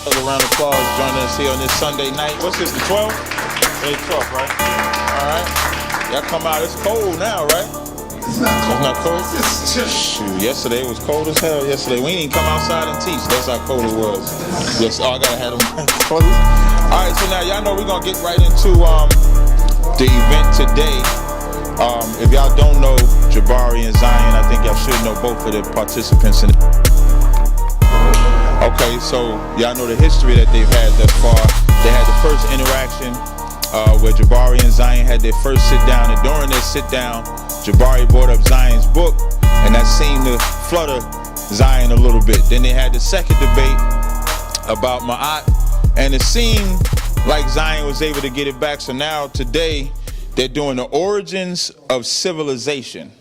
A round of applause joining us here on this Sunday night. What's this, the 12th? It's 12th, right? All right. Y'all come out. It's cold now, right? It's not cold. It's not cold? It's just... Shoot, yesterday it was cold as hell yesterday. We didn't even come outside and teach. That's how cold it was. Yes, I gotta have them clothes. All right, so now y'all know we're gonna get right into the event today. If y'all don't know Jabari and Zion, I think y'all should know both of the participants in it. Okay, so y'all know the history that they've had thus far. They had the first interaction where Jabari and Zion had their first sit down, and during their sit down, Jabari brought up Zion's book, and that seemed to flutter Zion a little bit. Then they had the second debate about Ma'at, and it seemed like Zion was able to get it back. So now today they're doing the origins of civilization.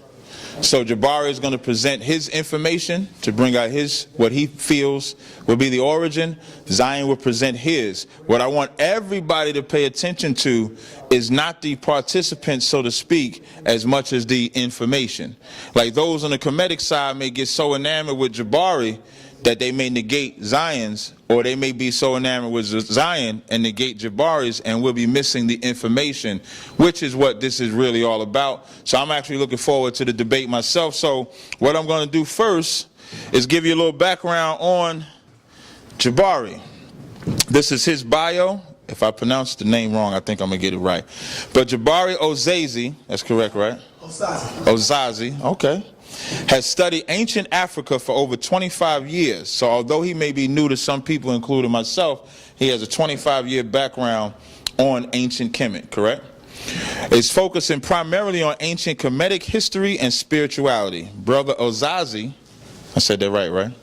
So Jabari is going to present his information to bring out what he feels will be the origin. Zion will present his. What I want everybody to pay attention to is not the participants, so to speak, as much as the information. Like those on the Kemetic side may get so enamored with Jabari that they may negate Zion's, or they may be so enamored with Zion and negate Jabari's, and we'll be missing the information, which is what this is really all about. So I'm actually looking forward to the debate myself. So what I'm going to do first is give you a little background on Jabari. This is his bio. If I pronounce the name wrong, I think I'm going to get it right. But Jabari Ozazi, that's correct, right? Ozazi, okay. Has studied ancient Africa for over 25 years. So although he may be new to some people, including myself, he has a 25-year background on ancient Kemet, correct? Is focusing primarily on ancient Kemetic history and spirituality. Brother Ozazi, I said that right?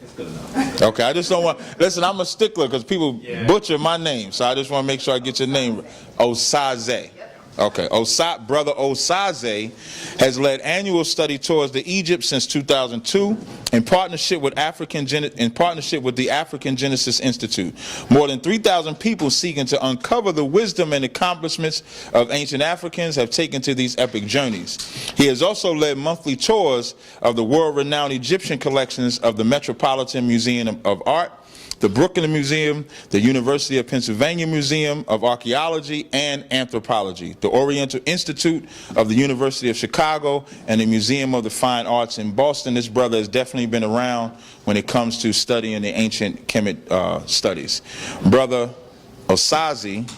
Okay, I just don't want, listen, I'm a stickler because people butcher my name, so I just want to make sure I get your name right. Osaze. Okay, Brother Osaze has led annual study tours to Egypt since 2002 in partnership with the African Genesis Institute. More than 3,000 people seeking to uncover the wisdom and accomplishments of ancient Africans have taken to these epic journeys. He has also led monthly tours of the world-renowned Egyptian collections of the Metropolitan Museum of Art, the Brooklyn Museum, the University of Pennsylvania Museum of Archaeology and Anthropology, the Oriental Institute of the University of Chicago, and the Museum of the Fine Arts in Boston. This brother has definitely been around when it comes to studying the ancient Kemet studies. Brother Osazi,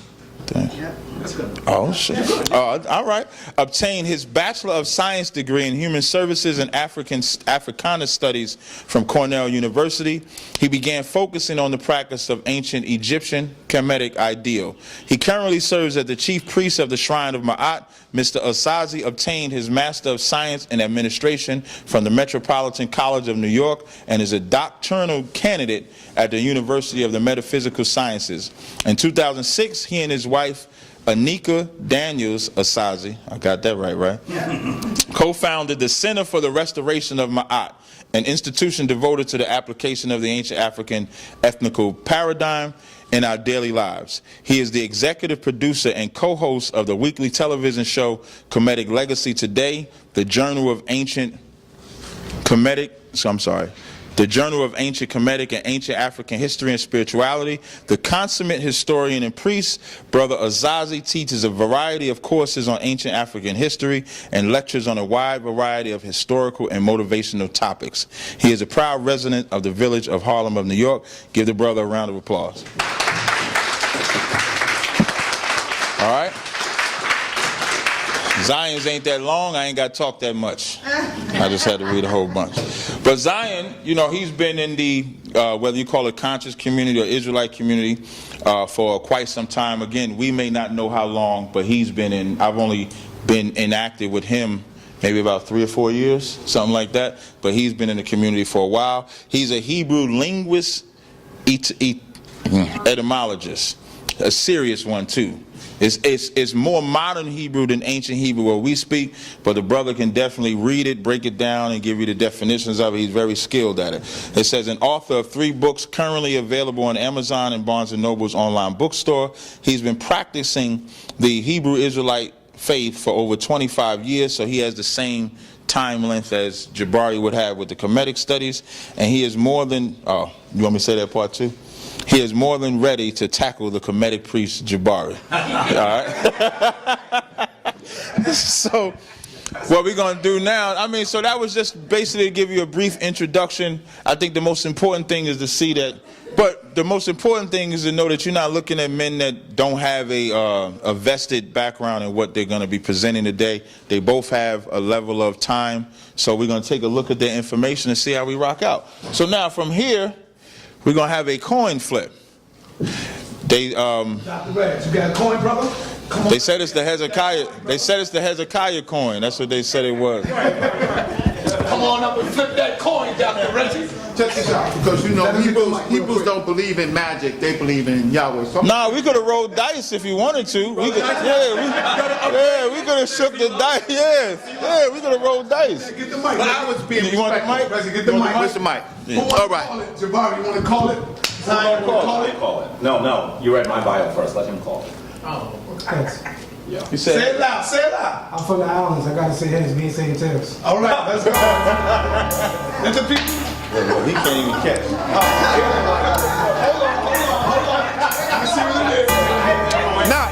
oh shit! All right. Obtained his Bachelor of Science degree in Human Services and Africana Studies from Cornell University. He began focusing on the practice of ancient Egyptian Kemetic ideal. He currently serves as the chief priest of the Shrine of Ma'at. Mr. Osazi obtained his Master of Science in Administration from the Metropolitan College of New York and is a doctoral candidate at the University of the Metaphysical Sciences. In 2006, he and his wife, Anika Daniels Osazi, I got that right? Yeah. Co-founded the Center for the Restoration of Ma'at, an institution devoted to the application of the ancient African ethnical paradigm in our daily lives. He is the executive producer and co-host of the weekly television show Kemetic Legacy Today, the Journal of Ancient Kemetic and Ancient African History and Spirituality. The consummate historian and priest, Brother Osazi teaches a variety of courses on ancient African history and lectures on a wide variety of historical and motivational topics. He is a proud resident of the village of Harlem of New York. Give the brother a round of applause. All right. Zion's ain't that long. I ain't got to talk that much. I just had to read a whole bunch. But Zion, you know, he's been in the, whether you call it conscious community or Israelite community for quite some time. Again, we may not know how long, but he's been in, I've only been inactive with him maybe about 3 or 4 years, something like that. But he's been in the community for a while. He's a Hebrew linguist, etymologist, a serious one too. It's more modern Hebrew than ancient Hebrew where we speak, but the brother can definitely read it, break it down, and give you the definitions of it. He's very skilled at it. It says an author of 3 books currently available on Amazon and Barnes & Noble's online bookstore. He's been practicing the Hebrew Israelite faith for over 25 years, so he has the same time length as Jabari would have with the Kemetic studies, and he is more than, you want me to say that part too? he is more than ready to tackle the Kemetic priest Jabari. All right? So what we're going to do now, I mean, so that was just basically to give you a brief introduction. I think the most important thing is to see that, but the most important thing is to know that you're not looking at men that don't have a vested background in what they're going to be presenting today. They both have a level of time. So we're going to take a look at their information and see how we rock out. So now from here, we're going to have a coin flip. They Dr. Reds, you got a coin, brother? Come on. They said it's the Hezekiah. They said it's the Hezekiah coin. That's what they said it was. Come on up and flip that coin, Dr. Reggie. Check this out, because you know Hebrews don't believe in magic; they believe in Yahweh. So Nah, we could have rolled dice if you wanted to. We could, we could have shook the dice. Yeah, we could have rolled dice. get the mic. But I was being You want the respectful. mic? President, get the mic. Where's the mic? Yeah. All right. Jabari, you want to call it? Zion, you want to call it? Call it. No, you read my bio first. Let him call it. Oh, okay. Yeah. You Say said it loud, say it loud. I'm from the islands. I gotta say heads, we ain't saying tails. All right, let's go. Let the people. he can't even catch. Hold on. I see what it is. Now,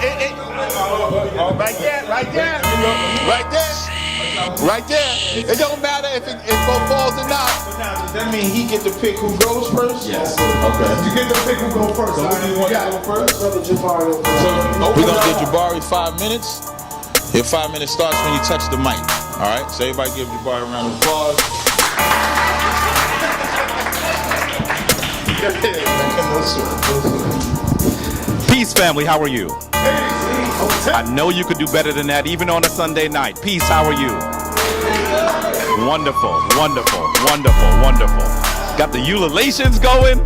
right there. It don't matter if it falls or not. So now, does that mean he get to pick who goes first? Yes. Okay. You get to pick who go first. So who do you want to go first? Brother Jabari. We're going to give Jabari 5 minutes. Your 5 minutes starts when you touch the mic. All right? So everybody give Jabari a round of applause. Peace, family. How are you? I know you could do better than that, even on a Sunday night. Peace. How are you? Wonderful. Got the ululations going.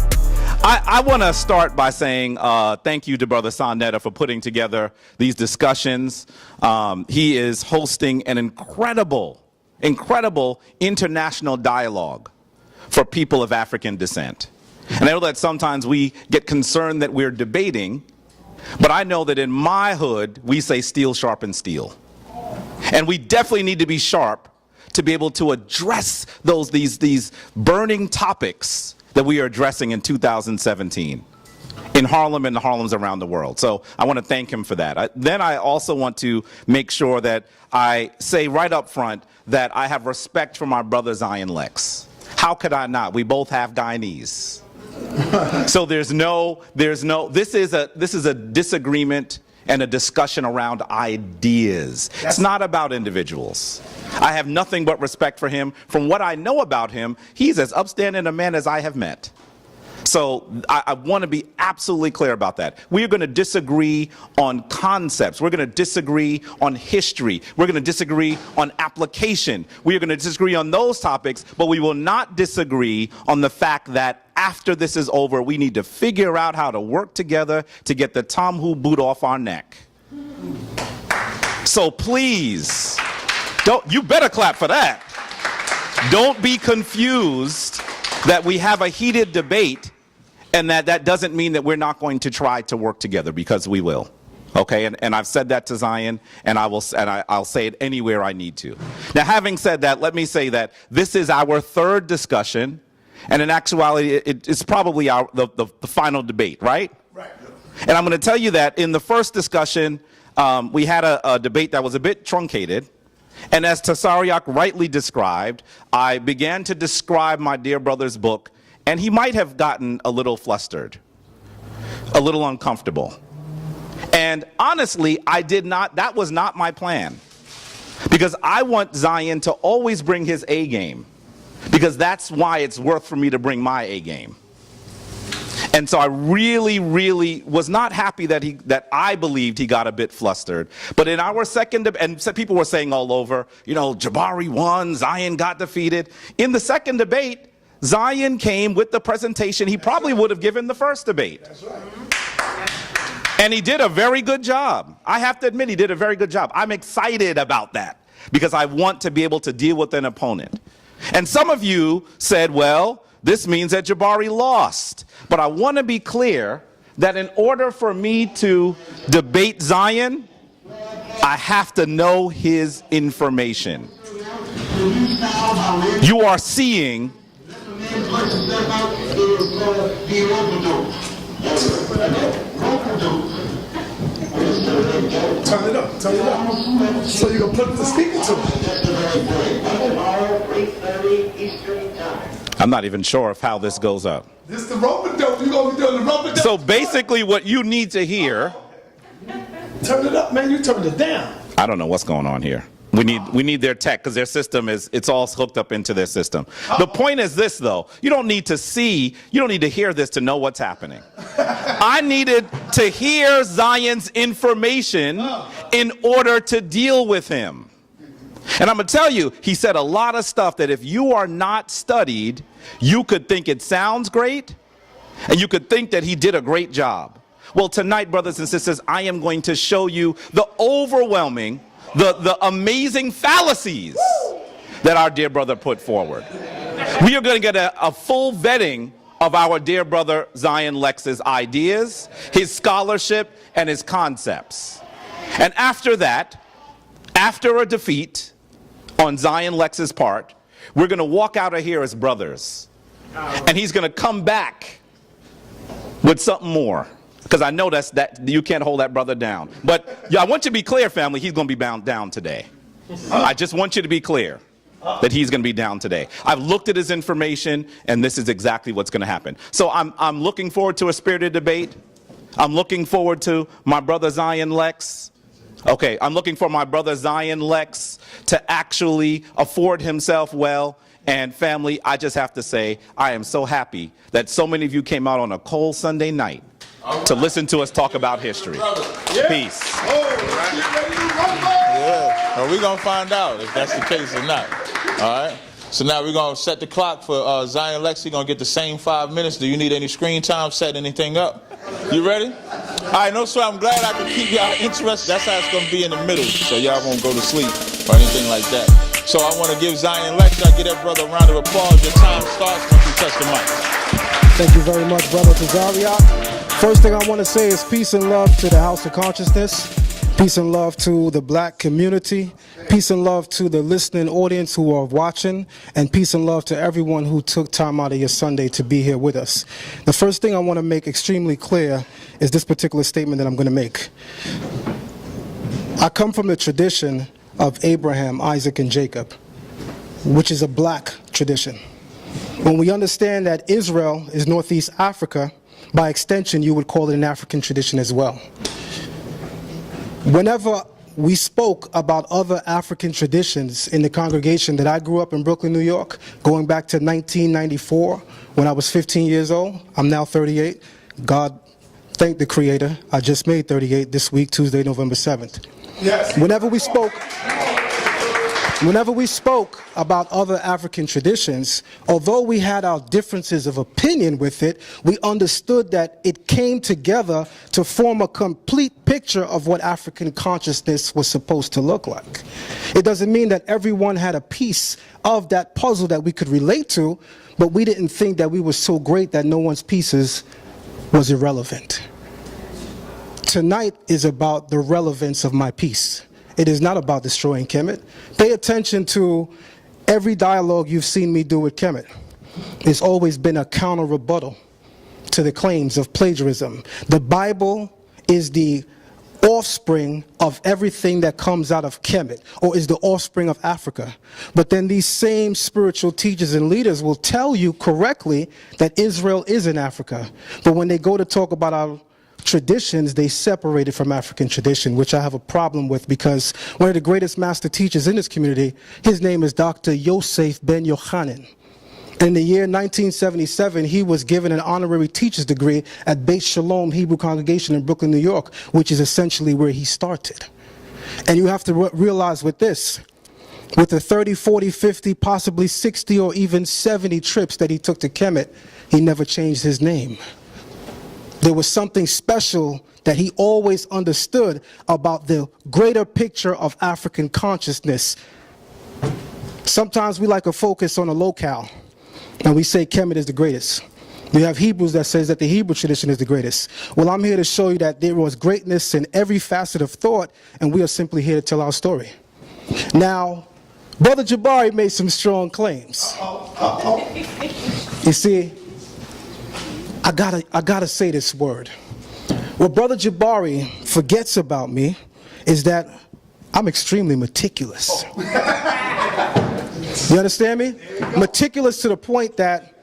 I want to start by saying thank you to Brother Sonetta for putting together these discussions. He is hosting an incredible international dialogue for people of African descent. And I know that sometimes we get concerned that we're debating, but I know that in my hood, we say steel sharpens steel. And we definitely need to be sharp to be able to address these burning topics that we are addressing in 2017 in Harlem and the Harlems around the world. So I want to thank him for that. Then I also want to make sure that I say right up front that I have respect for my brother Zion Lexx. How could I not? We both have Guyanese. So this is a disagreement and a discussion around ideas. It's not about individuals. I have nothing but respect for him. From what I know about him, he's as upstanding a man as I have met. So I want to be absolutely clear about that. We are going to disagree on concepts. We're going to disagree on history. We're going to disagree on application. We are going to disagree on those topics, but we will not disagree on the fact that after this is over, we need to figure out how to work together to get the Tomhu boot off our neck. So please, you better clap for that. Don't be confused that we have a heated debate and that doesn't mean that we're not going to try to work together, because we will. Okay, and I've said that to Zion, and I'll say it anywhere I need to. Now, having said that, let me say that this is our third discussion, and in actuality, it's probably the final debate, right? Right. And I'm going to tell you that in the first discussion, we had a debate that was a bit truncated. And as Tasariak rightly described, I began to describe my dear brother's book, and he might have gotten a little flustered, a little uncomfortable. And honestly, that was not my plan. Because I want Zion to always bring his A game. Because that's why it's worth for me to bring my A game. And so I really was not happy that I believed he got a bit flustered. But in our second debate, and people were saying all over, Jabari won, Zion got defeated. In the second debate, Zion came with the presentation he probably would have given the first debate. That's right. And he did a very good job. I have to admit, he did a very good job. I'm excited about that because I want to be able to deal with an opponent. And some of you said, well, this means that Jabari lost. But I want to be clear that in order for me to debate Zion, I have to know his information. You are seeing Turn it up. So you can put the speaker to it. I'm not even sure of how this goes up. This the rubber dope. You gonna be doing the rubber dope. So basically what you need to hear, Turn it up, man. You turned it down. I don't know what's going on here. We need their tech because their system it's all hooked up into their system. The point is this though, you don't need to hear this to know what's happening. I needed to hear Zion's information in order to deal with him. And I'm going to tell you, he said a lot of stuff that if you are not studied, you could think it sounds great and you could think that he did a great job. Well, tonight, brothers and sisters, I am going to show you the overwhelming, the amazing fallacies that our dear brother put forward. We are going to get a full vetting of our dear brother Zion Lexx's ideas, his scholarship, and his concepts. And after that, after a defeat on Zion Lexx's part, we're going to walk out of here as brothers. And he's going to come back with something more. Because I know that you can't hold that brother down. But yeah, I want you to be clear, family, he's going to be bound down today. I just want you to be clear that he's going to be down today. I've looked at his information, and this is exactly what's going to happen. So I'm looking forward to a spirited debate. I'm looking forward to my brother Zion Lexx. Okay, I'm looking for my brother Zion Lexx to actually afford himself well. And family, I just have to say, I am so happy that so many of you came out on a cold Sunday night to listen to us talk about history. Peace. Yeah. Well, we're going to find out if that's the case or not. All right? So now we're going to set the clock for Zion Lexx. You're going to get the same 5 minutes. Do you need any screen time? Set anything up? You ready? All right, no sweat. I'm glad I can keep y'all interested. That's how it's going to be in the middle, so y'all won't go to sleep or anything like that. So I want to give Zion Lexx, I give that brother a round of applause. Your time starts once you touch the mic. Thank you very much, Brother Tazariak. First thing I want to say is peace and love to the House of Consciousness. Peace and love to the black community. Peace and love to the listening audience who are watching. And peace and love to everyone who took time out of your Sunday to be here with us. The first thing I want to make extremely clear is this particular statement that I'm going to make. I come from the tradition of Abraham, Isaac, and Jacob, which is a black tradition. When we understand that Israel is Northeast Africa, by extension, you would call it an African tradition as well. Whenever we spoke about other African traditions in the congregation that I grew up in Brooklyn, New York, going back to 1994, when I was 15 years old, I'm now 38. God, thank the Creator, I just made 38 this week, Tuesday, November 7th. Yes. Whenever we spoke about other African traditions, although we had our differences of opinion with it, we understood that it came together to form a complete picture of what African consciousness was supposed to look like. It doesn't mean that everyone had a piece of that puzzle that we could relate to, but we didn't think that we were so great that no one's pieces was irrelevant. Tonight is about the relevance of my piece. It is not about destroying Kemet. Pay attention to every dialogue you've seen me do with Kemet. It's always been a counter-rebuttal to the claims of plagiarism. The Bible is the offspring of everything that comes out of Kemet, or is the offspring of Africa. But then these same spiritual teachers and leaders will tell you correctly that Israel is in Africa. But when they go to talk about our traditions, they separate it from African tradition, which I have a problem with, because one of the greatest master teachers in this community, his name is Dr. Yosef Ben Yochanan. In the year 1977, he was given an honorary teacher's degree at Beit Shalom Hebrew Congregation in Brooklyn, New York, which is essentially where he started. And you have to realize with this, with the 30, 40, 50, possibly 60 or even 70 trips that he took to Kemet, he never changed his name. There was something special that he always understood about the greater picture of African consciousness. Sometimes we like to focus on a locale, and we say Kemet is the greatest. We have Hebrews that says that the Hebrew tradition is the greatest. Well, I'm here to show you that there was greatness in every facet of thought, and we are simply here to tell our story. Now, Brother Jabari made some strong claims. You see, I gotta say this word. What Brother Jabari forgets about me is that I'm extremely meticulous. You understand me? Meticulous to the point that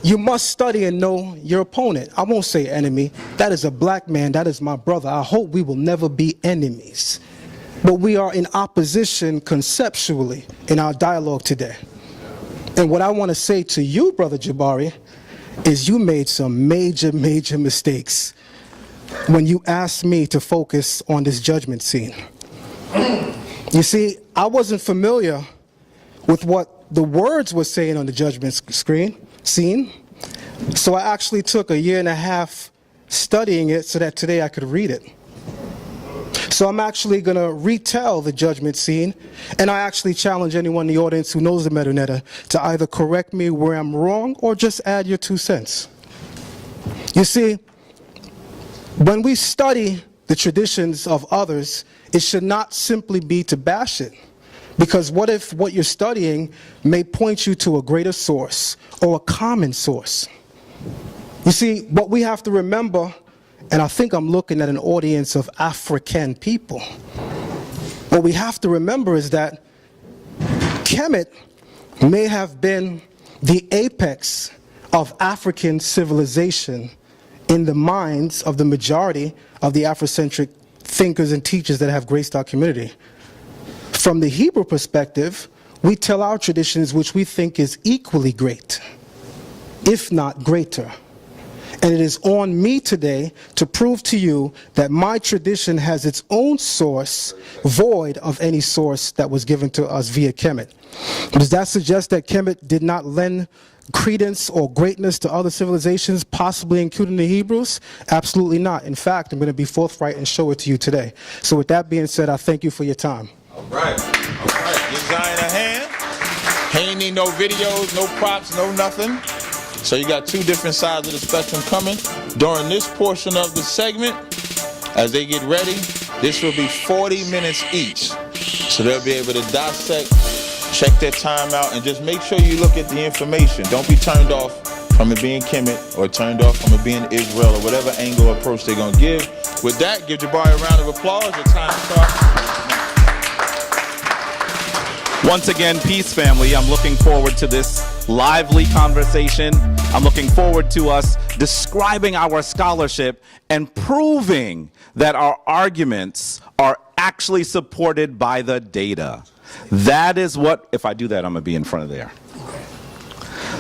you must study and know your opponent. I won't say enemy. That is a black man. That is my brother. I hope we will never be enemies. But we are in opposition conceptually in our dialogue today. And what I want to say to you, Brother Jabari, is you made some major, major mistakes when you asked me to focus on this judgment scene. You see, I wasn't familiar with what the words were saying on the judgment scene, so I actually took 1.5 years studying it so that today I could read it. So I'm actually going to retell the judgment scene, and I actually challenge anyone in the audience who knows the Metanetta to either correct me where I'm wrong or just add your 2 cents. You see, when we study the traditions of others, it should not simply be to bash it. Because what if what you're studying may point you to a greater source or a common source? You see, what we have to remember, and I think I'm looking at an audience of African people, what we have to remember is that Kemet may have been the apex of African civilization in the minds of the majority of the Afrocentric thinkers and teachers that have graced our community. From the Hebrew perspective, we tell our traditions which we think is equally great, if not greater. And it is on me today to prove to you that my tradition has its own source, void of any source that was given to us via Kemet. Does that suggest that Kemet did not lend credence or greatness to other civilizations, possibly including the Hebrews? Absolutely not. In fact, I'm going to be forthright and show it to you today. So with that being said, I thank you for your time. All right. Give Zion a hand. He ain't need no videos, no props, no nothing. So you got 2 different sides of the spectrum coming. During this portion of the segment, as they get ready, this will be 40 minutes each. So they'll be able to dissect, check their time out, and just make sure you look at the information. Don't be turned off from it being Kemet or turned off from it being Israel or whatever angle or approach they're going to give. With that, give Jabari a round of applause. Your time starts. Once again, peace, family. I'm looking forward to this lively conversation. I'm looking forward to us describing our scholarship and proving that our arguments are actually supported by the data. That is what, if I do that, I'm going to be in front of there.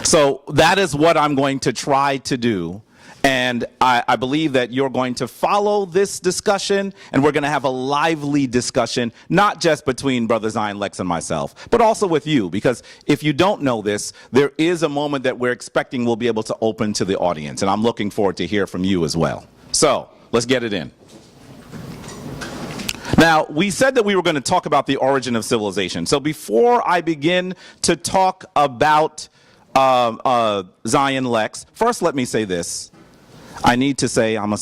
So that is what I'm going to try to do. And I believe that you're going to follow this discussion, and we're going to have a lively discussion, not just between Brother Zion, Lexx, and myself, but also with you. Because if you don't know this, there is a moment that we're expecting we'll be able to open to the audience. And I'm looking forward to hear from you as well. So let's get it in. Now, we said that we were going to talk about the origin of civilization. So before I begin to talk about Zion, Lexx, first let me say this. I need to say, I need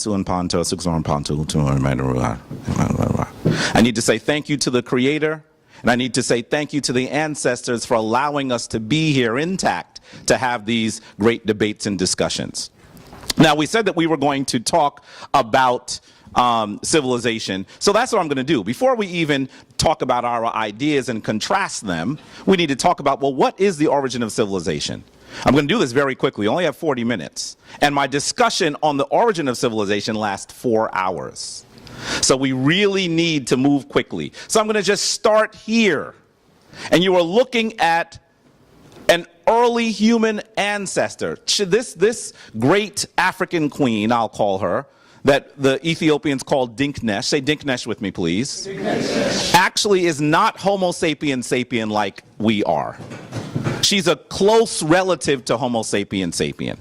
to say thank you to the Creator, and I need to say thank you to the ancestors for allowing us to be here intact to have these great debates and discussions. Now, we said that we were going to talk about civilization, so that's what I'm going to do. Before we even talk about our ideas and contrast them, we need to talk about, well, what is the origin of civilization? I'm going to do this very quickly. I only have 40 minutes. And my discussion on the origin of civilization lasts 4 hours. So we really need to move quickly. So I'm going to just start here. And you are looking at an early human ancestor. This great African queen, I'll call her, that the Ethiopians call Dinknesh. Say Dinknesh with me, please. Dinknesh. Actually is not Homo sapiens sapien like we are. She's a close relative to Homo sapiens sapien.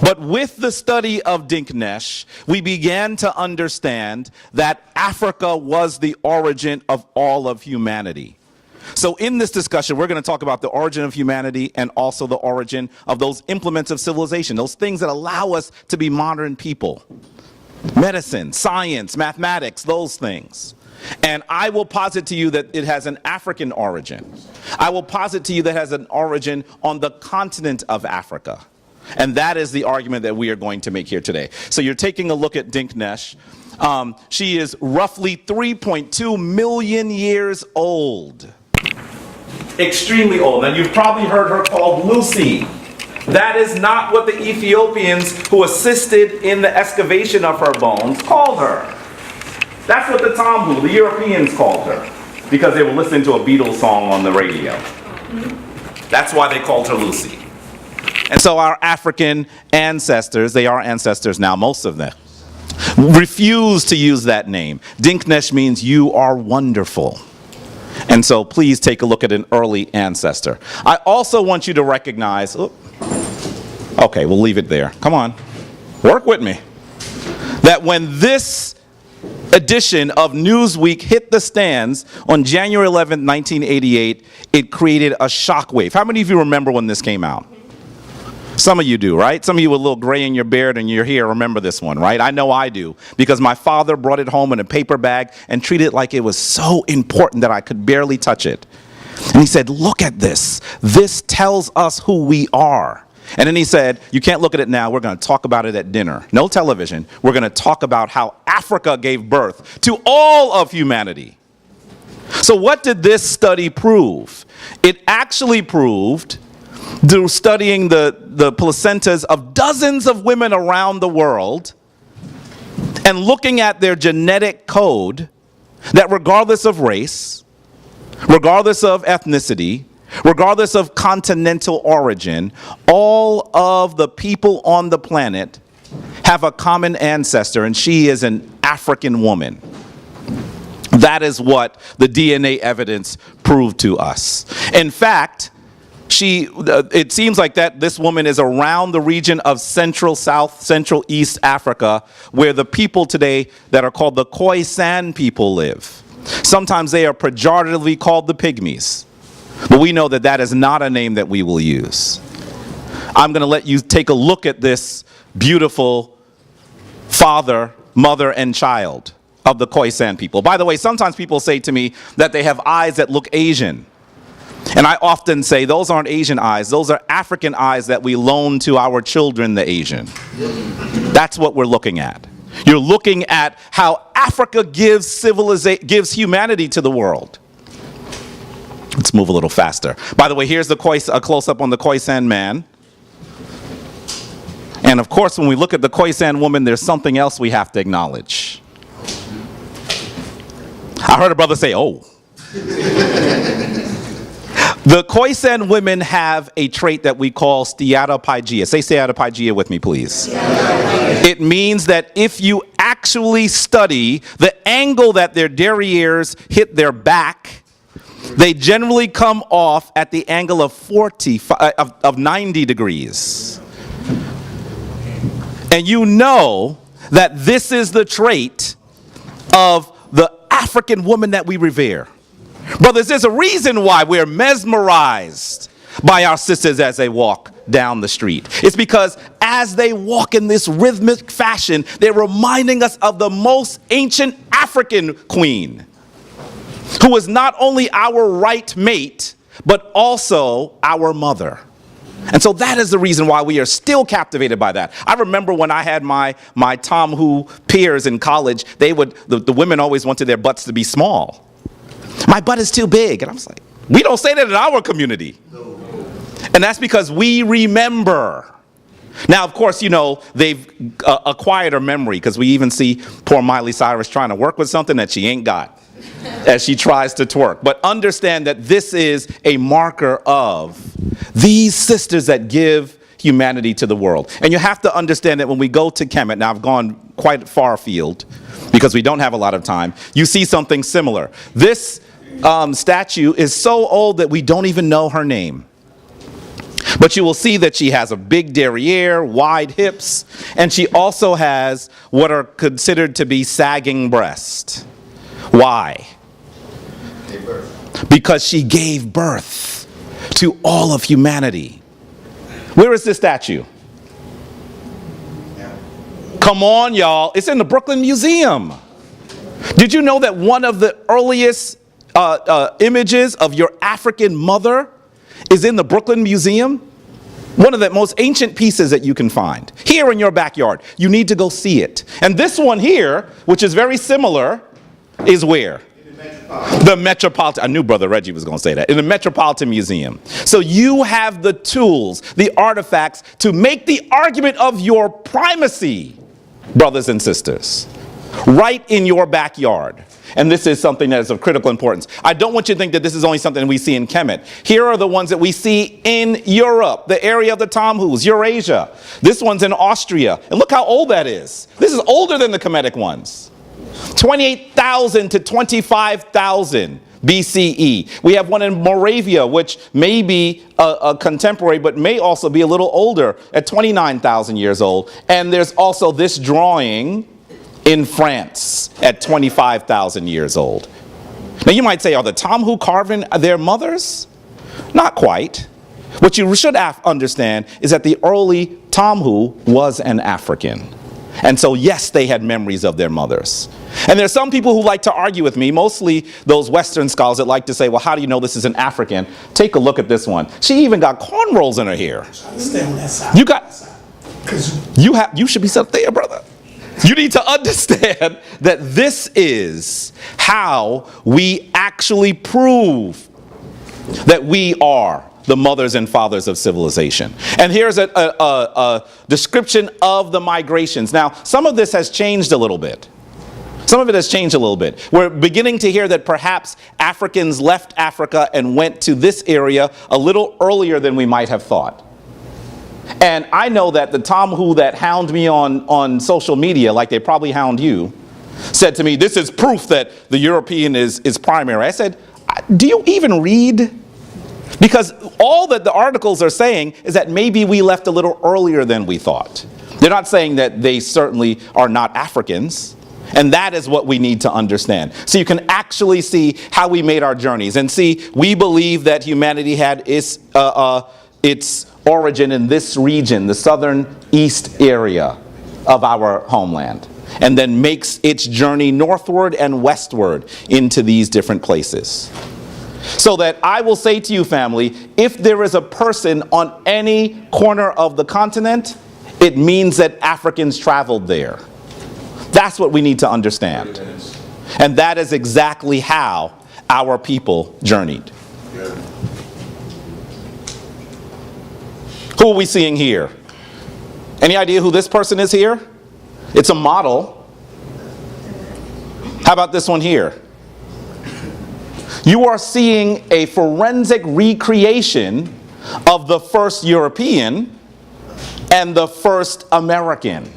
But with the study of Dinknesh, we began to understand that Africa was the origin of all of humanity. So in this discussion, we're going to talk about the origin of humanity and also the origin of those implements of civilization, those things that allow us to be modern people. Medicine, science, mathematics, those things. And I will posit to you that it has an African origin. I will posit to you that it has an origin on the continent of Africa. And that is the argument that we are going to make here today. So you're taking a look at Dinknesh. She is roughly 3.2 million years old. Extremely old. And you've probably heard her called Lucy. That is not what the Ethiopians who assisted in the excavation of her bones called her. That's what the Tambu, the Europeans, called her, because they were listening to a Beatles song on the radio. That's why they called her Lucy. And so our African ancestors, they are ancestors now, most of them, refuse to use that name. Dinknesh means you are wonderful. And so please take a look at an early ancestor. I also want you to recognize, okay, we'll leave it there. Come on, work with me. That when this edition of Newsweek hit the stands on January 11, 1988, it created a shockwave. How many of you remember when this came out? Some of you do, right? Some of you with a little gray in your beard and you're here, remember this one, right? I know I do, because my father brought it home in a paper bag and treated it like it was so important that I could barely touch it. And he said, look at this. This tells us who we are. And then he said, you can't look at it now. We're going to talk about it at dinner. No television. We're going to talk about how Africa gave birth to all of humanity. So what did this study prove? It actually proved, through studying the placentas of dozens of women around the world and looking at their genetic code, that regardless of race, regardless of ethnicity, regardless of continental origin, all of the people on the planet have a common ancestor, and she is an African woman. That is what the DNA evidence proved to us. In fact, it seems like that this woman is around the region of Central South, Central East Africa, where the people today that are called the Khoisan people live. Sometimes they are pejoratively called the Pygmies. But we know that that is not a name that we will use. I'm going to let you take a look at this beautiful father, mother, and child of the Khoisan people. By the way, sometimes people say to me that they have eyes that look Asian. And I often say those aren't Asian eyes. Those are African eyes that we loan to our children, the Asian. That's what we're looking at. You're looking at how Africa gives humanity to the world. Let's move a little faster. By the way, here's a close-up on the Khoisan man. And of course, when we look at the Khoisan woman, there's something else we have to acknowledge. I heard a brother say, oh. The Khoisan women have a trait that we call steatopygia. Say steatopygia with me, please. It means that if you actually study the angle that their derrieres hit their back, they generally come off at the angle of 90 degrees. And you know that this is the trait of the African woman that we revere. Brothers, there's a reason why we're mesmerized by our sisters as they walk down the street. It's because as they walk in this rhythmic fashion, they're reminding us of the most ancient African queen, who was not only our right mate, but also our mother. And so that is the reason why we are still captivated by that. I remember when I had my Tom Who peers in college, the women always wanted their butts to be small. My butt is too big. And I was like, we don't say that in our community. And that's because we remember. Now, of course, you know, they've acquired a memory, because we even see poor Miley Cyrus trying to work with something that she ain't got as she tries to twerk. But understand that this is a marker of these sisters that give humanity to the world. And you have to understand that when we go to Kemet, now I've gone quite far afield because we don't have a lot of time, you see something similar. This statue is so old that we don't even know her name. But you will see that she has a big derriere, wide hips, and she also has what are considered to be sagging breasts. Why? Because she gave birth to all of humanity. Where is this statue? Come on, y'all. It's in the Brooklyn Museum. Did you know that one of the earliest images of your African mother is in the Brooklyn Museum? One of the most ancient pieces that you can find here in your backyard. You need to go see it. And this one here, which is very similar, is where? The Metropolitan. I knew Brother Reggie was going to say that. In the Metropolitan Museum. So you have the tools, the artifacts to make the argument of your primacy, brothers and sisters, right in your backyard. And this is something that is of critical importance. I don't want you to think that this is only something we see in Kemet. Here are the ones that we see in Europe, the area of the Tamhus, Eurasia. This one's in Austria. And look how old that is. This is older than the Kemetic ones. 28,000 to 25,000 BCE. We have one in Moravia, which may be a contemporary, but may also be a little older at 29,000 years old. And there's also this drawing in France at 25,000 years old. Now you might say, are the Tamhu carving their mothers? Not quite. What you should understand is that the early Tamhu was an African. And so yes, they had memories of their mothers. And there's some people who like to argue with me, mostly those Western scholars that like to say, well, how do you know this is an African? Take a look at this one. She even got cornrows in her hair. Stay on that side. You should be set there, brother. You need to understand that this is how we actually prove that we are the mothers and fathers of civilization. And here's a description of the migrations. Now, some of this has changed a little bit. Some of it has changed a little bit. We're beginning to hear that perhaps Africans left Africa and went to this area a little earlier than we might have thought. And I know that the Tamhu that hound me on social media, like they probably hound you, said to me, this is proof that the European is primary. I said, do you even read? Because all that the articles are saying is that maybe we left a little earlier than we thought. They're not saying that they certainly are not Africans. And that is what we need to understand. So you can actually see how we made our journeys. And see, we believe that humanity had its origin in this region, the southern east area of our homeland, and then makes its journey northward and westward into these different places. So that I will say to you, family, if there is a person on any corner of the continent, it means that Africans traveled there. That's what we need to understand. And that is exactly how our people journeyed. Who are we seeing here? Any idea who this person is here? It's a model. How about this one here? You are seeing a forensic recreation of the first European and the first American.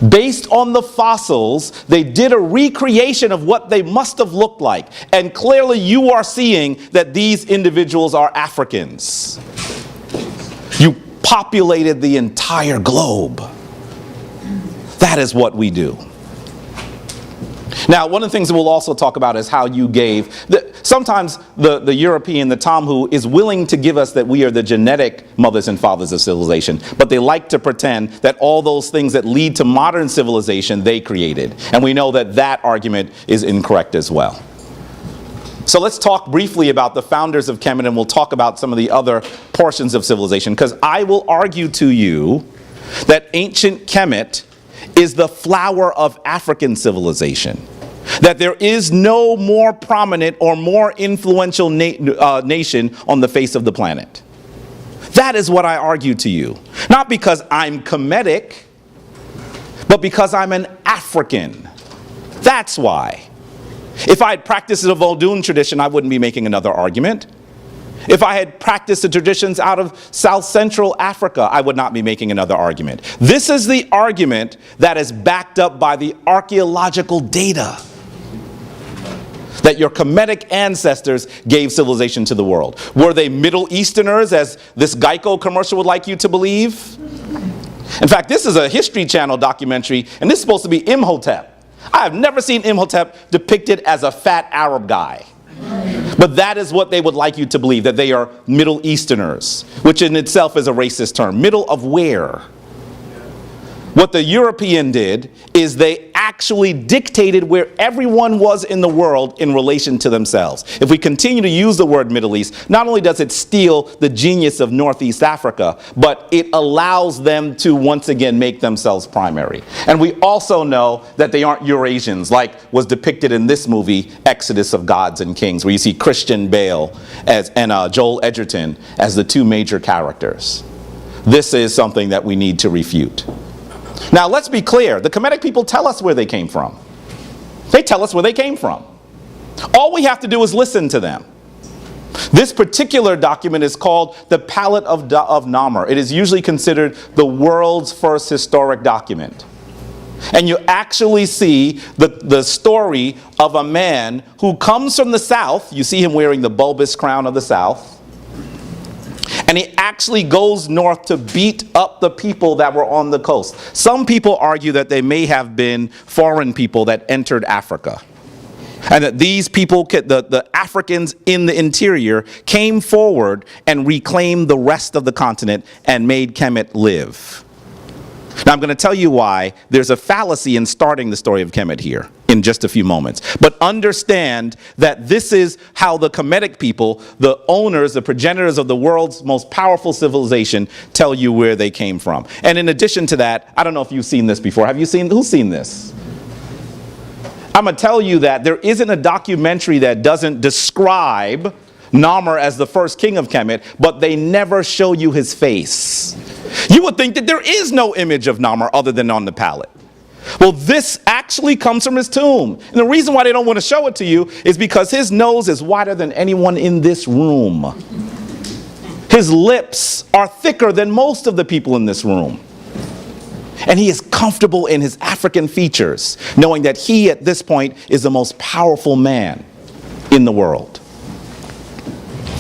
Based on the fossils, they did a recreation of what they must have looked like. And clearly you are seeing that these individuals are Africans. You populated the entire globe. That is what we do. Now, one of the things that we'll also talk about is how you gave. Sometimes the European, the Tamhu, is willing to give us that we are the genetic mothers and fathers of civilization, but they like to pretend that all those things that lead to modern civilization, they created. And we know that that argument is incorrect as well. So let's talk briefly about the founders of Kemet, and we'll talk about some of the other portions of civilization, because I will argue to you that ancient Kemet is the flower of African civilization. That there is no more prominent or more influential nation on the face of the planet. That is what I argue to you. Not because I'm Kemetic, but because I'm an African. That's why. If I had practiced the Vodun tradition, I wouldn't be making another argument. If I had practiced the traditions out of South Central Africa, I would not be making another argument. This is the argument that is backed up by the archaeological data. That your Kemetic ancestors gave civilization to the world. Were they Middle Easterners, as this Geico commercial would like you to believe? In fact, this is a History Channel documentary, and this is supposed to be Imhotep. I have never seen Imhotep depicted as a fat Arab guy. But that is what they would like you to believe, that they are Middle Easterners, which in itself is a racist term. Middle of where? What the European did is they actually dictated where everyone was in the world in relation to themselves. If we continue to use the word Middle East, not only does it steal the genius of Northeast Africa, but it allows them to once again make themselves primary. And we also know that they aren't Eurasians, like was depicted in this movie, Exodus of Gods and Kings, where you see Christian Bale and Joel Edgerton as the two major characters. This is something that we need to refute. Now, let's be clear. The Kemetic people tell us where they came from. They tell us where they came from. All we have to do is listen to them. This particular document is called the Palette of Namur. It is usually considered the world's first historic document. And you actually see the story of a man who comes from the south. You see him wearing the bulbous crown of the south. And he actually goes north to beat up the people that were on the coast. Some people argue that they may have been foreign people that entered Africa. And that these people, the Africans in the interior, came forward and reclaimed the rest of the continent and made Kemet live. Now, I'm going to tell you why there's a fallacy in starting the story of Kemet here in just a few moments. But understand that this is how the Kemetic people, the owners, the progenitors of the world's most powerful civilization, tell you where they came from. And in addition to that, I don't know if you've seen this before. Who's seen this? I'm going to tell you that there isn't a documentary that doesn't describe Namur as the first king of Kemet, but they never show you his face. You would think that there is no image of Namur other than on the palette. Well, this actually comes from his tomb. And the reason why they don't want to show it to you is because his nose is wider than anyone in this room. His lips are thicker than most of the people in this room. And he is comfortable in his African features, knowing that he at this point is the most powerful man in the world.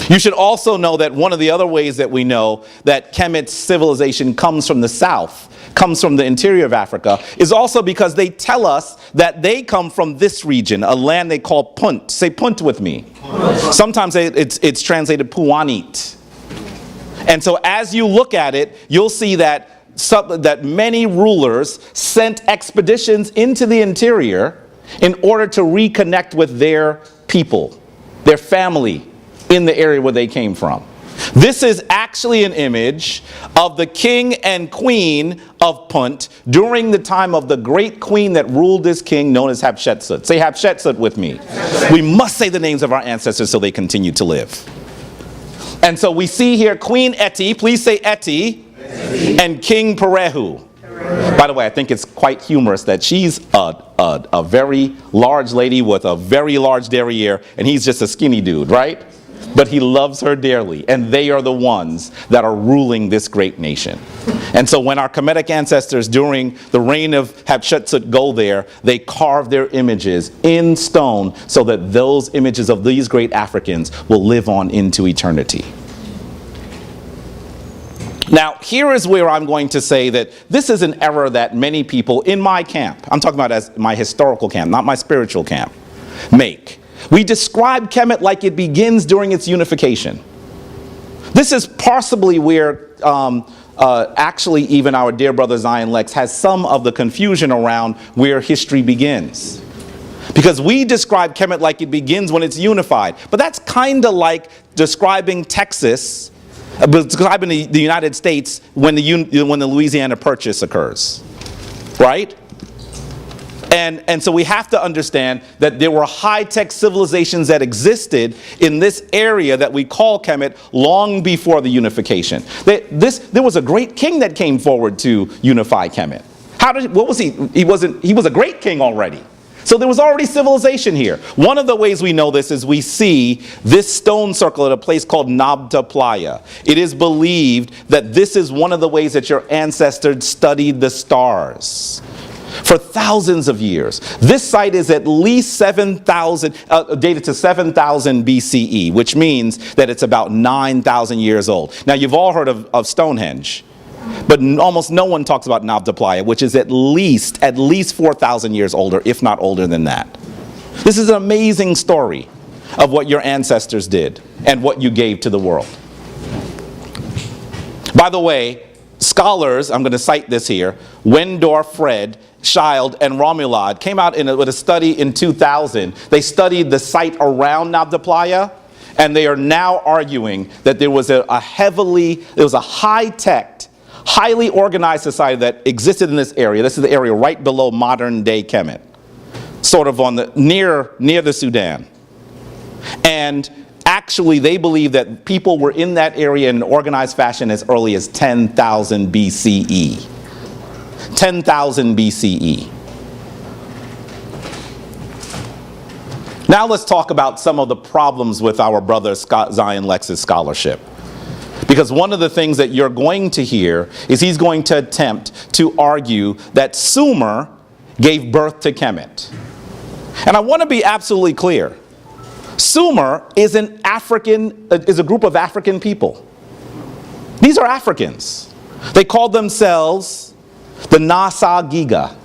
You should also know that one of the other ways that we know that Kemet's civilization comes from the south, comes from the interior of Africa, is also because they tell us that they come from this region, a land they call Punt. Say Punt with me. Sometimes it's translated Puanit. And so as you look at it, you'll see that many rulers sent expeditions into the interior in order to reconnect with their people, their family, in the area where they came from. This is actually an image of the king and queen of Punt during the time of the great queen that ruled this king known as Hatshepsut. Say Hatshepsut with me. We must say the names of our ancestors so they continue to live. And so we see here Queen Eti, please say Eti, and King Perehu. By the way, I think it's quite humorous that she's a very large lady with a very large derriere, and he's just a skinny dude, right? But he loves her dearly, and they are the ones that are ruling this great nation. And so when our Kemetic ancestors during the reign of Hatshepsut go there, they carve their images in stone so that those images of these great Africans will live on into eternity. Now, here is where I'm going to say that this is an error that many people in my camp, I'm talking about as my historical camp, not my spiritual camp, make. We describe Kemet like it begins during its unification. This is possibly where actually even our dear brother Zion Lexx has some of the confusion around where history begins. Because we describe Kemet like it begins when it's unified. But that's kind of like describing Texas, describing the United States when the Louisiana Purchase occurs. Right? And so we have to understand that there were high-tech civilizations that existed in this area that we call Kemet long before the unification. There was a great king that came forward to unify Kemet. What was he? He was a great king already. So there was already civilization here. One of the ways we know this is we see this stone circle at a place called Nabta Playa. It is believed that this is one of the ways that your ancestors studied the stars for thousands of years. This site is at least 7,000, dated to 7,000 BCE, which means that it's about 9,000 years old. Now, you've all heard of Stonehenge, but almost no one talks about Nabta Playa, which is at least 4,000 years older, if not older than that. This is an amazing story of what your ancestors did and what you gave to the world. By the way, scholars, I'm going to cite this here, Wendorf, Fred, Schild, and Romulad came out with a study in 2000. They studied the site around Nabta Playa, and they are now arguing that there was a high-tech, highly organized society that existed in this area. This is the area right below modern-day Kemet, sort of on the near the Sudan. And actually, they believe that people were in that area in an organized fashion as early as 10,000 BCE. 10,000 BCE. Now let's talk about some of the problems with our brother Zion Lexx's scholarship. Because one of the things that you're going to hear is he's going to attempt to argue that Sumer gave birth to Kemet. And I want to be absolutely clear. Sumer is a group of African people. These are Africans. They call themselves the Nasa Giga,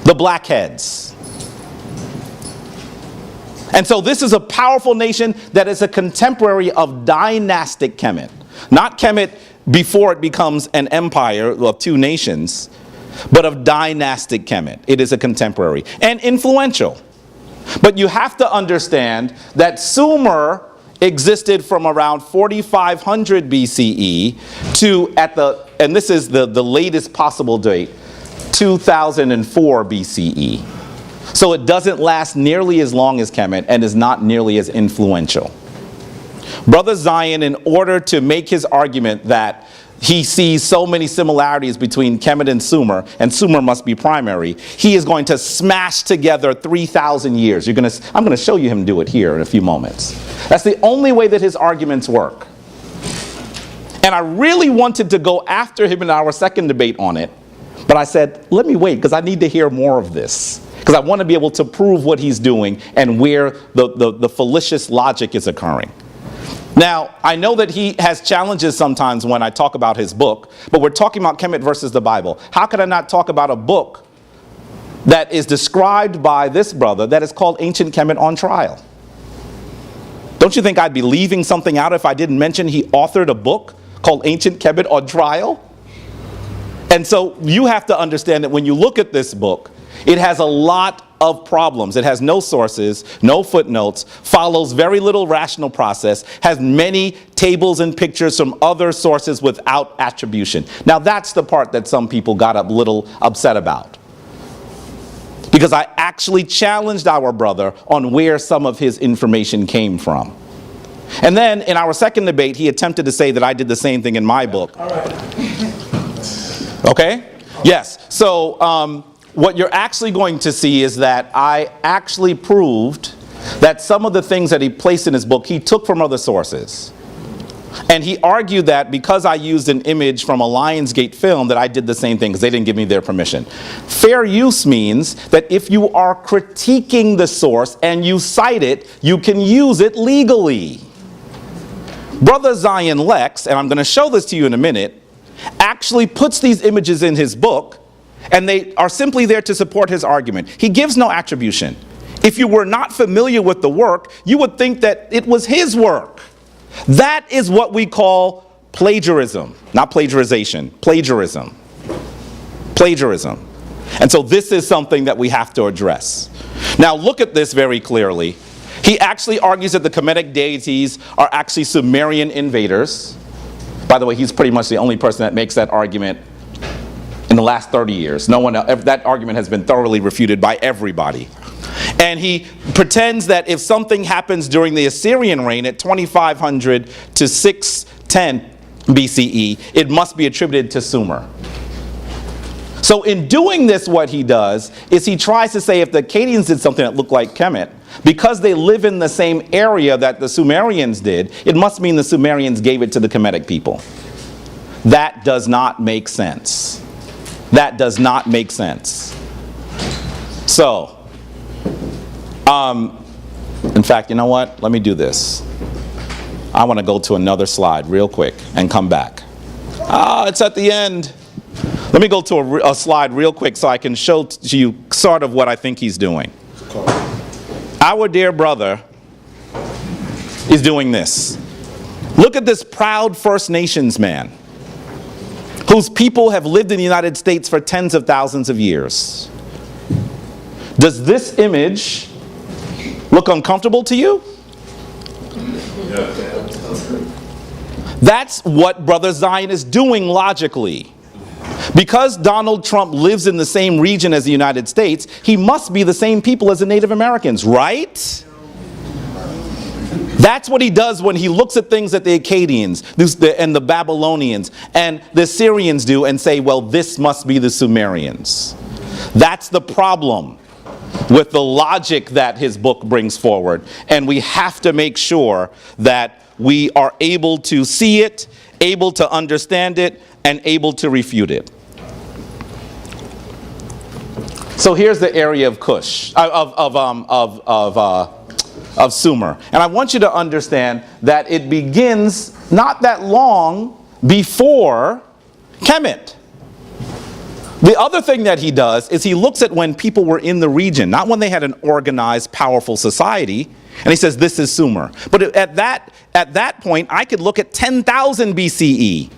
the Blackheads. And so this is a powerful nation that is a contemporary of dynastic Kemet. Not Kemet before it becomes an empire of two nations, but of dynastic Kemet. It is a contemporary and influential. But you have to understand that Sumer existed from around 4500 BCE to and this is the latest possible date, 2004 BCE. So it doesn't last nearly as long as Kemet and is not nearly as influential. Brother Zion, in order to make his argument that he sees so many similarities between Kemet and Sumer must be primary, he is going to smash together 3,000 years. I'm going to show you him do it here in a few moments. That's the only way that his arguments work. And I really wanted to go after him in our second debate on it, but I said, let me wait, because I need to hear more of this. Because I want to be able to prove what he's doing and where the fallacious logic is occurring. Now, I know that he has challenges sometimes when I talk about his book, but we're talking about Kemet versus the Bible. How could I not talk about a book that is described by this brother that is called Ancient Kemet on Trial? Don't you think I'd be leaving something out if I didn't mention he authored a book called Ancient Kemet on Trial? And so you have to understand that when you look at this book, it has a lot of problems. It has no sources, no footnotes, follows very little rational process, has many tables and pictures from other sources without attribution. Now that's the part that some people got a little upset about. Because I actually challenged our brother on where some of his information came from. And then in our second debate, he attempted to say that I did the same thing in my book. All right. Okay? Yes. So, what you're actually going to see is that I actually proved that some of the things that he placed in his book, he took from other sources. And he argued that because I used an image from a Lionsgate film that I did the same thing because they didn't give me their permission. Fair use means that if you are critiquing the source and you cite it, you can use it legally. Brother Zion Lexx, and I'm going to show this to you in a minute, actually puts these images in his book, and they are simply there to support his argument. He gives no attribution. If you were not familiar with the work, you would think that it was his work. That is what we call plagiarism. Not plagiarization, plagiarism. Plagiarism. And so this is something that we have to address. Now look at this very clearly. He actually argues that the Kemetic deities are actually Sumerian invaders. By the way, he's pretty much the only person that makes that argument in the last 30 years. No one else, that argument has been thoroughly refuted by everybody. And he pretends that if something happens during the Assyrian reign at 2500 to 610 BCE, it must be attributed to Sumer. So in doing this, what he does is he tries to say if the Akkadians did something that looked like Kemet, because they live in the same area that the Sumerians did, it must mean the Sumerians gave it to the Kemetic people. That does not make sense. That does not make sense. So, in fact, you know what? Let me do this. I want to go to another slide real quick and come back. It's at the end. Let me go to a slide real quick so I can show to you sort of what I think he's doing. Our dear brother is doing this. Look at this proud First Nations man. whose people have lived in the United States for tens of thousands of years. Does this image look uncomfortable to you? That's what Brother Zion is doing logically. Because Donald Trump lives in the same region as the United States, he must be the same people as the Native Americans, right? That's what he does when he looks at things that the Akkadians and the Babylonians and the Assyrians do and say, well, this must be the Sumerians. That's the problem with the logic that his book brings forward. And we have to make sure that we are able to see it, able to understand it, and able to refute it. So here's the area of Cush, of Sumer. And I want you to understand that it begins not that long before Kemet. The other thing that he does is he looks at when people were in the region, not when they had an organized, powerful society, and he says this is Sumer. But at that point, I could look at 10,000 BCE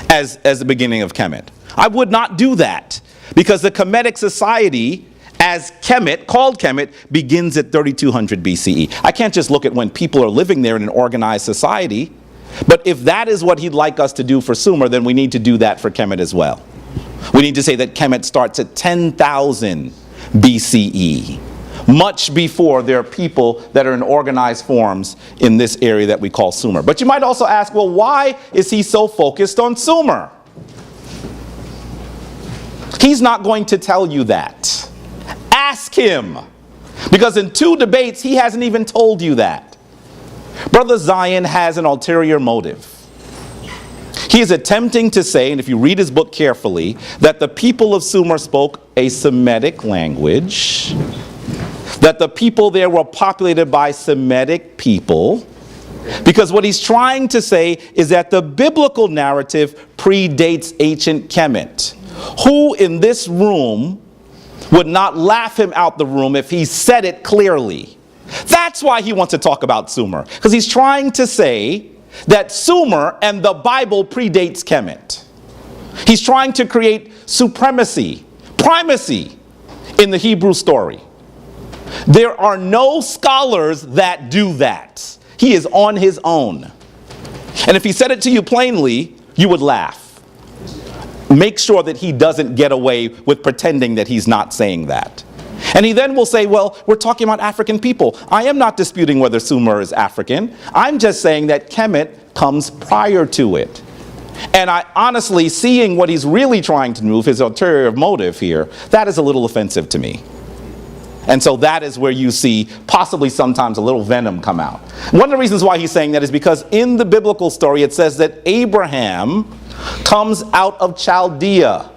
as the beginning of Kemet. I would not do that because the Kemetic society, as Kemet, called Kemet, begins at 3200 BCE. I can't just look at when people are living there in an organized society. But if that is what he'd like us to do for Sumer, then we need to do that for Kemet as well. We need to say that Kemet starts at 10,000 BCE, much before there are people that are in organized forms in this area that we call Sumer. But you might also ask, well, why is he so focused on Sumer? He's not going to tell you that. Ask him. Because in 2 debates, he hasn't even told you that. Brother Zion has an ulterior motive. He is attempting to say, and if you read his book carefully, that the people of Sumer spoke a Semitic language, that the people there were populated by Semitic people, because what he's trying to say is that the biblical narrative predates ancient Kemet. Who in this room would not laugh him out the room if he said it clearly? That's why he wants to talk about Sumer, because he's trying to say that Sumer and the Bible predates Kemet. He's trying to create supremacy, primacy in the Hebrew story. There are no scholars that do that. He is on his own. And if he said it to you plainly, you would laugh. Make sure that he doesn't get away with pretending that he's not saying that. And he then will say, well, we're talking about African people. I am not disputing whether Sumer is African. I'm just saying that Kemet comes prior to it. And I honestly, seeing what he's really trying to move, his ulterior motive here, that is a little offensive to me. And so that is where you see possibly sometimes a little venom come out. One of the reasons why he's saying that is because in the biblical story it says that Abraham comes out of Chaldea.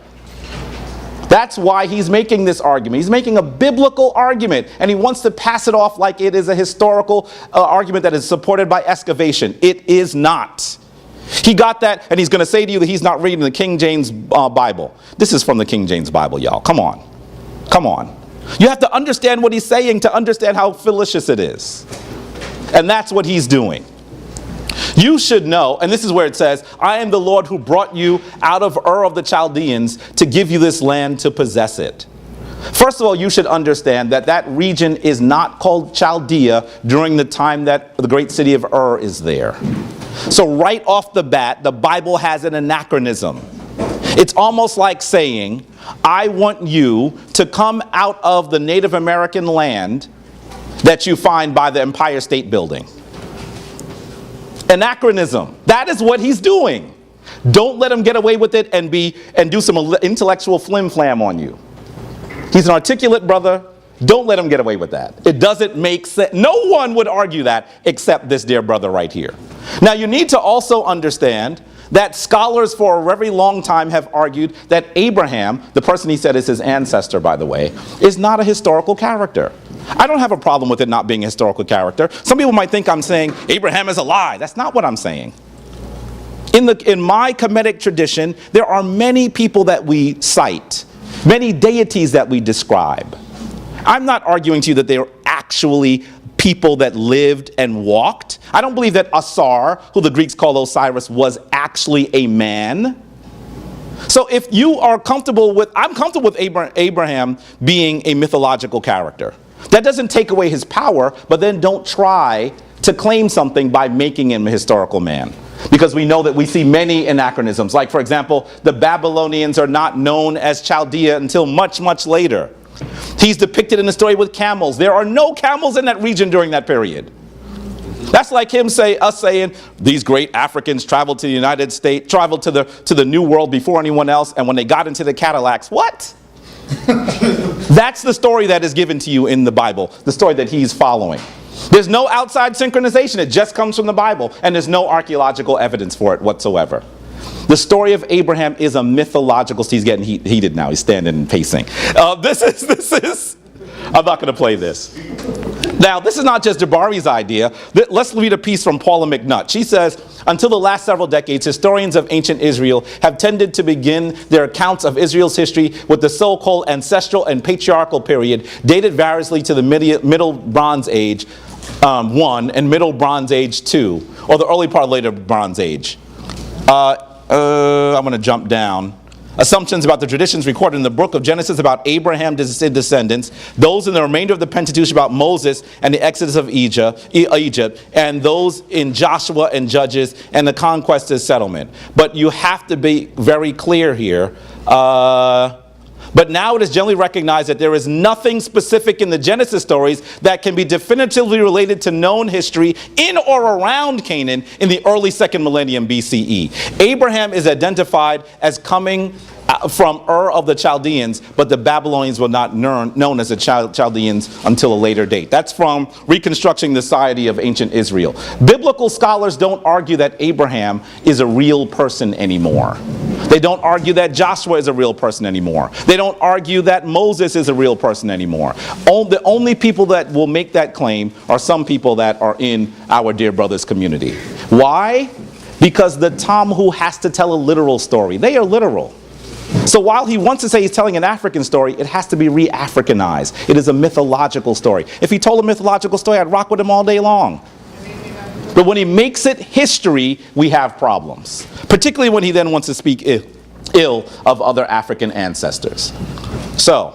That's why he's making this argument. He's making a biblical argument, and he wants to pass it off like it is a historical argument that is supported by excavation. It is not. He got that, and he's going to say to you that he's not reading the King James Bible. This is from the King James Bible, y'all. Come on. Come on. You have to understand what he's saying to understand how fallacious it is. And that's what he's doing. You should know, and this is where it says, I am the Lord who brought you out of Ur of the Chaldeans to give you this land to possess it. First of all, you should understand that that region is not called Chaldea during the time that the great city of Ur is there. So right off the bat, the Bible has an anachronism. It's almost like saying, I want you to come out of the Native American land that you find by the Empire State Building. Anachronism. That is what he's doing. Don't let him get away with it and do some intellectual flim-flam on you. He's an articulate brother. Don't let him get away with that. It doesn't make sense. No one would argue that except this dear brother right here. Now you need to also understand that scholars for a very long time have argued that Abraham, the person he said is his ancestor, by the way, is not a historical character. I don't have a problem with it not being a historical character. Some people might think I'm saying Abraham is a lie. That's not what I'm saying. In my Kemetic tradition, there are many people that we cite, many deities that we describe. I'm not arguing to you that they are actually people that lived and walked. I don't believe that Asar, who the Greeks call Osiris, was actually a man. So if you are comfortable with, I'm comfortable with Abraham being a mythological character. That doesn't take away his power, but then don't try to claim something by making him a historical man. Because we know that we see many anachronisms. Like, for example, the Babylonians are not known as Chaldea until much, much later. He's depicted in the story with camels. There are no camels in that region during that period. That's like us saying these great Africans traveled to the United States, traveled to the New World before anyone else, and when they got into the Cadillacs, what? That's the story that is given to you in the Bible, the story that he's following. There's no outside synchronization. It just comes from the Bible, and there's no archaeological evidence for it whatsoever. The story of Abraham is a mythological. He's getting heated now. He's standing and pacing. This is. I'm not going to play this. Now, this is not just Jabari's idea. Let's read a piece from Paula McNutt. She says, until the last several decades, historians of ancient Israel have tended to begin their accounts of Israel's history with the so-called ancestral and patriarchal period, dated variously to the Middle Bronze Age 1 and Middle Bronze Age 2, or the early part of later Bronze Age. I'm going to jump down. Assumptions about the traditions recorded in the book of Genesis about Abraham's descendants, those in the remainder of the Pentateuch about Moses and the exodus of Egypt, and those in Joshua and Judges and the conquest and settlement. But you have to be very clear here. But now it is generally recognized that there is nothing specific in the Genesis stories that can be definitively related to known history in or around Canaan in the early 2nd millennium BCE. Abraham is identified as coming from Ur of the Chaldeans, but the Babylonians were not known as the Chaldeans until a later date. That's from Reconstructing the Society of Ancient Israel. Biblical scholars don't argue that Abraham is a real person anymore. They don't argue that Joshua is a real person anymore. They don't argue that Moses is a real person anymore. The only people that will make that claim are some people that are in our Dear Brothers community. Why? Because the Tomhu has to tell a literal story. They are literal. So while he wants to say he's telling an African story, it has to be re-Africanized. It is a mythological story. If he told a mythological story, I'd rock with him all day long. But when he makes it history, we have problems. Particularly when he then wants to speak ill of other African ancestors. So,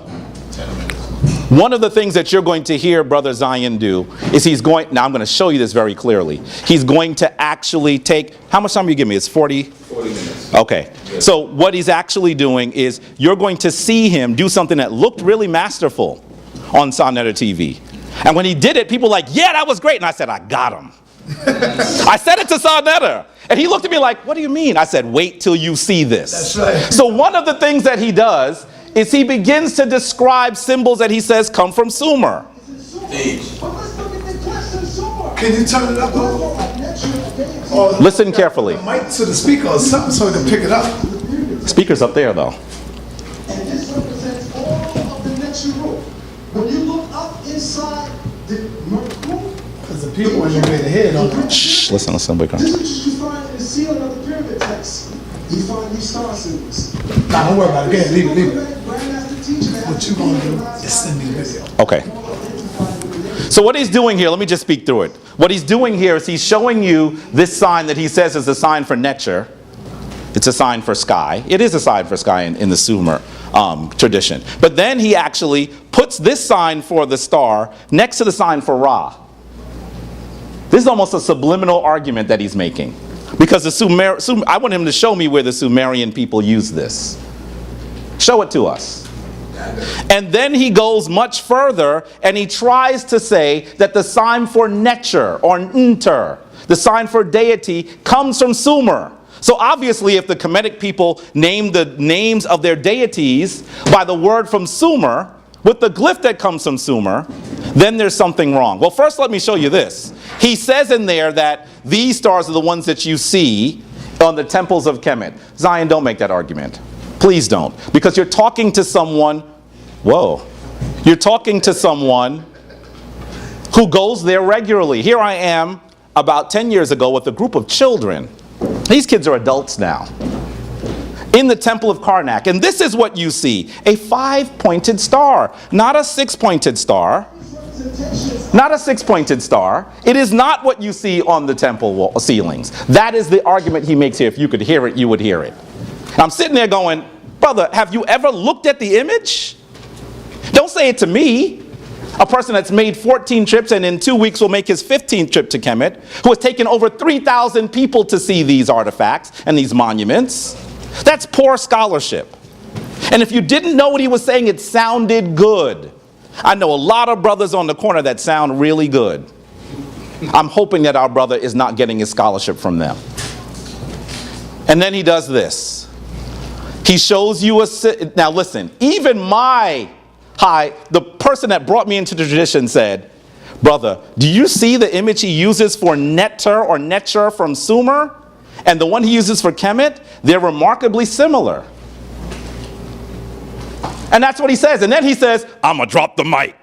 one of the things that you're going to hear Brother Zion do is now I'm going to show you this very clearly. He's going to actually take, how much time do you give me? It's 40 minutes. Okay. So what he's actually doing is you're going to see him do something that looked really masterful on Sonetta TV. And when he did it, people were like, yeah, that was great. And I said, I got him. I said it to Sonetta. And he looked at me like, what do you mean? I said, wait till you see this. That's right. So one of the things that he does is he begins to describe symbols that he says come from Sumer. Can you turn it up? Listen carefully. The mic to the speaker or something so we can pick it up. Speaker's up there though. And this represents all of the next room. When you look up inside the room, Because the people in the way to head on it. Shh, listen, wait. this is what you find in the ceiling of the pyramid text. You find these star symbols. Nah, don't worry about it. Go ahead, leave it. Grandmaster teacher, What you gonna do is send me the video. Okay. So what he's doing here, let me just speak through it. What he's doing here is he's showing you this sign that he says is a sign for Netcher. It's a sign for sky. It is a sign for sky in the Sumer tradition. But then he actually puts this sign for the star next to the sign for Ra. This is almost a subliminal argument that he's making. Because I want him to show me where the Sumerian people use this. Show it to us. And then he goes much further and he tries to say that the sign for Netcher or Nter, the sign for deity, comes from Sumer. So obviously if the Kemetic people named the names of their deities by the word from Sumer, with the glyph that comes from Sumer, then there's something wrong. Well, first let me show you this. He says in there that these stars are the ones that you see on the temples of Kemet. Zion, don't make that argument. Please don't. Because you're talking to someone, you're talking to someone who goes there regularly. Here I am about 10 years ago with a group of children. These kids are adults now. In the temple of Karnak. And this is what you see. A 5-pointed star. Not a 6-pointed star. Not a 6-pointed star. It is not what you see on the temple ceilings. That is the argument he makes here. If you could hear it, you would hear it. I'm sitting there going, brother, have you ever looked at the image? Don't say it to me, a person that's made 14 trips and in 2 weeks will make his 15th trip to Kemet, who has taken over 3,000 people to see these artifacts and these monuments. That's poor scholarship. And if you didn't know what he was saying, it sounded good. I know a lot of brothers on the corner that sound really good. I'm hoping that our brother is not getting his scholarship from them. And then he does this. He shows you now listen, even the person that brought me into the tradition said, brother, do you see the image he uses for Neter or Netcher from Sumer? And the one he uses for Kemet? They're remarkably similar. And that's what he says. And then he says, I'm going to drop the mic.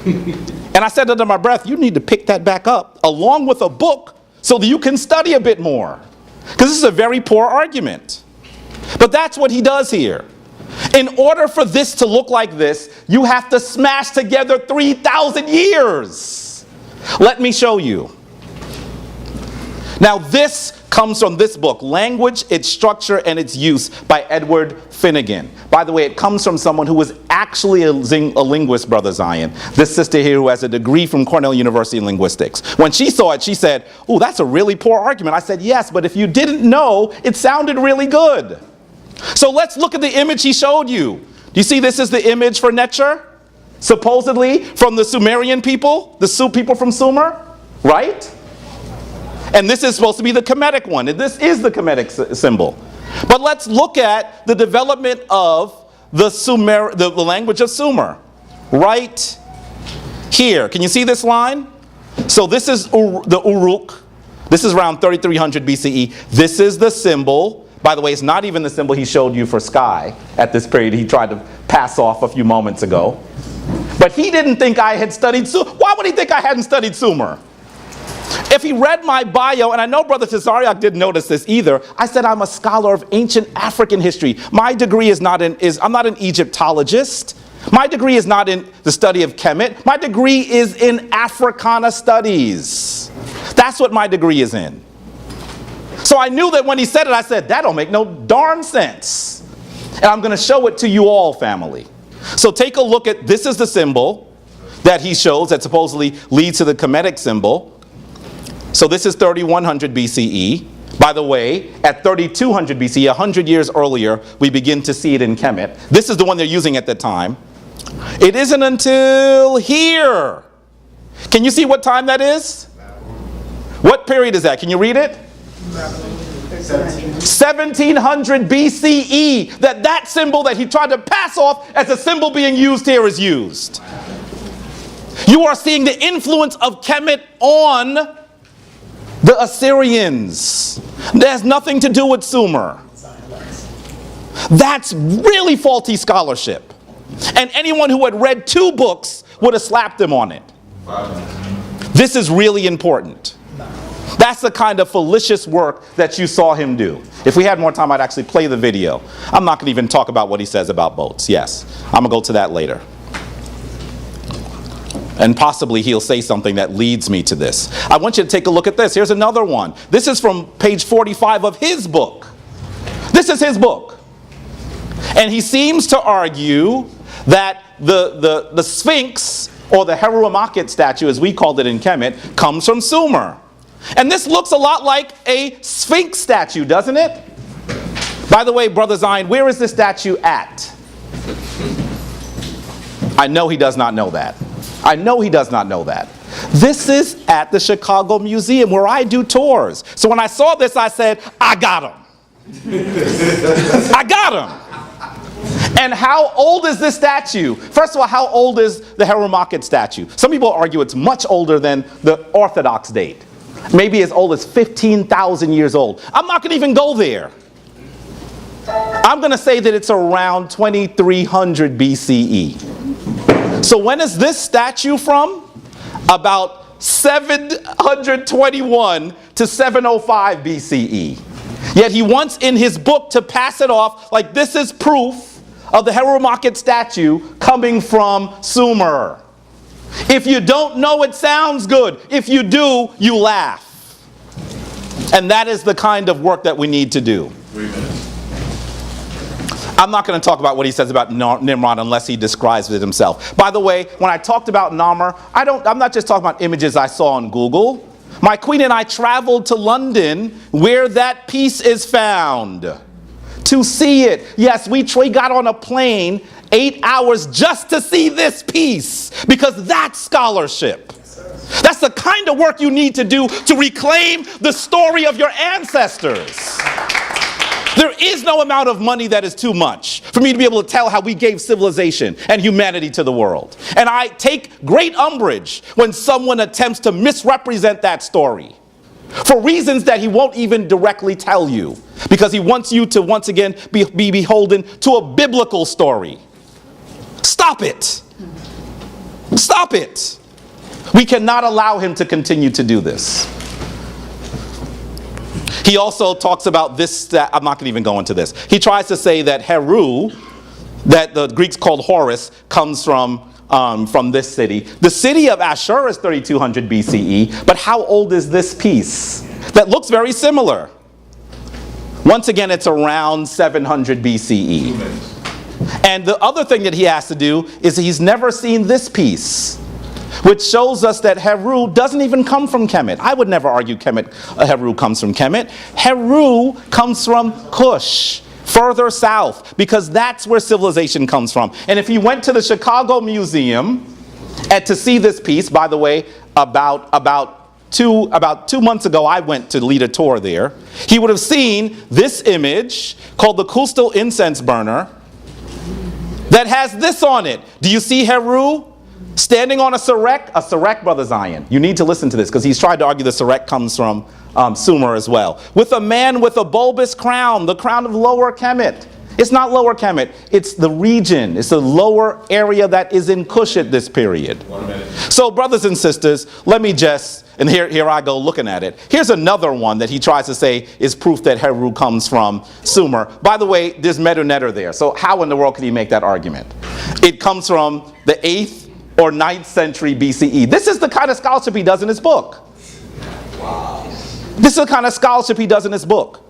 And I said under my breath, you need to pick that back up along with a book so that you can study a bit more. Because this is a very poor argument. But that's what he does here. In order for this to look like this, you have to smash together 3,000 years. Let me show you. Now this comes from this book, Language, Its Structure, and Its Use by Edward Finnegan. By the way, it comes from someone who was actually a linguist, Brother Zion. This sister here who has a degree from Cornell University in linguistics. When she saw it, she said, "Oh, that's a really poor argument." I said, yes, but if you didn't know, it sounded really good. So let's look at the image he showed you. Do you see this is the image for Netcher? Supposedly from the Sumerian people, the people from Sumer, right? And this is supposed to be the Kemetic one. And this is the Kemetic symbol. But let's look at the development of the language of Sumer. Right here. Can you see this line? So this is the Uruk. This is around 3300 BCE. This is the symbol. By the way, it's not even the symbol he showed you for sky at this period he tried to pass off a few moments ago. But he didn't think I had studied Sumer. Why would he think I hadn't studied Sumer? If he read my bio, and I know Brother Tazariak didn't notice this either, I said I'm a scholar of ancient African history. My degree I'm not an Egyptologist. My degree is not in the study of Kemet. My degree is in Africana studies. That's what my degree is in. So I knew that when he said it, I said, that don't make no darn sense. And I'm going to show it to you all, family. So take a look at, this is the symbol that he shows that supposedly leads to the Kemetic symbol. So this is 3100 BCE. By the way, at 3200 BCE, 100 years earlier, we begin to see it in Kemet. This is the one they're using at the time. It isn't until here. Can you see what time that is? What period is that? Can you read it? 1700 BCE, that symbol that he tried to pass off as a symbol being used here is used. You are seeing the influence of Kemet on the Assyrians. That has nothing to do with Sumer. That's really faulty scholarship. And anyone who had read 2 books would have slapped him on it. This is really important. That's the kind of fallacious work that you saw him do. If we had more time, I'd actually play the video. I'm not going to even talk about what he says about boats. Yes, I'm going to go to that later. And possibly he'll say something that leads me to this. I want you to take a look at this. Here's another one. This is from page 45 of his book. This is his book. And he seems to argue that the Sphinx, or the Heruamakhet statue, as we called it in Kemet, comes from Sumer. And this looks a lot like a Sphinx statue, doesn't it? By the way, Brother Zion, where is this statue at? I know he does not know that. I know he does not know that. This is at the Chicago Museum where I do tours. So when I saw this, I said, I got him. I got him. And how old is this statue? First of all, how old is the Heruamakhet statue? Some people argue it's much older than the Orthodox date. Maybe as old as 15,000 years old. I'm not going to even go there. I'm going to say that it's around 2300 BCE. So when is this statue from? About 721 to 705 BCE. Yet he wants in his book to pass it off like this is proof of the Heruamakhet statue coming from Sumer. If you don't know, it sounds good. If you do, you laugh. And that is the kind of work that we need to do. I'm not going to talk about what he says about Nimrod unless he describes it himself. By the way, when I talked about Namr, I'm not just talking about images I saw on Google. My queen and I traveled to London where that piece is found to see it. Yes, we got on a plane 8 hours just to see this piece, because that's scholarship. That's the kind of work you need to do to reclaim the story of your ancestors. There is no amount of money that is too much for me to be able to tell how we gave civilization and humanity to the world. And I take great umbrage when someone attempts to misrepresent that story for reasons that he won't even directly tell you, because he wants you to once again be beholden to a biblical story. Stop it. Stop it. We cannot allow him to continue to do this. He also talks about this, I'm not going to even go into this. He tries to say that Heru, that the Greeks called Horus, comes from this city. The city of Ashur is 3200 BCE, but how old is this piece? That looks very similar. Once again, it's around 700 BCE. And the other thing that he has to do is he's never seen this piece, which shows us that Heru doesn't even come from Kemet. I would never argue Heru comes from Kemet. Heru comes from Kush, further south, because that's where civilization comes from. And if you went to the Chicago Museum to see this piece, by the way, about 2 months ago I went to lead a tour there, he would have seen this image called the Kustal incense burner that has this on it. Do you see Heru standing on a Sarek? A Sarek, Brother Zion. You need to listen to this, because he's tried to argue the Sarek comes from Sumer as well. With a man with a bulbous crown, the crown of Lower Kemet. It's not Lower Kemet, it's the region. It's the lower area that is in Kush at this period. 1 minute. So brothers and sisters, let me just, and here I go looking at it. Here's another one that he tries to say is proof that Heru comes from Sumer. By the way, there's Medu-Neter there. So how in the world could he make that argument? It comes from the 8th or 9th century BCE. This is the kind of scholarship he does in his book. Wow. This is the kind of scholarship he does in his book.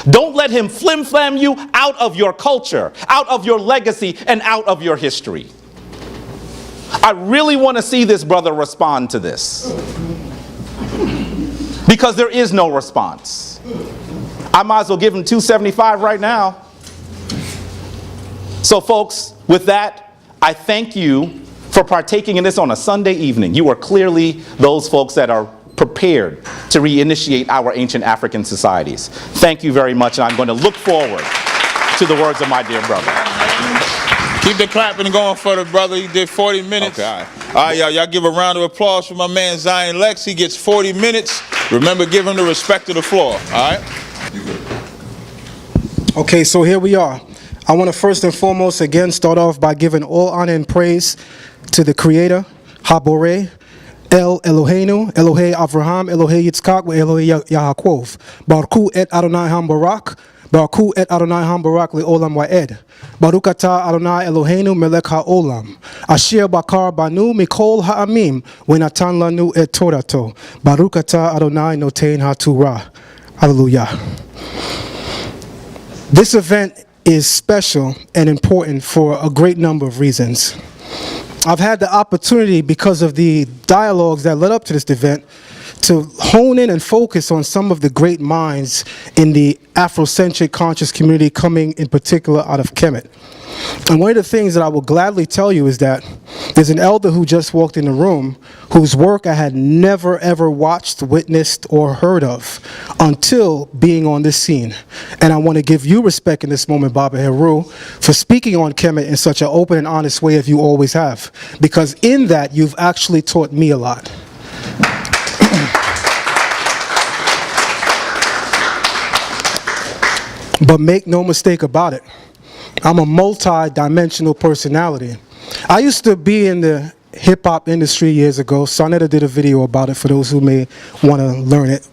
Don't let him flim-flam you out of your culture, out of your legacy, and out of your history. I really want to see this brother respond to this, because there is no response. I might as well give him $275 right now. So folks, with that, I thank you for partaking in this on a Sunday evening. You are clearly those folks that are prepared to reinitiate our ancient African societies. Thank you very much, and I'm going to look forward to the words of my dear brother. Keep the clapping going for the brother. He did 40 minutes. Okay, all right, y'all give a round of applause for my man Zion Lexx. He gets 40 minutes. Remember, give him the respect of the floor, all right? Okay, so here we are. I want to first and foremost again start off by giving all honor and praise to the Creator, Haboreh, El Eloheinu, Elohei Avraham, Elohei Yitzchak, Elohei Yaakov. Baruch et Adonai HaMbarak, Baruch et Adonai HaMbarak le'olam wa'ed. Baruch atah Adonai Eloheinu melech ha'olam. Asher bakar banu mikol ha'amim, v'natan lanu et torato. Baruch atah Adonai noten ha'torah. Hallelujah. This event is special and important for a great number of reasons. I've had the opportunity, because of the dialogues that led up to this event, to hone in and focus on some of the great minds in the Afrocentric conscious community, coming in particular out of Kemet. And one of the things that I will gladly tell you is that there's an elder who just walked in the room whose work I had never ever watched, witnessed, or heard of until being on this scene. And I want to give you respect in this moment, Baba Heru, for speaking on Kemet in such an open and honest way as you always have. Because in that, you've actually taught me a lot. But make no mistake about it, I'm a multi-dimensional personality. I used to be in the hip-hop industry years ago. Sonetta did a video about it for those who may want to learn it.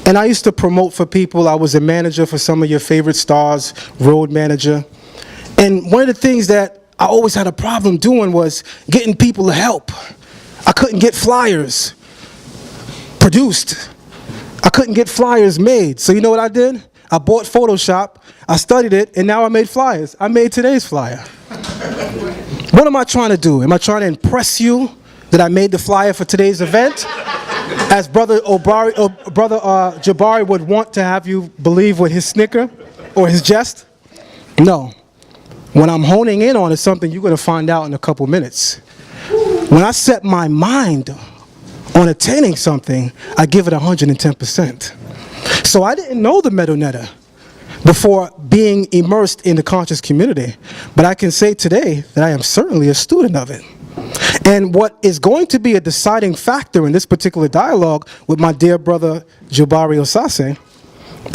And I used to promote for people. I was a manager for some of your favorite stars, road manager. And one of the things that I always had a problem doing was getting people to help. I couldn't get flyers produced. I couldn't get flyers made. So you know what I did? I bought Photoshop, I studied it, and now I made flyers. I made today's flyer. What am I trying to do? Am I trying to impress you that I made the flyer for today's event? As Brother Jabari would want to have you believe with his snicker or his jest? No. When I'm honing in on it, something you're going to find out in a couple minutes. When I set my mind on attaining something, I give it 110%. So I didn't know the Medunetta before being immersed in the conscious community, but I can say today that I am certainly a student of it. And what is going to be a deciding factor in this particular dialogue with my dear brother Jabari Osase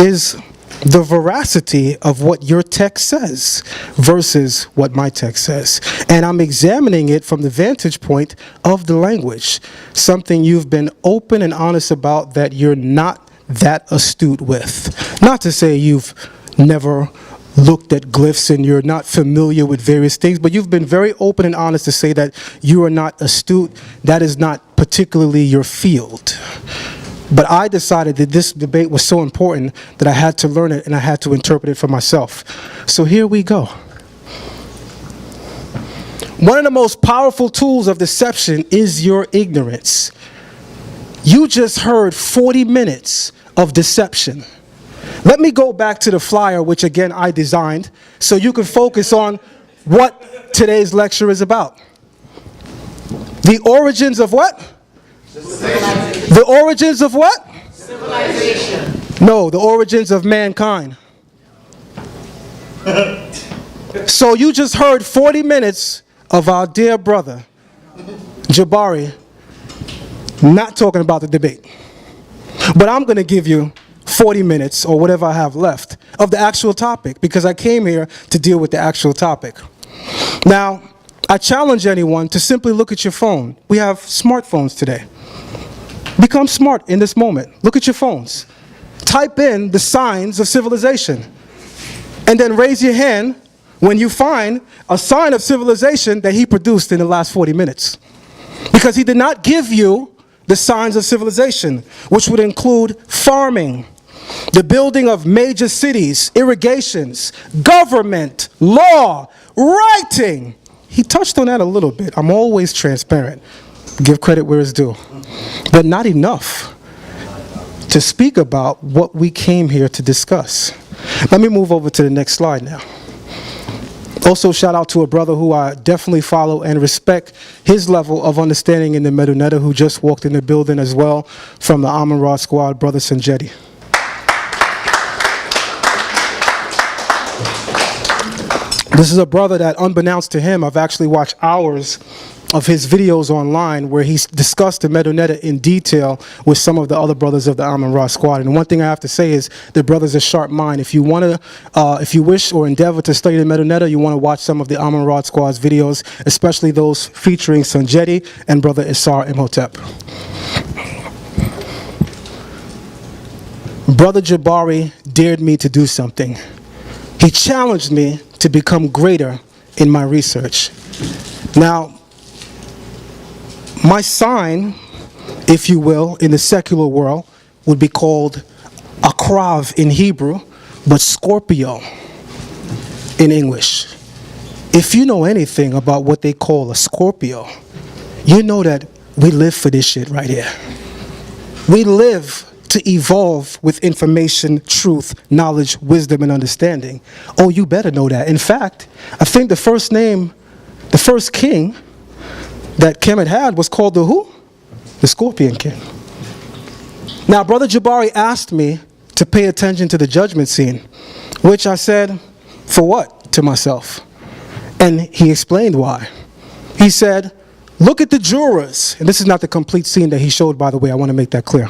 is the veracity of what your text says versus what my text says. And I'm examining it from the vantage point of the language, something you've been open and honest about that you're not that astute with. Not to say you've never looked at glyphs and you're not familiar with various things, but you've been very open and honest to say that you are not astute. That is not particularly your field. But I decided that this debate was so important that I had to learn it and I had to interpret it for myself. So here we go. One of the most powerful tools of deception is your ignorance. You just heard 40 minutes of deception. Let me go back to the flyer, which again I designed, so you can focus on what today's lecture is about. The origins of what? The origins of what? Civilization. No, the origins of mankind. So you just heard 40 minutes of our dear brother, Jabari, not talking about the debate. But I'm going to give you 40 minutes or whatever I have left of the actual topic because I came here to deal with the actual topic. Now, I challenge anyone to simply look at your phone. We have smartphones today. Become smart in this moment. Look at your phones. Type in the signs of civilization. And then raise your hand when you find a sign of civilization that he produced in the last 40 minutes. Because he did not give you the signs of civilization, which would include farming, the building of major cities, irrigations, government, law, writing. He touched on that a little bit. I'm always transparent. Give credit where it's due. But not enough to speak about what we came here to discuss. Let me move over to the next slide now. Also, shout out to a brother who I definitely follow and respect his level of understanding in the Medunetta, who just walked in the building as well from the Amun Ra squad, Brother Sanjeti. This is a brother that, unbeknownst to him, I've actually watched hours of his videos online where he's discussed the Medunetta in detail with some of the other brothers of the Amun Ra squad. And one thing I have to say is the brother's a sharp mind. If you want to, if you wish or endeavor to study the Medunetta, you want to watch some of the Amun Ra squad's videos, especially those featuring Sanjeti and Brother Isar Imhotep. Brother Jabari dared me to do something. He challenged me to become greater in my research. Now, my sign, if you will, in the secular world would be called Akrav in Hebrew, but Scorpio in English. If you know anything about what they call a Scorpio, you know that we live for this shit right here. We live to evolve with information, truth, knowledge, wisdom, and understanding. Oh, you better know that. In fact, I think the first king that Kemet had was called the who? The Scorpion King. Now, Brother Jabari asked me to pay attention to the judgment scene, which I said, for what? To myself. And he explained why. He said, look at the jurors. And this is not the complete scene that he showed, by the way. I want to make that clear.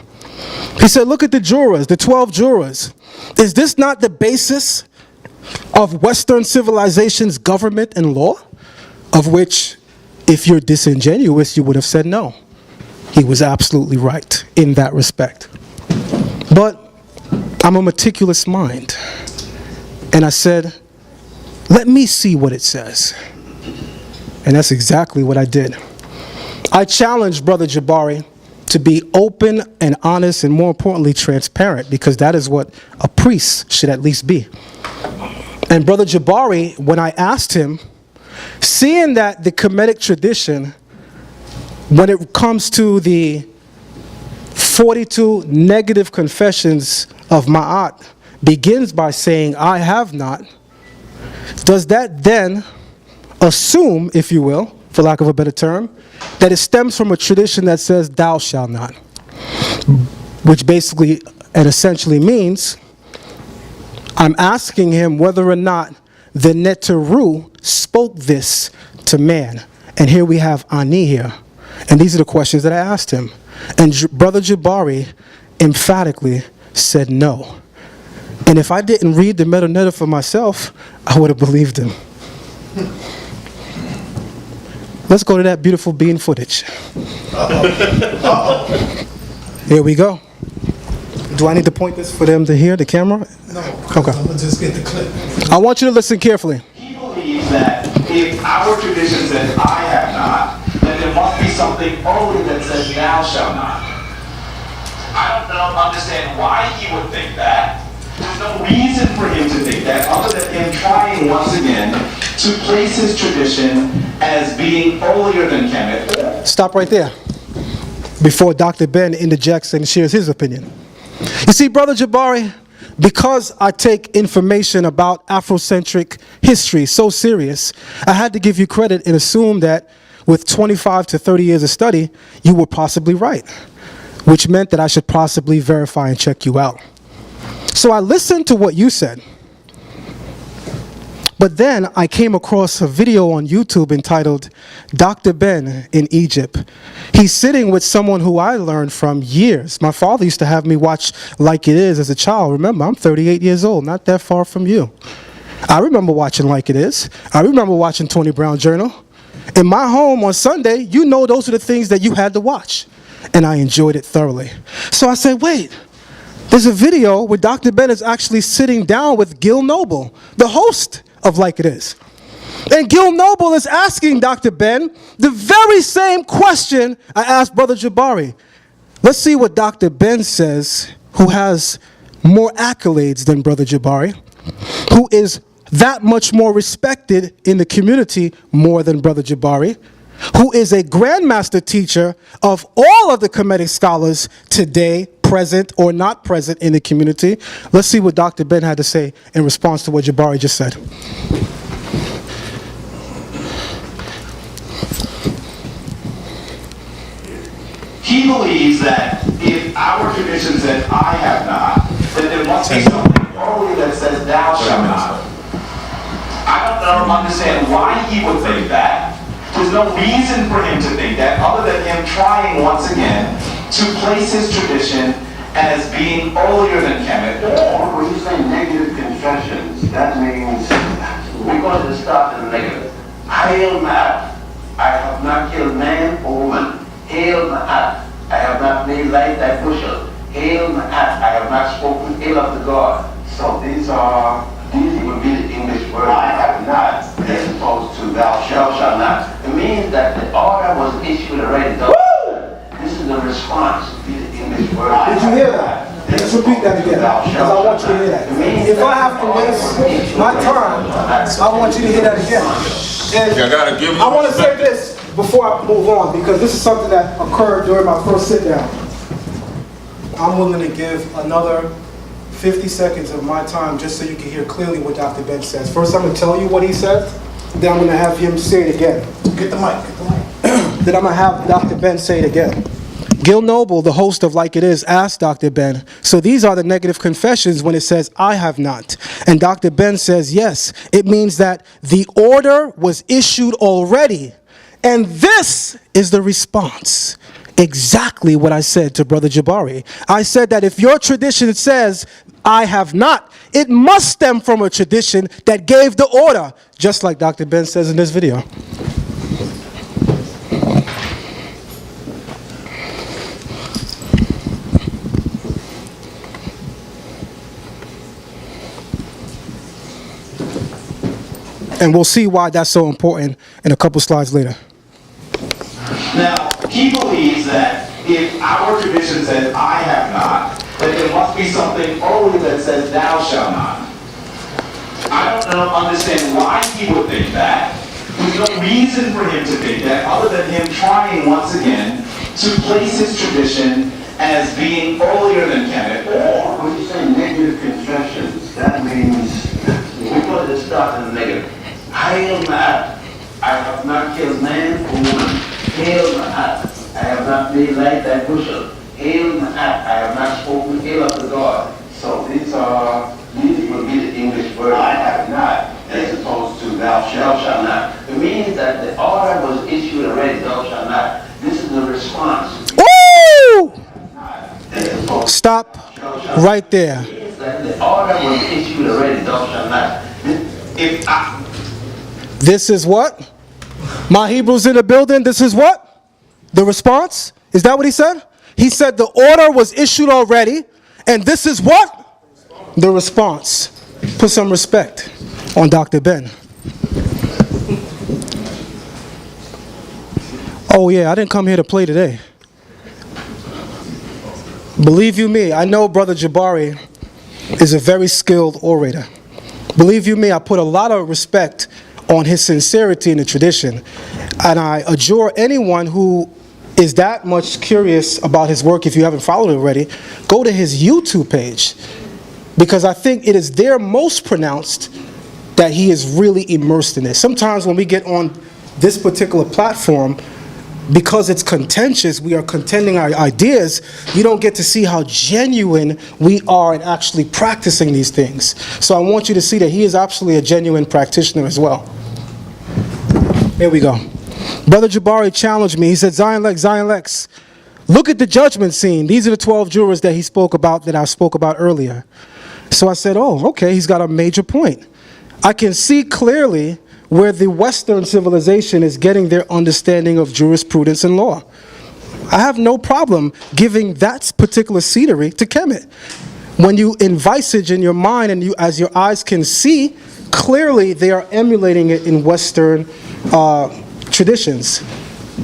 He said, look at the jurors, the 12 jurors. Is this not the basis of Western civilization's government and law? Of which, if you're disingenuous, you would have said no. He was absolutely right in that respect. But I'm a meticulous mind. And I said, let me see what it says. And that's exactly what I did. I challenged Brother Jabari to be open and honest and, more importantly, transparent, because that is what a priest should at least be. And Brother Jabari, when I asked him, seeing that the Kemetic tradition, when it comes to the 42 negative confessions of Ma'at, begins by saying, I have not, does that then assume, if you will, for lack of a better term, that it stems from a tradition that says, thou shalt not? Which basically and essentially means, I'm asking him whether or not the Neteru spoke this to man. And here we have Ani here. And these are the questions that I asked him. And Brother Jabari emphatically said no. And if I didn't read the Metanetta for myself, I would have believed him. Let's go to that beautiful bean footage. Here we go. Do I need to point this for them to hear, the camera? No. Okay. I'll just get the clip. I want you to listen carefully. He believes that if our tradition says I have not, then there must be something earlier that says thou shalt not. I don't understand why he would think that. There's no reason for him to think that other than him trying once again to place his tradition as being earlier than Kemet. Stop right there before Dr. Ben interjects and shares his opinion. You see, Brother Jabari, because I take information about Afrocentric history so serious, I had to give you credit and assume that with 25 to 30 years of study, you were possibly right, which meant that I should possibly verify and check you out. So I listened to what you said, but then I came across a video on YouTube entitled Dr. Ben in Egypt. He's sitting with someone who I learned from years. My father used to have me watch Like It Is as a child. Remember, I'm 38 years old, not that far from you. I remember watching Like It Is. I remember watching Tony Brown Journal. In my home on Sunday, you know those are the things that you had to watch. And I enjoyed it thoroughly. So I said, wait. There's a video where Dr. Ben is actually sitting down with Gil Noble, the host of Like It Is. And Gil Noble is asking Dr. Ben the very same question I asked Brother Jabari. Let's see what Dr. Ben says, who has more accolades than Brother Jabari, who is that much more respected in the community more than Brother Jabari, who is a grandmaster teacher of all of the Kemetic scholars today, present or not present in the community. Let's see what Dr. Ben had to say in response to what Jabari just said. He believes that if our tradition says I have not, then there must be something earlier that says thou shalt not. I don't understand why he would think that. There's no reason for him to think that other than him trying once again to place his tradition as being earlier than Kemet. When you say negative confessions, that means we're going to start in the negative. Hail Ma'at, I have not killed man or woman. Hail Ma'at, I have not made light thy bushel. Hail Ma'at, I have not spoken ill of the God. So these would be the English word I have not, as opposed to thou shalt not. It means that the order was issued already. This is the response to the English word. Did you hear that? Let's repeat that again, because I want you to hear that. If I have to waste my time, I want you to hear that again. And I want to say this before I move on, because this is something that occurred during my first sit-down. I'm willing to give another 50 seconds of my time just so you can hear clearly what Dr. Ben says. First, I'm going to tell you what he said, then I'm going to have him say it again. Get the mic. Then I'm going to have Dr. Ben say it again. Gil Noble, the host of Like It Is, asked Dr. Ben, so these are the negative confessions when it says, I have not. And Dr. Ben says, yes, it means that the order was issued already. And this is the response. Exactly what I said to Brother Jabari. I said that if your tradition says, I have not, it must stem from a tradition that gave the order, just like Dr. Ben says in this video. And we'll see why that's so important in a couple slides later. Now, he believes that if our tradition says I have not, then there must be something holy that says thou shalt not. I don't understand why he would think that. There's no reason for him to think that other than him trying once again to place his tradition as being earlier than Kemet. Or When you say negative confessions, that means we're going to start in the negative. Hail Ma'at, I have not killed man or woman. Hail Ma'at, I have not made light thy bushel. Hail Ma'at, I have not spoken ill of the God. So these will be the English word I have not, as opposed to thou shalt not. It means that the order was issued already, thou shalt not. This is the response. Woo! As opposed to Stop right there. that the order was issued already, thou shalt not. if I, This is what? My Hebrews in the building, this is what? The response? Is that what he said? He said the order was issued already, and this is what? The response. Put some respect on Dr. Ben. Oh yeah, I didn't come here to play today. Believe you me, I know Brother Jabari is a very skilled orator. Believe you me, I put a lot of respect on his sincerity in the tradition, and I adjure anyone who is that much curious about his work. If you haven't followed it already, go to his YouTube page, because I think it is there most pronounced that he is really immersed in it. Sometimes when we get on this particular platform, because it's contentious, we are contending our ideas, you don't get to see how genuine we are in actually practicing these things. So I want you to see that he is absolutely a genuine practitioner as well. Here we go. Brother Jabari challenged me. He said, Zion Lexx, look at the judgment scene. These are the 12 jurors that he spoke about, that I spoke about earlier. So I said, oh, okay, he's got a major point. I can see clearly where the Western civilization is getting their understanding of jurisprudence and law. I have no problem giving that particular scenery to Kemet. When you envisage in your mind, and you, as your eyes can see, clearly they are emulating it in Western traditions.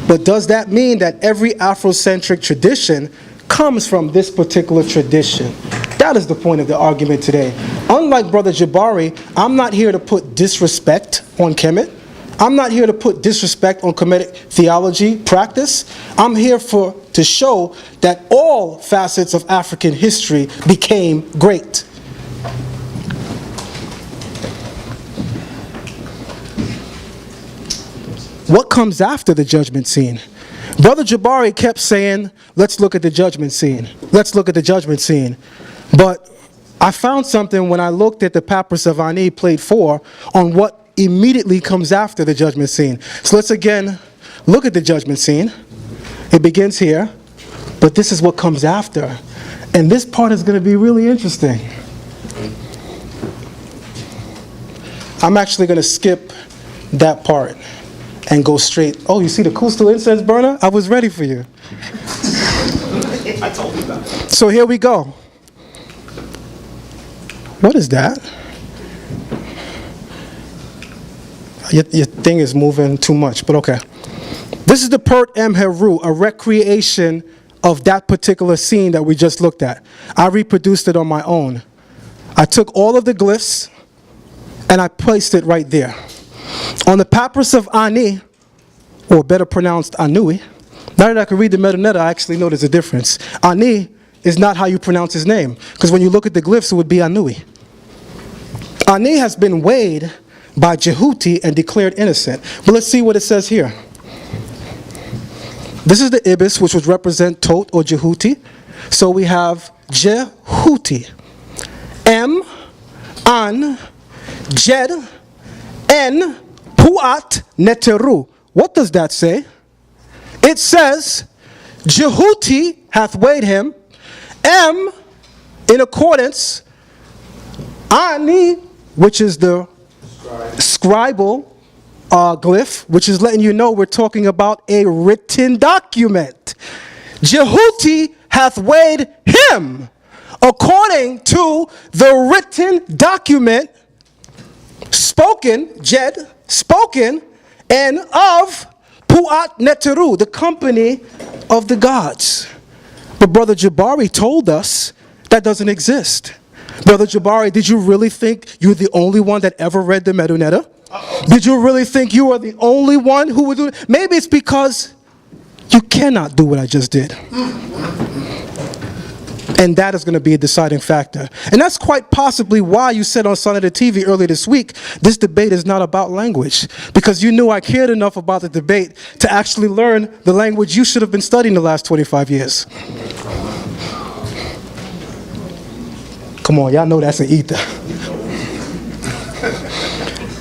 But does that mean that every Afrocentric tradition comes from this particular tradition? That is the point of the argument today. Unlike Brother Jabari, I'm not here to put disrespect on Kemet. I'm not here to put disrespect on Kemetic theology practice. I'm here to show that all facets of African history became great. What comes after the judgment scene? Brother Jabari kept saying, let's look at the judgment scene. Let's look at the judgment scene. But I found something when I looked at the Papyrus of Ani, plate 4, on what immediately comes after the judgment scene. So let's again look at the judgment scene. It begins here, but this is what comes after. And this part is going to be really interesting. I'm actually going to skip that part and go straight. Oh, you see the coastal incense burner? I was ready for you. I told you that. So here we go. What is that? Your thing is moving too much, but okay. This is the Pert M. Heru, a recreation of that particular scene that we just looked at. I reproduced it on my own. I took all of the glyphs and I placed it right there. On the Papyrus of Ani, or better pronounced Anui, now that I can read the Metanetta, I actually know there's a difference. Ani is not how you pronounce his name, because when you look at the glyphs, it would be Anui. Ani has been weighed by Jehuti and declared innocent. But let's see what it says here. This is the ibis, which would represent Tot or Jehuti. So we have Jehuti. M, An, Jed, En, Puat, Neteru. What does that say? It says, Jehuti hath weighed him. M, in accordance, Ani, which is the scribal glyph, which is letting you know we're talking about a written document. Jehuti hath weighed him according to the written document spoken, Jed, spoken, and of Puat Neteru, the company of the gods. But Brother Jabari told us that doesn't exist. Brother Jabari, did you really think you're the only one that ever read the Medunetta? Did you really think you are the only one who would do it? Maybe it's because you cannot do what I just did. And that is going to be a deciding factor. And that's quite possibly why you said on Sunday the TV earlier this week, this debate is not about language. Because you knew I cared enough about the debate to actually learn the language you should have been studying the last 25 years. Come on, y'all know that's an ether.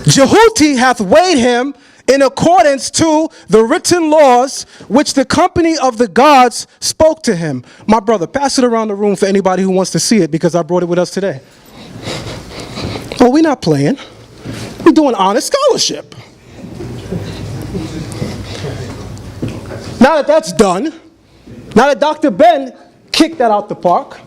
Jehuti hath weighed him in accordance to the written laws which the company of the gods spoke to him. My brother, pass it around the room for anybody who wants to see it, because I brought it with us today. Oh, we're not playing. We're doing honest scholarship. Now that that's done, now that Dr. Ben kicked that out the park,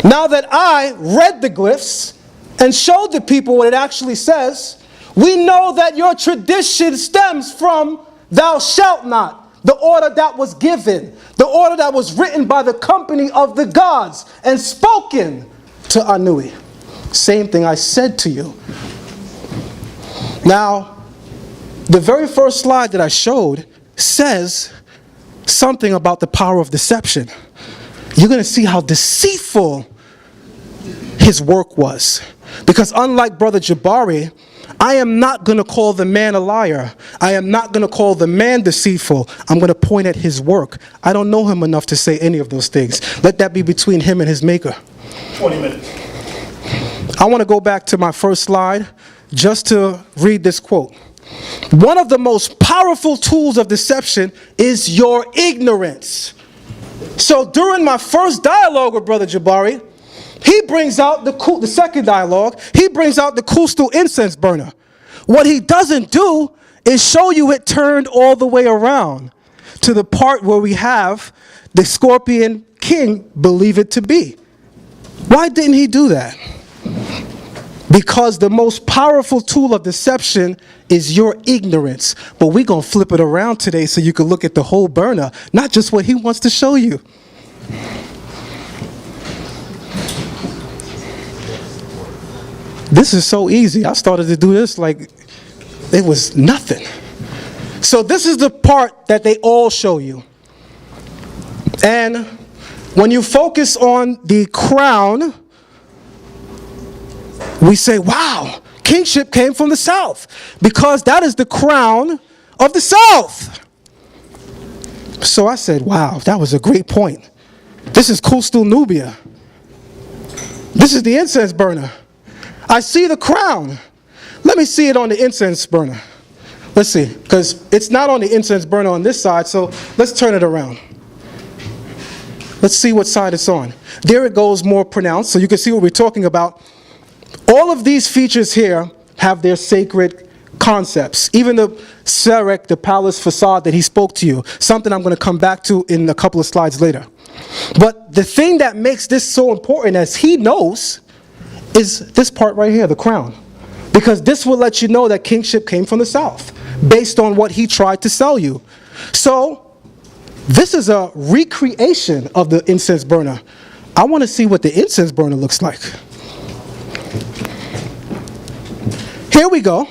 now that I read the glyphs and showed the people what it actually says, we know that your tradition stems from thou shalt not, the order that was given, the order that was written by the company of the gods and spoken to Anui. Same thing I said to you. Now, the very first slide that I showed says something about the power of deception. You're going to see how deceitful his work was. Because unlike Brother Jabari, I am not going to call the man a liar. I am not going to call the man deceitful. I'm going to point at his work. I don't know him enough to say any of those things. Let that be between him and his maker. 20 minutes. I want to go back to my first slide just to read this quote. One of the most powerful tools of deception is your ignorance. So during my first dialogue with Brother Jabari, he brings out the second dialogue, he brings out the Kustal incense burner. What he doesn't do is show you it turned all the way around to the part where we have the Scorpion King believe it to be. Why didn't he do that? Because the most powerful tool of deception is your ignorance. But we're going to flip it around today so you can look at the whole burner, not just what he wants to show you. This is so easy. I started to do this like it was nothing. So this is the part that they all show you. And when you focus on the crown, we say, wow, kingship came from the south, because that is the crown of the south. So I said, wow, that was a great point. This is Kustal Nubia. This is the incense burner. I see the crown. Let me see it on the incense burner. Let's see, because it's not on the incense burner on this side, so let's turn it around. Let's see what side it's on. There it goes, more pronounced, so you can see what we're talking about. All of these features here have their sacred concepts. Even the Serek, the palace facade that he spoke to you, something I'm going to come back to in a couple of slides later. But the thing that makes this so important, as he knows, is this part right here, the crown. Because this will let you know that kingship came from the south, based on what he tried to sell you. So, this is a recreation of the incense burner. I want to see what the incense burner looks like. Here we go.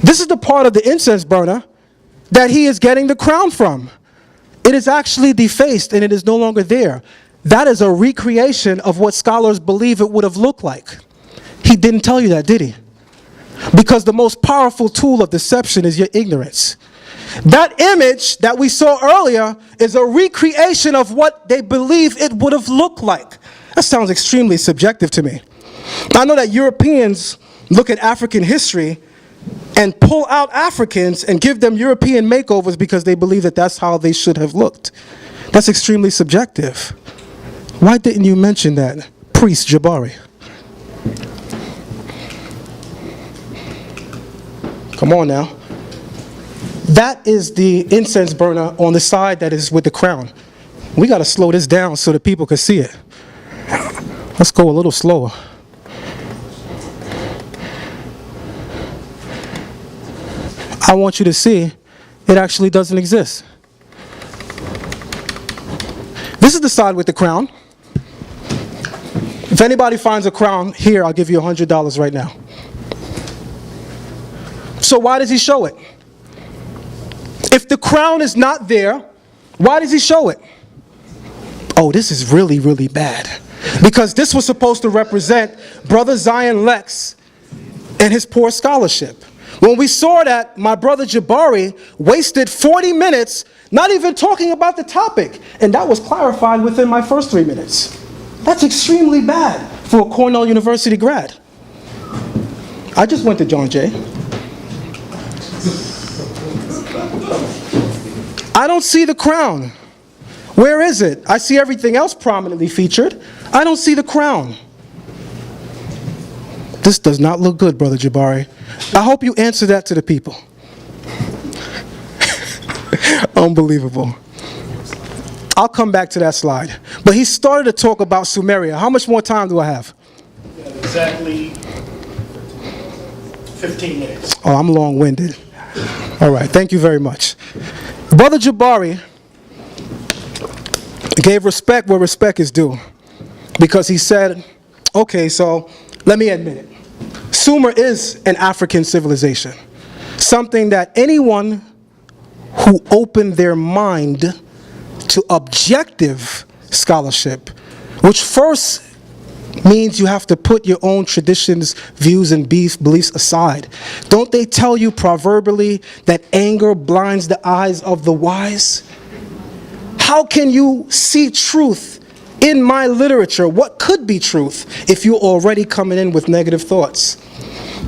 This is the part of the incense burner that he is getting the crown from. It is actually defaced and it is no longer there. That is a recreation of what scholars believe it would have looked like. He didn't tell you that, did he? Because the most powerful tool of deception is your ignorance. That image that we saw earlier is a recreation of what they believe it would have looked like. That sounds extremely subjective to me. I know that Europeans look at African history and pull out Africans and give them European makeovers because they believe that that's how they should have looked. That's extremely subjective. Why didn't you mention that, Priest Jabari? Come on now. That is the incense burner on the side that is with the crown. We got to slow this down so that people can see it. Let's go a little slower. I want you to see it actually doesn't exist. This is the side with the crown. If anybody finds a crown here, I'll give you $100 right now. So why does he show it? If the crown is not there, why does he show it? Oh, this is really, really bad. Because this was supposed to represent Brother Zion Lexx and his poor scholarship. When we saw that, my brother Jabari wasted 40 minutes not even talking about the topic. And that was clarified within my first 3 minutes. That's extremely bad for a Cornell University grad. I just went to John Jay. I don't see the crown. Where is it? I see everything else prominently featured. I don't see the crown. This does not look good, Brother Jabari. I hope you answer that to the people. Unbelievable. I'll come back to that slide. But he started to talk about Sumeria. How much more time do I have? Exactly 15 minutes. Oh, I'm long-winded. All right, thank you very much. Brother Jabari gave respect where respect is due. Because he said, okay, so let me admit it. Sumer is an African civilization. Something that anyone who opened their mind to objective scholarship, which first means you have to put your own traditions, views, and beliefs aside. Don't they tell you proverbially that anger blinds the eyes of the wise? How can you see truth in my literature? What could be truth if you're already coming in with negative thoughts?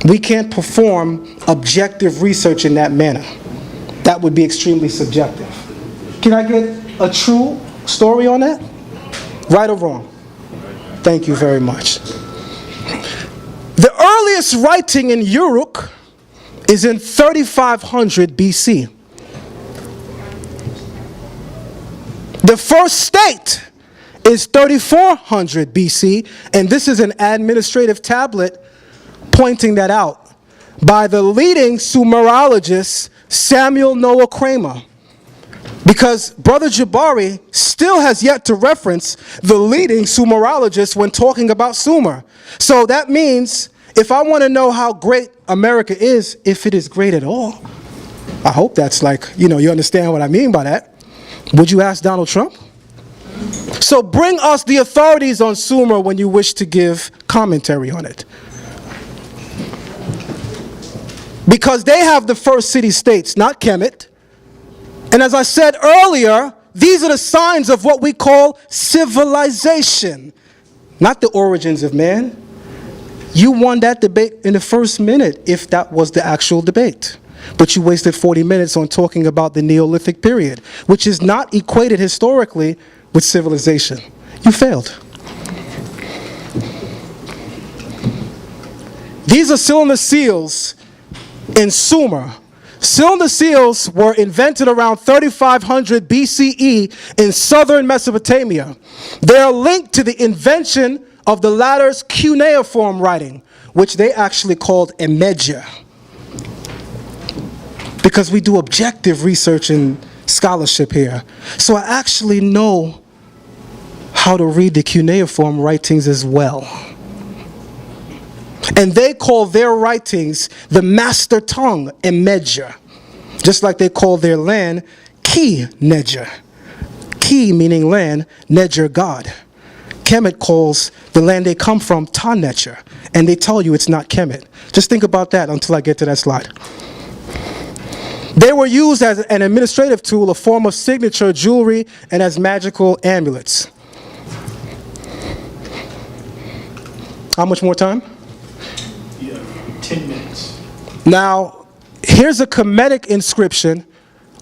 We can't perform objective research in that manner. That would be extremely subjective. Can I get a true story on that? Right or wrong? Thank you very much. The earliest writing in Uruk is in 3500 BC. The first state is 3400 BC, and this is an administrative tablet pointing that out by the leading Sumerologist Samuel Noah Kramer. Because Brother Jabari still has yet to reference the leading Sumerologist when talking about Sumer. So that means if I want to know how great America is, if it is great at all, I hope that's like, you understand what I mean by that. Would you ask Donald Trump? So bring us the authorities on Sumer when you wish to give commentary on it. Because they have the first city-states, not Kemet. And as I said earlier, these are the signs of what we call civilization, not the origins of man. You won that debate in the first minute, if that was the actual debate. But you wasted 40 minutes on talking about the Neolithic period, which is not equated historically with civilization. You failed. These are cylinder seals in Sumer. Cylinder seals were invented around 3500 BCE in southern Mesopotamia. They are linked to the invention of the latter's cuneiform writing, which they actually called Emedja. Because we do objective research and scholarship here. So I actually know how to read the cuneiform writings as well. And they call their writings the master tongue, Emedja. Just like they call their land Ki Nedja. Ki meaning land, Nedja God. Kemet calls the land they come from Ta Netja. And they tell you it's not Kemet. Just think about that until I get to that slide. They were used as an administrative tool, a form of signature, jewelry, and as magical amulets. How much more time? 10 minutes. Now, here's a Kemetic inscription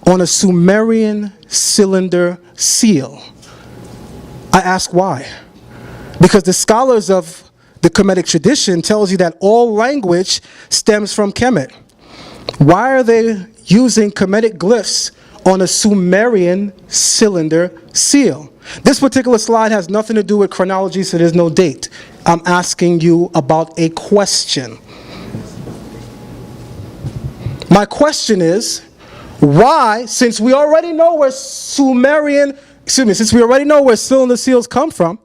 on a Sumerian cylinder seal. I ask why. Because the scholars of the Kemetic tradition tells you that all language stems from Kemet. Why are they using Kemetic glyphs on a Sumerian cylinder seal? This particular slide has nothing to do with chronology, so there's no date. I'm asking you about a question. My question is, why, since we already know where Sumerian since we already know where cylinder seals come from,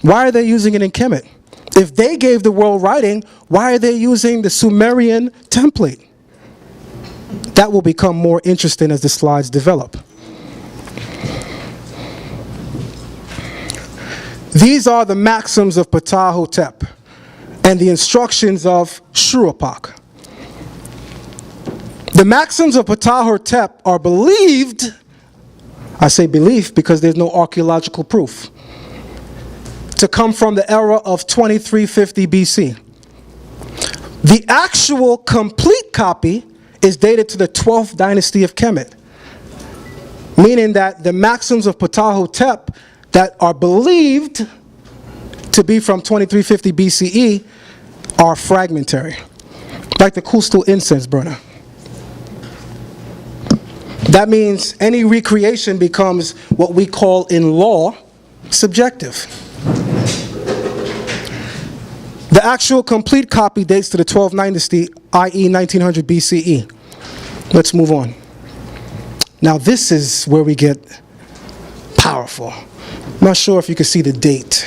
why are they using it in Kemet? If they gave the world writing, why are they using the Sumerian template? That will become more interesting as the slides develop. These are the maxims of Ptah-hotep and the instructions of Shuruppak. The maxims of Ptah-hotep are believed, I say belief because there's no archaeological proof, to come from the era of 2350 BC. The actual complete copy is dated to the 12th dynasty of Kemet, meaning that the maxims of Ptah-hotep that are believed to be from 2350 BCE are fragmentary, like the Kustal incense burner. That means any recreation becomes what we call in law subjective. The actual complete copy dates to the 12th dynasty, i.e. 1900 BCE. Let's move on. Now this is where we get powerful. I'm not sure if you can see the date.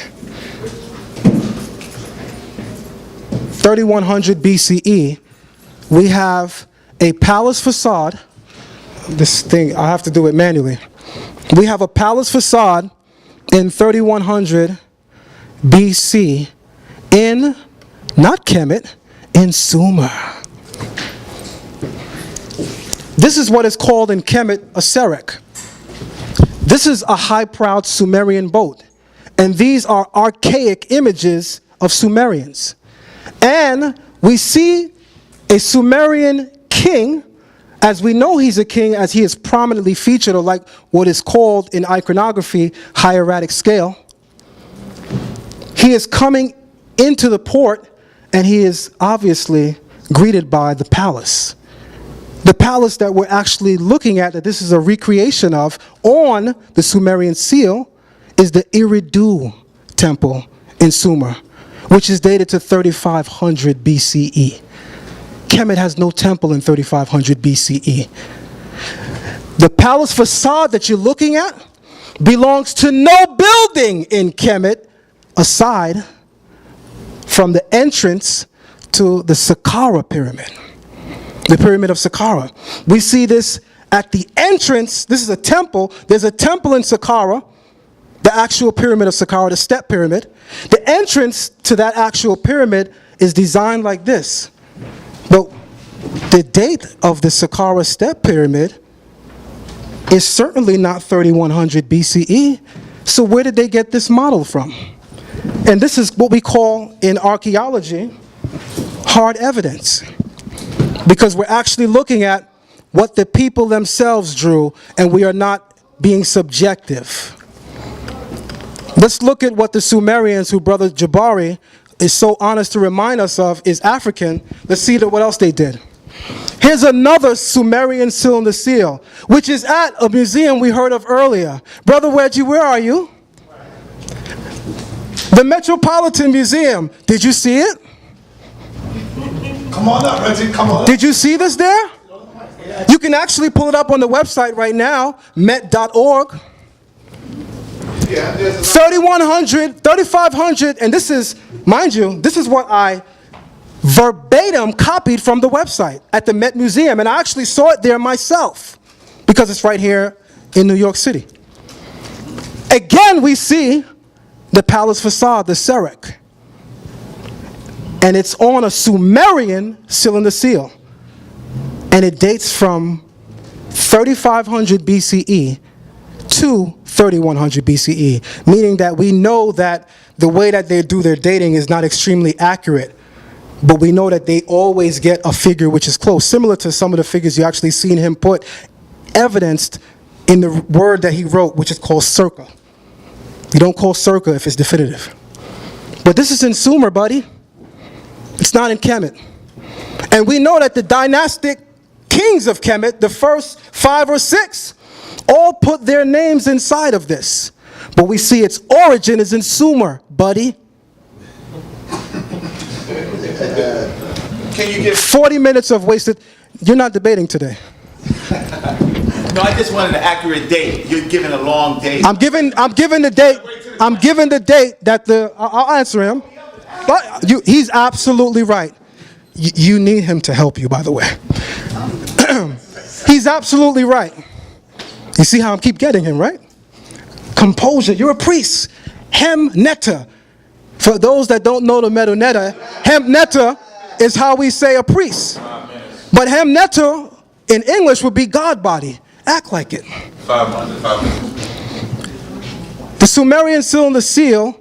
3100 BCE, we have a palace facade. This thing, I have to do it manually. We have a palace facade in 3100 BC in, not Kemet, in Sumer. This is what is called in Kemet a Serek. This is a high-prowed Sumerian boat. And these are archaic images of Sumerians. And we see a Sumerian king, as we know he's a king, as he is prominently featured, or like what is called in iconography, hieratic scale. He is coming into the port, and he is obviously greeted by the palace. The palace that we're actually looking at, that this is a recreation of, on the Sumerian seal, is the Eridu temple in Sumer, which is dated to 3500 BCE. Kemet has no temple in 3500 BCE. The palace facade that you're looking at belongs to no building in Kemet aside from the entrance to the Saqqara pyramid, the pyramid of Saqqara. We see this at the entrance. This is a temple. There's a temple in Saqqara, the actual pyramid of Saqqara, the step pyramid. The entrance to that actual pyramid is designed like this. But the date of the Saqqara step pyramid is certainly not 3100 BCE. So where did they get this model from? And this is what we call in archaeology hard evidence, because we're actually looking at what the people themselves drew, and we are not being subjective. Let's look at what the Sumerians, who Brother Jabari is so honest to remind us of, is African. Let's see what else they did. Here's another Sumerian cylinder seal, which is at a museum we heard of earlier. Brother Wedgie, where are you? The Metropolitan Museum. Did you see it? Come on up, Reggie. Come on up. Did you see this there? You can actually pull it up on the website right now, met.org. 3100, 3500, and this is, mind you, this is what I verbatim copied from the website at the Met Museum, and I actually saw it there myself because it's right here in New York City. Again, we see the palace facade, the Serek, and it's on a Sumerian cylinder seal, and it dates from 3500 BCE to 3100 BCE, meaning that we know that the way that they do their dating is not extremely accurate, but we know that they always get a figure which is close, similar to some of the figures you actually seen him put, evidenced in the word that he wrote, which is called circa. You don't call circa if it's definitive. But this is in Sumer, buddy. It's not in Kemet. And we know that the dynastic kings of Kemet, the first 5 or 6, all put their names inside of this. But we see its origin is in Sumer, buddy. Can you get 40 minutes of wasted. You're not debating today. No, I just wanted an accurate date. You're giving a long date. I'm giving the date that I'll answer him. But he's absolutely right. You need him to help you, by the way. He's absolutely right. You see how I keep getting him, right? Composure. You're a priest. Hem neta. For those that don't know the metal neta, hem neta is how we say a priest. But hem neta in English would be God body. Act like it. 500. The Sumerian cylinder seal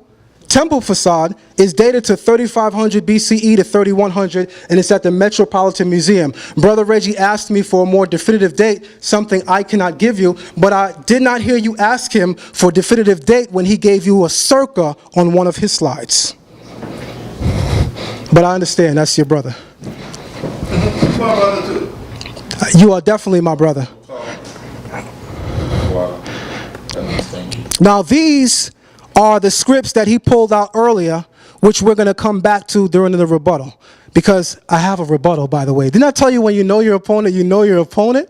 temple facade is dated to 3500 BCE to 3100, and it's at the Metropolitan Museum. Brother Reggie asked me for a more definitive date, something I cannot give you, but I did not hear you ask him for a definitive date when he gave you a circa on one of his slides. But I understand, that's your brother. My brother too. You are definitely my brother. Now these are the scripts that he pulled out earlier, which we're going to come back to during the rebuttal. Because I have a rebuttal, by the way. Didn't I tell you when you know your opponent, you know your opponent?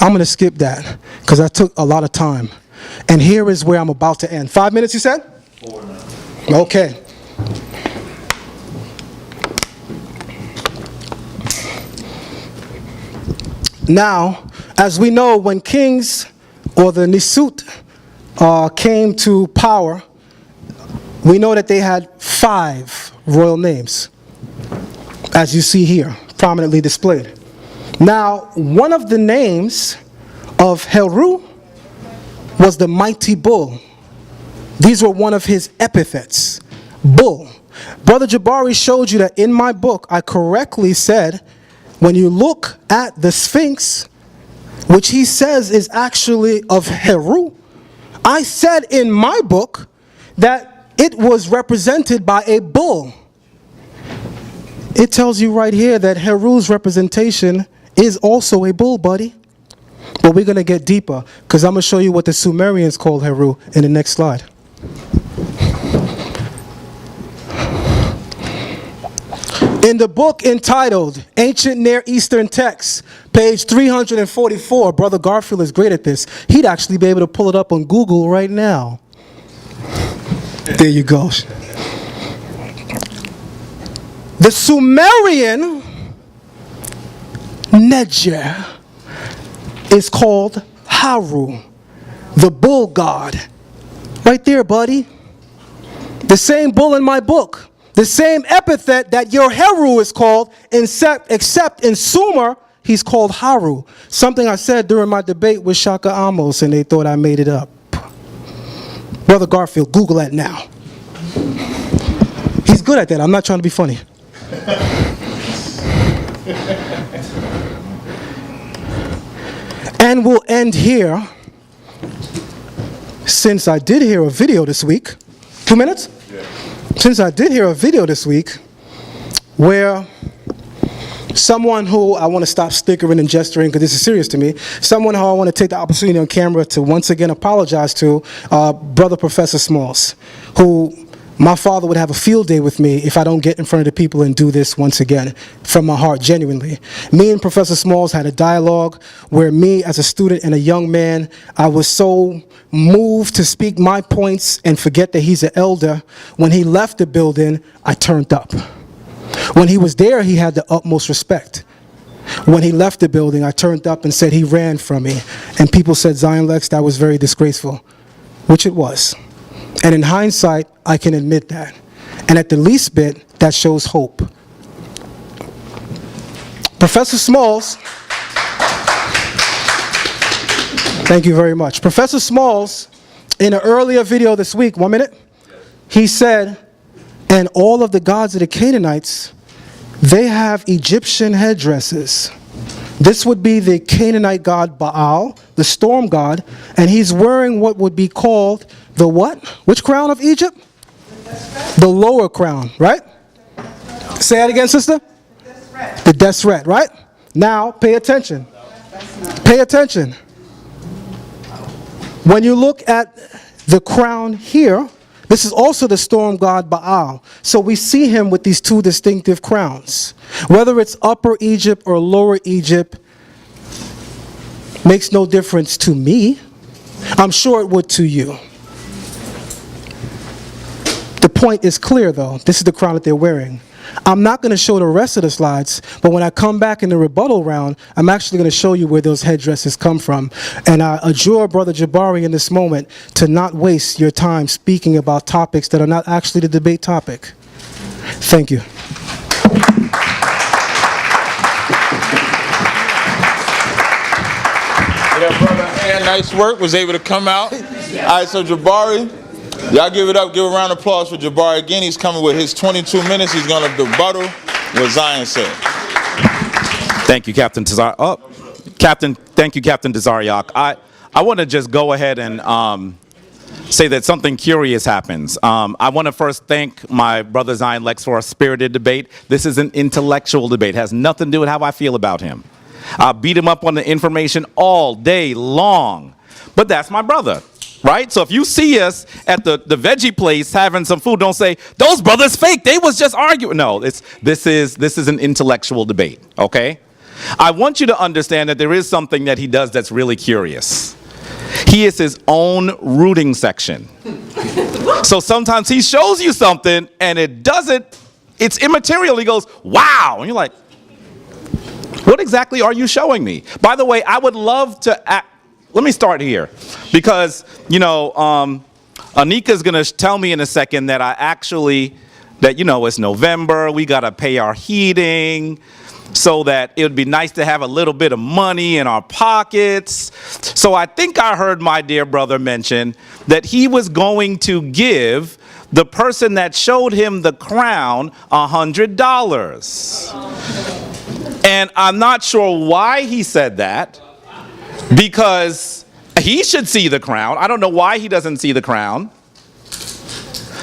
I'm going to skip that because that took a lot of time. And here is where I'm about to end. 5 minutes, you said? 4 now. Okay. Now, as we know, when kings or the Nisut came to power, we know that they had 5 royal names, as you see here, prominently displayed. Now, one of the names of Heru was the mighty bull. These were one of his epithets, bull. Brother Jabari showed you that in my book, I correctly said, when you look at the Sphinx, which he says is actually of Heru, I said in my book that it was represented by a bull. It tells you right here that Heru's representation is also a bull, buddy. But we're going to get deeper because I'm going to show you what the Sumerians called Heru in the next slide. In the book entitled Ancient Near Eastern Texts, page 344, Brother Garfield is great at this. He'd actually be able to pull it up on Google right now. There you go. The Sumerian Neger is called Haru, the bull god. Right there, buddy. The same bull in my book. The same epithet that your Heru is called, except in Sumer, he's called Haru. Something I said during my debate with Shaka Amos, and they thought I made it up. Brother Garfield, Google that now. He's good at that. I'm not trying to be funny. And we'll end here, since I did hear a video this week. 2 minutes? Yeah. Since I did hear a video this week where someone who I want to stop stickering and gesturing because this is serious to me, someone who I want to take the opportunity on camera to once again apologize to, Brother Professor Smalls, who my father would have a field day with me if I don't get in front of the people and do this once again from my heart, genuinely. Me and Professor Smalls had a dialogue where me as a student and a young man, I was so moved to speak my points and forget that he's an elder. When he left the building, I turned up. When he was there, he had the utmost respect. When he left the building, I turned up and said he ran from me. And people said, Zion Lexx, that was very disgraceful, which it was. And in hindsight, I can admit that. And at the least bit, that shows hope. Professor Smalls, thank you very much. Professor Smalls, in an earlier video this week, 1 minute, he said, and all of the gods of the Canaanites, they have Egyptian headdresses. This would be the Canaanite god Baal, the storm god, and he's wearing what would be called the what? Which crown of Egypt? The lower crown, right? Say that again, sister. The Deseret, right? Now, pay attention. Pay attention. When you look at the crown here, This is also the storm god Baal. So we see him with these two distinctive crowns. Whether it's Upper Egypt or Lower Egypt makes no difference to me. I'm sure it would to you. The point is clear, though. This is the crown that they're wearing. I'm not going to show the rest of the slides, but when I come back in the rebuttal round, I'm actually going to show you where those headdresses come from. And I adjure Brother Jabari in this moment to not waste your time speaking about topics that are not actually the debate topic. Thank you. Yeah, brother, and nice work. Was able to come out. All right, so Jabari, y'all give it up. Give a round of applause for Jabari. Again, he's coming with his 22 minutes. He's going to rebuttal what Zion said. Thank you, Captain Tazar. Thank you, Captain Tazariak. I want to just go ahead and say that something curious happens. I want to first thank my brother Zion Lexx for a spirited debate. This is an intellectual debate. It has nothing to do with how I feel about him. I beat him up on the information all day long. But that's my brother, right? So if you see us at the veggie place having some food, don't say, those brothers fake. They was just arguing. No, this is an intellectual debate, okay? I want you to understand that there is something that he does that's really curious. He is his own rooting section. So sometimes he shows you something and it's immaterial. He goes, wow. And you're like, what exactly are you showing me? By the way, I would love to let me start here because, you know, Anika's going to tell me in a second that it's November. We got to pay our heating so that it would be nice to have a little bit of money in our pockets. So I think I heard my dear brother mention that he was going to give the person that showed him the crown $100. And I'm not sure why he said that, because he should see the crown. I don't know why he doesn't see the crown.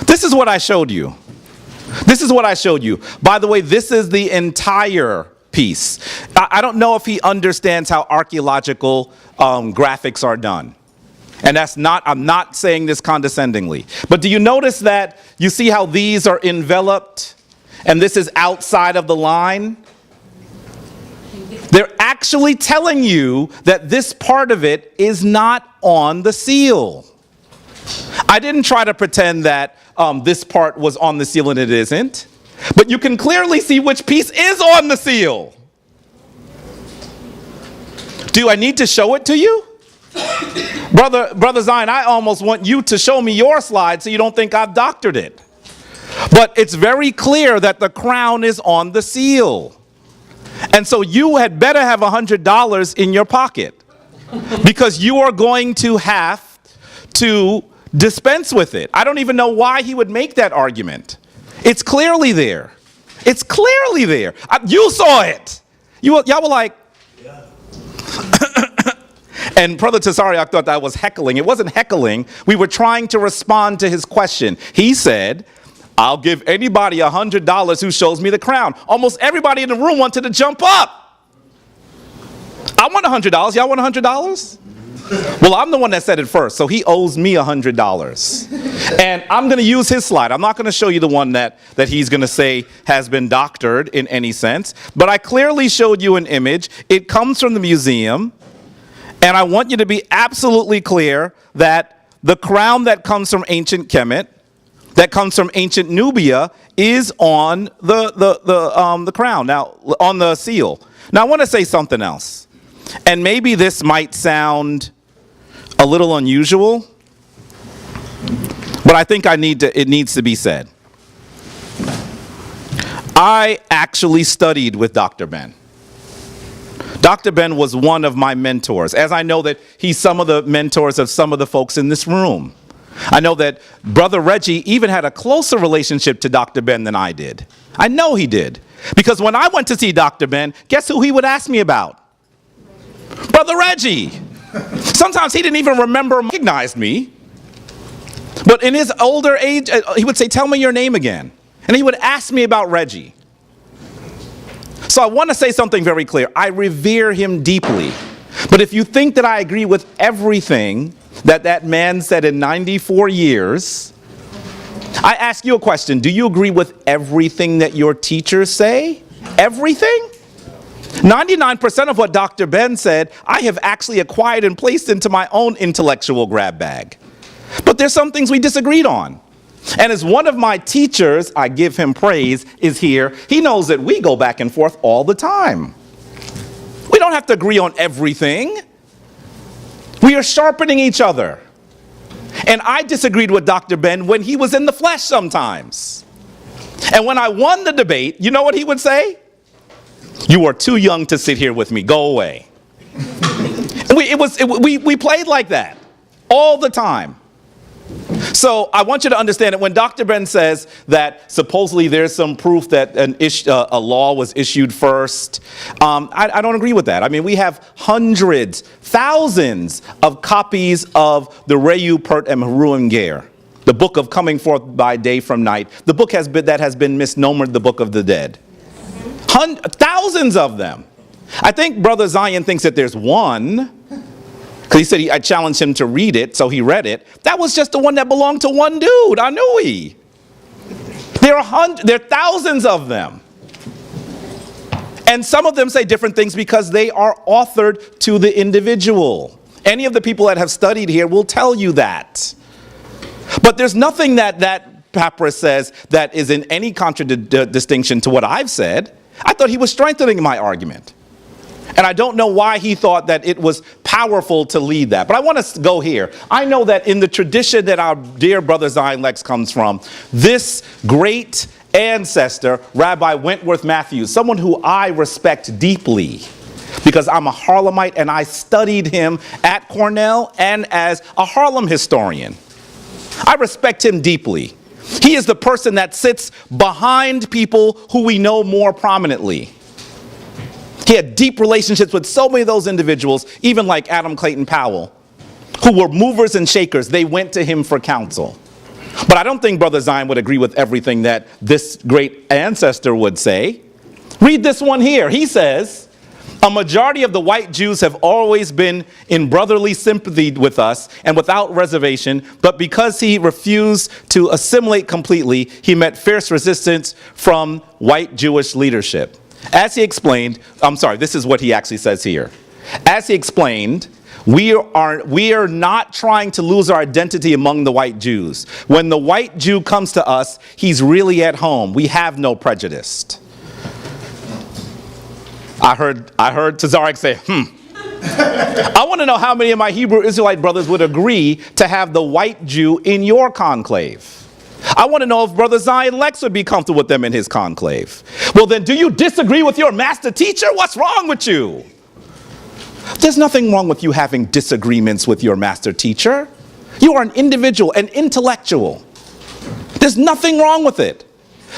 This is what I showed you. This is what I showed you. By the way, this is the entire piece. I don't know if he understands how archaeological graphics are done. And I'm not saying this condescendingly. But do you notice that you see how these are enveloped and this is outside of the line? They're actually telling you that this part of it is not on the seal. I didn't try to pretend that this part was on the seal and it isn't. But you can clearly see which piece is on the seal. Do I need to show it to you? Brother Zion, I almost want you to show me your slide so you don't think I've doctored it. But it's very clear that the crown is on the seal. And so you had better have $100 in your pocket because you are going to have to dispense with it. I don't even know why he would make that argument. It's clearly there. It's clearly there. You saw it. Y'all were like, and Brother Tazariak thought that was heckling. It wasn't heckling. We were trying to respond to his question. He said, I'll give anybody $100 who shows me the crown. Almost everybody in the room wanted to jump up. I want $100. Y'all want $100? Well, I'm the one that said it first, so he owes me $100. And I'm going to use his slide. I'm not going to show you the one that he's going to say has been doctored in any sense. But I clearly showed you an image. It comes from the museum. And I want you to be absolutely clear that the crown that comes from ancient Kemet, that comes from ancient Nubia, is on the crown, now on the seal. Now I want to say something else, and maybe this might sound a little unusual, but I think it needs to be said. I actually studied with Dr. Ben. Dr. Ben was one of my mentors, as I know that he's some of the mentors of some of the folks in this room. I know that Brother Reggie even had a closer relationship to Dr. Ben than I did. I know he did. Because when I went to see Dr. Ben, guess who he would ask me about? Brother Reggie. Sometimes he didn't even remember or recognize me. But in his older age, he would say, tell me your name again. And he would ask me about Reggie. So I want to say something very clear. I revere him deeply. But if you think that I agree with everything that man said in 94 years, I ask you a question. Do you agree with everything that your teachers say? Everything? 99% of what Dr. Ben said, I have actually acquired and placed into my own intellectual grab bag. But there's some things we disagreed on. And as one of my teachers, I give him praise, is here, he knows that we go back and forth all the time. We don't have to agree on everything. We are sharpening each other. And I disagreed with Dr. Ben when he was in the flesh sometimes. And when I won the debate, you know what he would say? You are too young to sit here with me. Go away. And we played like that all the time. So I want you to understand that when Dr. Ben says that supposedly there's some proof that a law was issued first, I don't agree with that. I mean, we have hundreds, thousands of copies of the Reyu Pert and Haruim Ger, the book of coming forth by day from night, the book that has been misnomered the book of the dead. Thousands of them. I think Brother Zion thinks that there's one, because he said I challenged him to read it, so he read it. That was just the one that belonged to one dude, Anui. There are thousands of them. And some of them say different things because they are authored to the individual. Any of the people that have studied here will tell you that. But there's nothing that papyrus says that is in any contradistinction to what I've said. I thought he was strengthening my argument. And I don't know why he thought that it was powerful to lead that. But I want to go here. I know that in the tradition that our dear brother Zion Lexx comes from, this great ancestor, Rabbi Wentworth Matthews, someone who I respect deeply, because I'm a Harlemite and I studied him at Cornell and as a Harlem historian. I respect him deeply. He is the person that sits behind people who we know more prominently. He had deep relationships with so many of those individuals, even like Adam Clayton Powell, who were movers and shakers. They went to him for counsel. But I don't think Brother Zion would agree with everything that this great ancestor would say. Read this one here. He says, a majority of the white Jews have always been in brotherly sympathy with us and without reservation, but because he refused to assimilate completely, he met fierce resistance from white Jewish leadership. As he explained, this is what he actually says here. As he explained, we are not trying to lose our identity among the white Jews. When the white Jew comes to us, he's really at home. We have no prejudice. I heard Tazarek say, I want to know how many of my Hebrew Israelite brothers would agree to have the white Jew in your conclave. I want to know if Brother Zion Lexx would be comfortable with them in his conclave. Well, then, do you disagree with your master teacher? What's wrong with you? There's nothing wrong with you having disagreements with your master teacher. You are an individual, an intellectual. There's nothing wrong with it.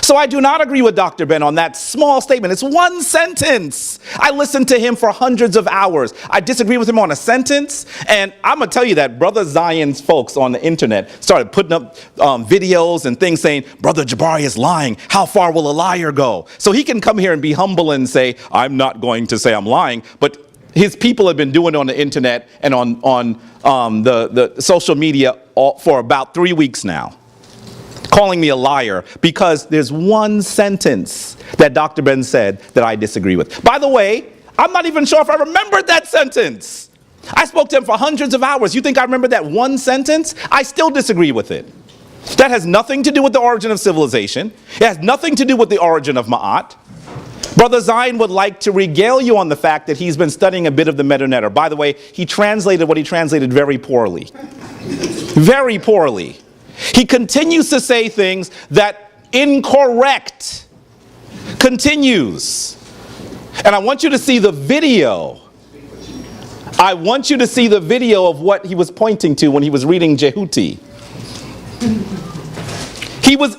So I do not agree with Dr. Ben on that small statement. It's one sentence. I listened to him for hundreds of hours. I disagree with him on a sentence. And I'm going to tell you that Brother Zion's folks on the internet started putting up videos and things saying, Brother Jabari is lying. How far will a liar go? So he can come here and be humble and say, I'm not going to say I'm lying. But his people have been doing it on the internet and on the social media for about 3 weeks now, calling me a liar because there's one sentence that Dr. Ben said that I disagree with. By the way, I'm not even sure if I remembered that sentence. I spoke to him for hundreds of hours. You think I remember that one sentence? I still disagree with it. That has nothing to do with the origin of civilization. It has nothing to do with the origin of Ma'at. Brother Zion would like to regale you on the fact that he's been studying a bit of the Medonetter. By the way, he translated what he translated very poorly. Very poorly. He continues to say things that incorrect. Continues. And I want you to see the video. I want you to see the video of what he was pointing to when he was reading Jehuti. He was...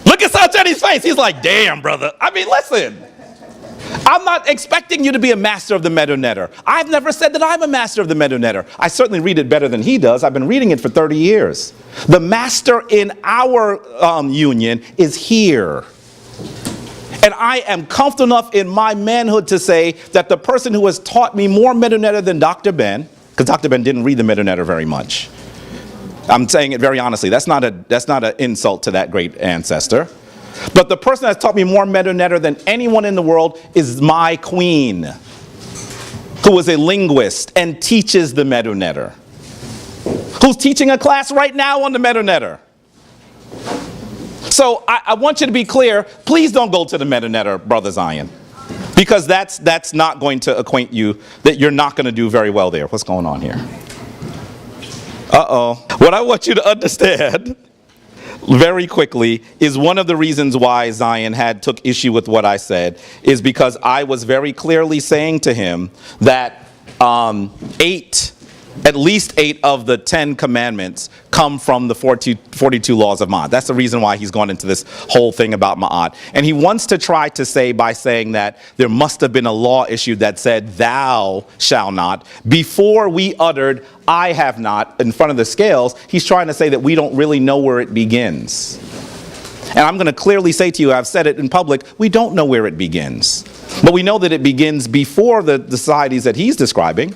Look at Sajani's face. He's like, damn, brother. I mean, listen. I'm not expecting you to be a master of the Medonetter. I've never said that I'm a master of the Medonetter. I certainly read it better than he does. I've been reading it for 30 years. The master in our union is here. And I am comfortable enough in my manhood to say that the person who has taught me more Medonetter than Dr. Ben, because Dr. Ben didn't read the Medonetter very much, I'm saying it very honestly. That's not an insult to that great ancestor. But the person that's taught me more meta-netter than anyone in the world is my queen, who is a linguist and teaches the meta-netter, who's teaching a class right now on the meta-netter. So I want you to be clear. Please don't go to the meta-netter, Brother Zion, because that's not going to acquaint you that you're not going to do very well there. What's going on here? What I want you to understand very quickly is one of the reasons why Zion took issue with what I said is because I was very clearly saying to him that at least 8 of the 10 commandments come from the 42 laws of Ma'at. That's the reason why he's gone into this whole thing about Ma'at. And he wants to try to say by saying that there must have been a law issued that said, thou shalt not, before we uttered, I have not, in front of the scales. He's trying to say that we don't really know where it begins. And I'm going to clearly say to you, I've said it in public, we don't know where it begins. But we know that it begins before the societies that he's describing.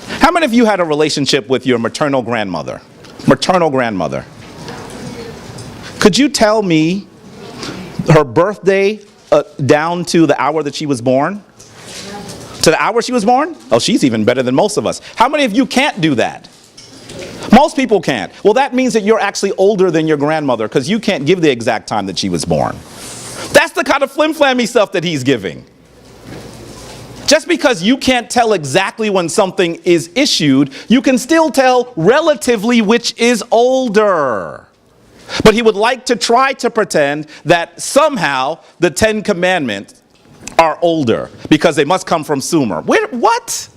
How many of you had a relationship with your maternal grandmother? Maternal grandmother. Could you tell me her birthday down to the hour that she was born? To the hour she was born? Oh, she's even better than most of us. How many of you can't do that? Most people can't. Well, that means that you're actually older than your grandmother because you can't give the exact time that she was born. That's the kind of flim-flammy stuff that he's giving. Just because you can't tell exactly when something is issued, you can still tell relatively which is older. But he would like to try to pretend that somehow the 10 Commandments are older because they must come from Sumer. What?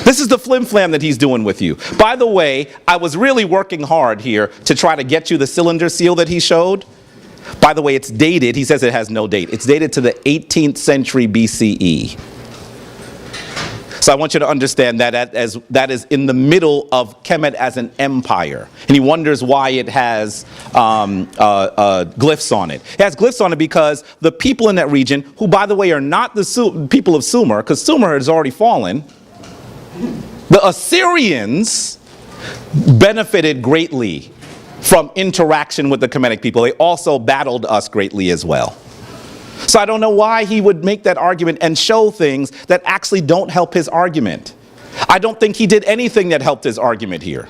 This is the flim-flam that he's doing with you. By the way, I was really working hard here to try to get you the cylinder seal that he showed. By the way, it's dated. He says it has no date. It's dated to the 18th century BCE. So I want you to understand that that is in the middle of Kemet as an empire. And he wonders why it has glyphs on it. It has glyphs on it because the people in that region, who by the way are not the people of Sumer, because Sumer has already fallen, the Assyrians benefited greatly from interaction with the Kemetic people. They also battled us greatly as well. So I don't know why he would make that argument and show things that actually don't help his argument. I don't think he did anything that helped his argument here.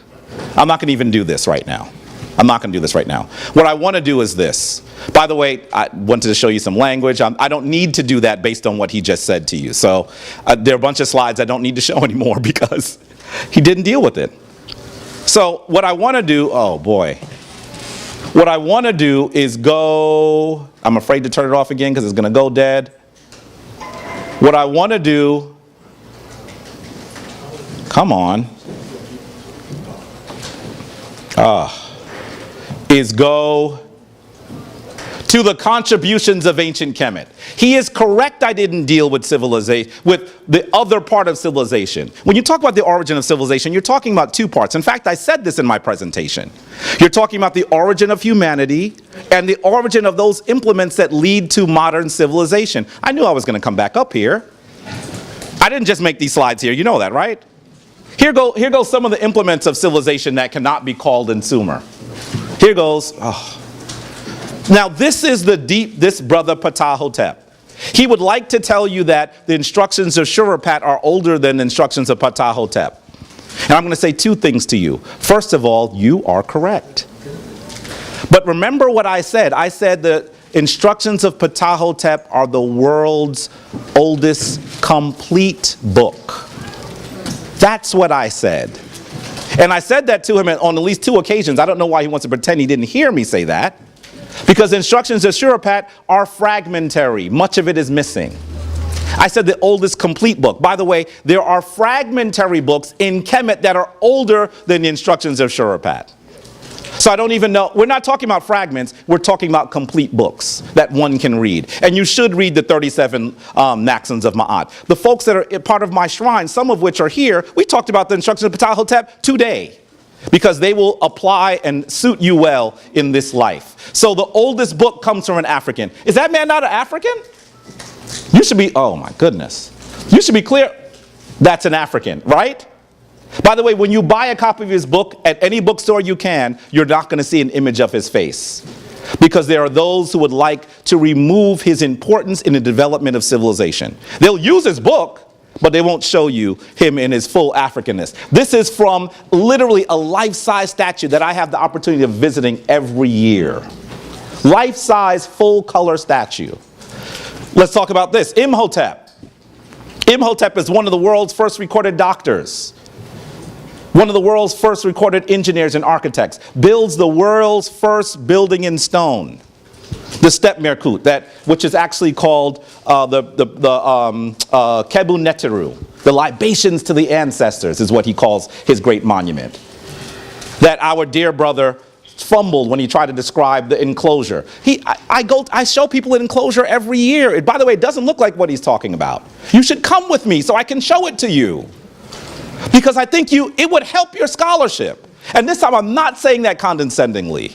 I'm not going to even do this right now. I'm not going to do this right now. What I want to do is this. By the way, I wanted to show you some language. I don't need to do that based on what he just said to you. So there are a bunch of slides I don't need to show anymore because he didn't deal with it. So what I want to do, oh boy. What I want to do is go, I'm afraid to turn it off again because it's going to go dead. What I want to do, come on, is go to the contributions of ancient Kemet. He is correct I didn't deal with civilization, with the other part of civilization. When you talk about the origin of civilization, you're talking about 2 parts. In fact, I said this in my presentation. You're talking about the origin of humanity and the origin of those implements that lead to modern civilization. I knew I was going to come back up here. I didn't just make these slides here. You know that, right? Here go some of the implements of civilization that cannot be called in Sumer. Here goes. Now this is this brother Ptahhotep. He would like to tell you that the instructions of Shurapat are older than the instructions of Ptahhotep. And I'm going to say 2 things to you. First of all, you are correct. But remember what I said. I said the instructions of Ptahhotep are the world's oldest complete book. That's what I said. And I said that to him on at least 2 occasions. I don't know why he wants to pretend he didn't hear me say that. Because the instructions of Shurapat are fragmentary. Much of it is missing. I said the oldest complete book. By the way, there are fragmentary books in Kemet that are older than the instructions of Shurapat. So I don't even know. We're not talking about fragments. We're talking about complete books that one can read. And you should read the 37 maxims of Ma'at. The folks that are part of my shrine, some of which are here, we talked about the instructions of Ptahhotep today. Because they will apply and suit you well in this life. So the oldest book comes from an African. Is that man not an African? You should be, oh my goodness. You should be clear. That's an African, right? By the way, when you buy a copy of his book at any bookstore you can, you're not going to see an image of his face. Because there are those who would like to remove his importance in the development of civilization. They'll use his book, but they won't show you him in his full Africanness. This is from literally a life-size statue that I have the opportunity of visiting every year. Life-size, full-color statue. Let's talk about this. Imhotep. Imhotep is one of the world's first recorded doctors. One of the world's first recorded engineers and architects. Builds the world's first building in stone. The Step-Merkut, which is actually called Kebu Neteru. The libations to the ancestors is what he calls his great monument. That our dear brother fumbled when he tried to describe the enclosure. I show people an enclosure every year. By the way, it doesn't look like what he's talking about. You should come with me so I can show it to you. Because I think it would help your scholarship. And this time I'm not saying that condescendingly.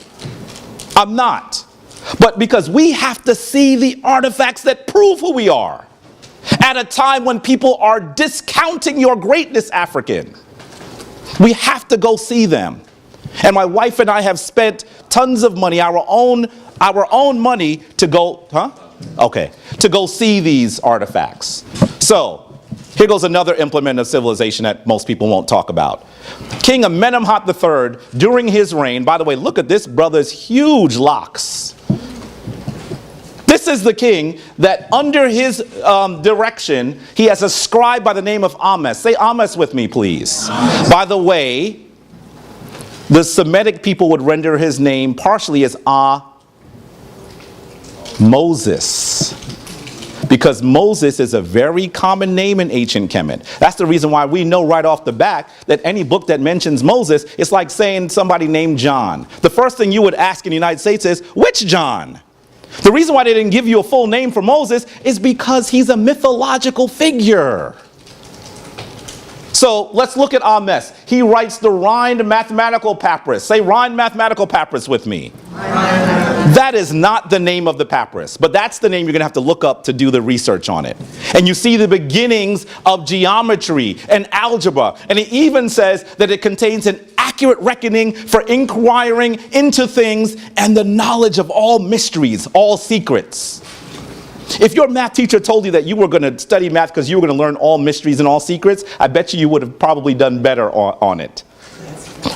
I'm not. But because we have to see the artifacts that prove who we are. At a time when people are discounting your greatness, African. We have to go see them. And my wife and I have spent tons of money, our own money to go, to go see these artifacts. So, here goes another implement of civilization that most people won't talk about. King Amenemhat III, during his reign, by the way, look at this brother's huge locks. This is the king that under his direction, he has a scribe by the name of Ames. Say Ames with me, please. By the way, the Semitic people would render his name partially as Moses. Because Moses is a very common name in ancient Kemet. That's the reason why we know right off the bat that any book that mentions Moses, it's like saying somebody named John. The first thing you would ask in the United States is, which John? The reason why they didn't give you a full name for Moses is because he's a mythological figure. So let's look at Ames. He writes the Rhind Mathematical Papyrus. Say Rhind Mathematical Papyrus with me. That is not the name of the papyrus, but that's the name you're going to have to look up to do the research on it. And you see the beginnings of geometry and algebra. And it even says that it contains an accurate reckoning for inquiring into things and the knowledge of all mysteries, all secrets. If your math teacher told you that you were going to study math because you were going to learn all mysteries and all secrets, I bet you would have probably done better on it.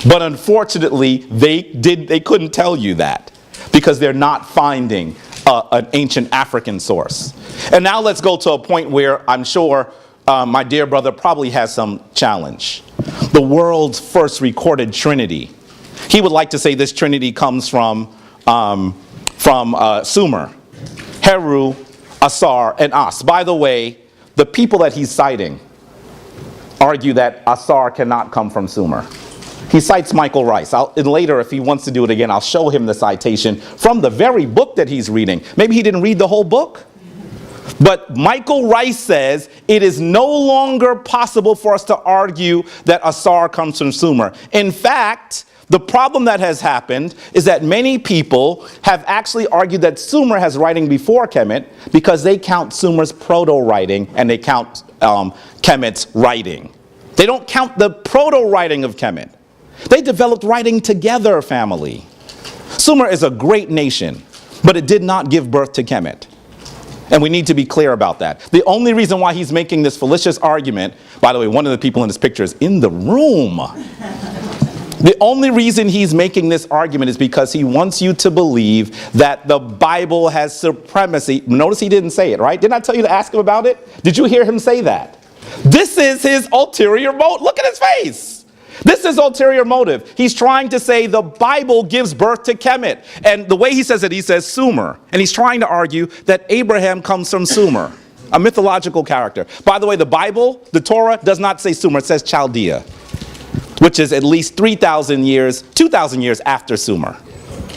But unfortunately, they couldn't tell you that because they're not finding an ancient African source. And now let's go to a point where I'm sure my dear brother probably has some challenge. The world's first recorded Trinity. He would like to say this Trinity comes from Sumer, Heru, Asar, and As. By the way, the people that he's citing argue that Asar cannot come from Sumer. He cites Michael Rice. And later, if he wants to do it again, I'll show him the citation from the very book that he's reading. Maybe he didn't read the whole book. But Michael Rice says it is no longer possible for us to argue that Asar comes from Sumer. In fact, the problem that has happened is that many people have actually argued that Sumer has writing before Kemet because they count Sumer's proto-writing and they count Kemet's writing. They don't count the proto-writing of Kemet. They developed writing together, family. Sumer is a great nation, but it did not give birth to Kemet. And we need to be clear about that. The only reason why he's making this fallacious argument, by the way, one of the people in this picture is in the room. The only reason he's making this argument is because he wants you to believe that the Bible has supremacy. Notice he didn't say it, right? Didn't I tell you to ask him about it? Did you hear him say that? This is his ulterior motive. Look at his face. This is ulterior motive. He's trying to say the Bible gives birth to Kemet. And the way he says it, he says Sumer. And he's trying to argue that Abraham comes from Sumer, a mythological character. By the way, the Bible, the Torah, does not say Sumer. It says Chaldea, which is at least 3,000 years, 2,000 years after Sumer.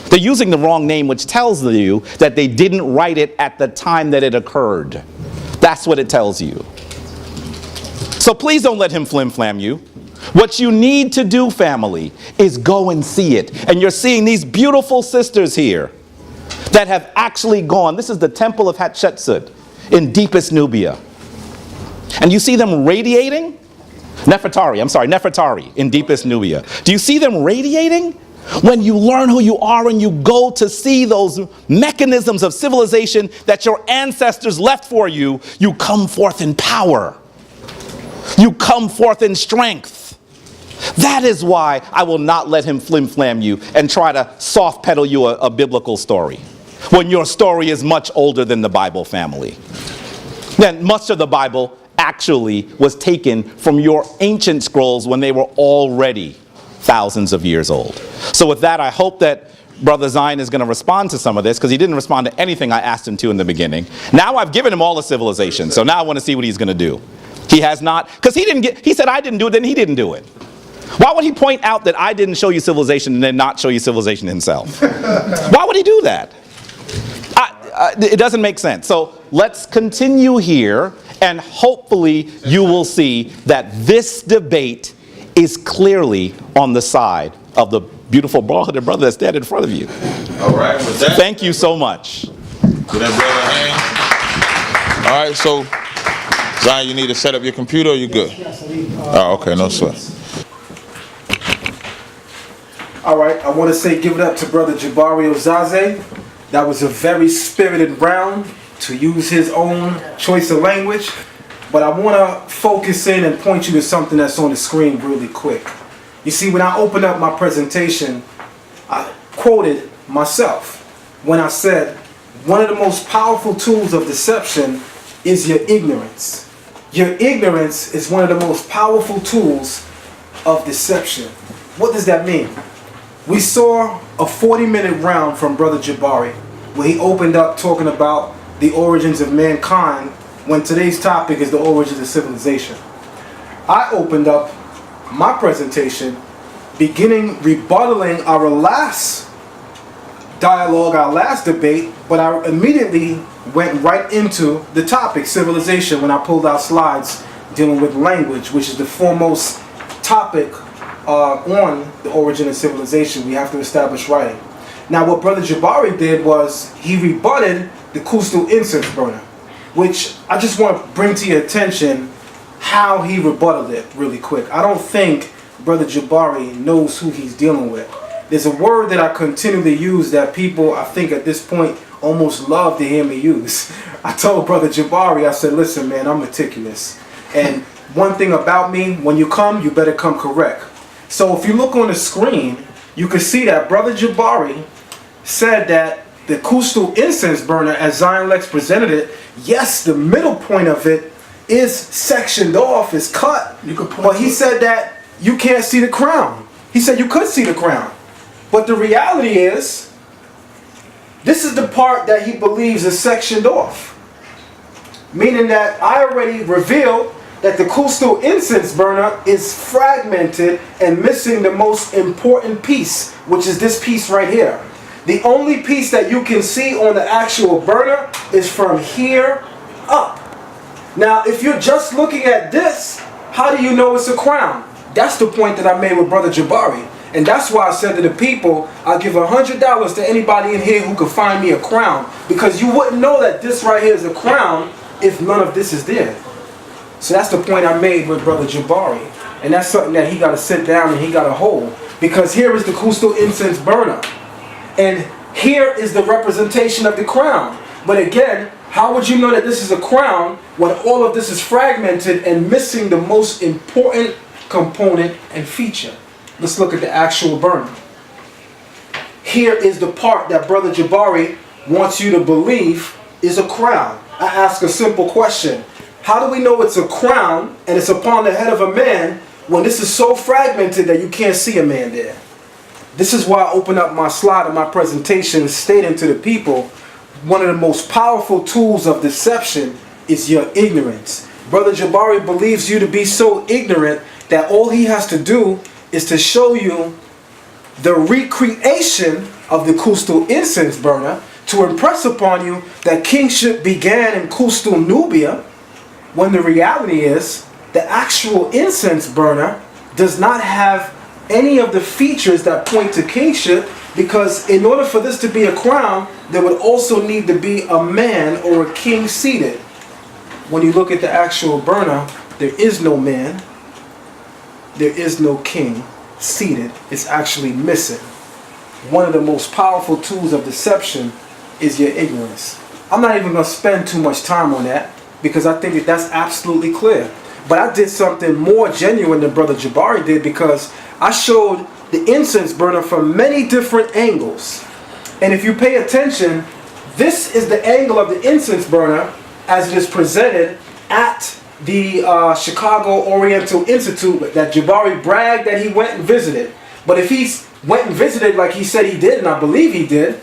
They're using the wrong name, which tells you that they didn't write it at the time that it occurred. That's what it tells you. So please don't let him flim-flam you. What you need to do, family, is go and see it. And you're seeing these beautiful sisters here that have actually gone. This is the Temple of Hatshepsut in deepest Nubia. And you see them radiating? Nefertari in deepest Nubia. Do you see them radiating? When you learn who you are and you go to see those mechanisms of civilization that your ancestors left for you, you come forth in power. You come forth in strength. That is why I will not let him flim-flam you and try to soft pedal you a biblical story, when your story is much older than the Bible family. Then much of the Bible actually was taken from your ancient scrolls when they were already thousands of years old. So with that, I hope that Brother Zion is going to respond to some of this, because he didn't respond to anything I asked him to in the beginning. Now I've given him all the civilization, so now I want to see what he's going to do. He has not, because he said I didn't do it, then he didn't do it. Why would he point out that I didn't show you civilization and then not show you civilization himself? Why would he do that? It doesn't make sense. So let's continue here, and hopefully you will see that this debate is clearly on the side of the beautiful brother that's dead in front of you. All right, with that, Thank you so much. give that brother a hand. All right, so Zion, you need to set up your computer, or you good? Oh, okay, no sweat. All right, I want to say give it up to Brother Jabari Ozaze. That was a very spirited round, to use his own choice of language. But I want to focus in and point you to something that's on the screen really quick. You see, when I opened up my presentation, I quoted myself when I said, one of the most powerful tools of deception is your ignorance. Your ignorance is one of the most powerful tools of deception. What does that mean? We saw a 40-minute round from Brother Jabari, where he opened up talking about the origins of mankind, when today's topic is the origins of civilization. I opened up my presentation beginning rebuttaling our last dialogue, our last debate, but I immediately went right into the topic, civilization, when I pulled out slides dealing with language, which is the foremost topic on the origin of civilization. We have to establish writing. Now what Brother Jabari did was he rebutted the Kustal incense burner, which I just want to bring to your attention how he rebutted it really quick. I don't think Brother Jabari knows who he's dealing with. There's a word that I continually use that people, I think at this point, almost love to hear me use. I told Brother Jabari, I said, listen man, I'm meticulous. And one thing about me, when you come, you better come correct. So if you look on the screen, you can see that Brother Jabari said that the Kustal incense burner, as Zion Lexx presented it, yes, the middle point of it is sectioned off, is cut. But he said that you can't see the crown. He said you could see the crown. But the reality is, this is the part that he believes is sectioned off. Meaning that I already revealed that the Kustal incense burner is fragmented and missing the most important piece, which is this piece right here. The only piece that you can see on the actual burner is from here up. Now, if you're just looking at this, how do you know it's a crown? That's the point that I made with Brother Jabari. And that's why I said to the people, I'll give $100 to anybody in here who can find me a crown. Because you wouldn't know that this right here is a crown if none of this is there. So that's the point I made with Brother Jabari. And that's something that he got to sit down and he got to hold. Because here is the Kustal incense burner. And here is the representation of the crown. But again, how would you know that this is a crown when all of this is fragmented and missing the most important component and feature? Let's look at the actual burner. Here is the part that Brother Jabari wants you to believe is a crown. I ask a simple question. How do we know it's a crown and it's upon the head of a man when this is so fragmented that you can't see a man there? This is why I open up my slide in my presentation stating to the people, one of the most powerful tools of deception is your ignorance. Brother Jabari believes you to be so ignorant that all he has to do is to show you the recreation of the Kustal incense burner to impress upon you that kingship began in Kustal Nubia, when the reality is the actual incense burner does not have any of the features that point to kingship, because in order for this to be a crown, there would also need to be a man or a king seated. When you look at the actual burner, there is no man, there is no king seated. It's actually missing. One of the most powerful tools of deception is your ignorance. I'm not even going to spend too much time on that because I think that that's absolutely clear. But I did something more genuine than Brother Jabari did because I showed the incense burner from many different angles. And if you pay attention, this is the angle of the incense burner as it is presented at the Chicago Oriental Institute that Jabari bragged that he went and visited. But if he went and visited like he said he did, and I believe he did,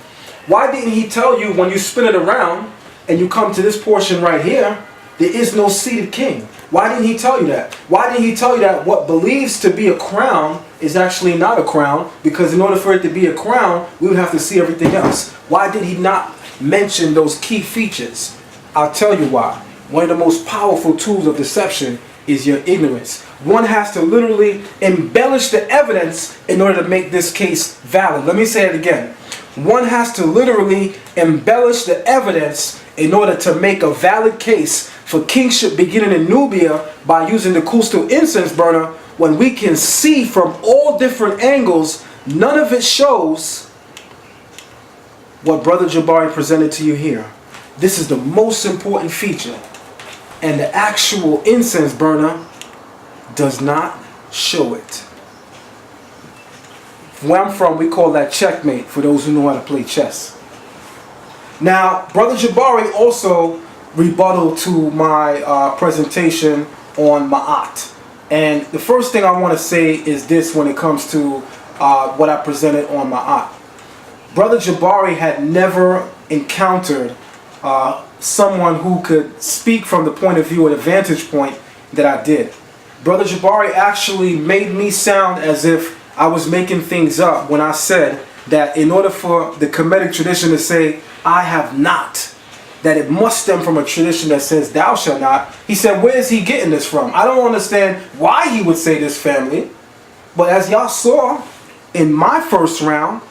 why didn't he tell you when you spin it around and you come to this portion right here, there is no seated king? Why didn't he tell you that? Why didn't he tell you that what believes to be a crown is actually not a crown? Because in order for it to be a crown, we would have to see everything else. Why did he not mention those key features? I'll tell you why. One of the most powerful tools of deception is your ignorance. One has to literally embellish the evidence in order to make this case valid. Let me say it again. One has to literally embellish the evidence in order to make a valid case for kingship beginning in Nubia by using the Kustal incense burner when we can see from all different angles, none of it shows what Brother Jabari presented to you here. This is the most important feature. And the actual incense burner does not show it. Where I'm from, we call that checkmate for those who know how to play chess. Now, Brother Jabari also rebutted to my presentation on Ma'at. And the first thing I want to say is this when it comes to what I presented on Ma'at. Brother Jabari had never encountered someone who could speak from the point of view or the vantage point that I did. Brother Jabari actually made me sound as if I was making things up when I said that in order for the Kemetic tradition to say, I have not, that it must stem from a tradition that says, thou shalt not. He said, where is he getting this from? I don't understand why he would say this, family. But as y'all saw in my first round,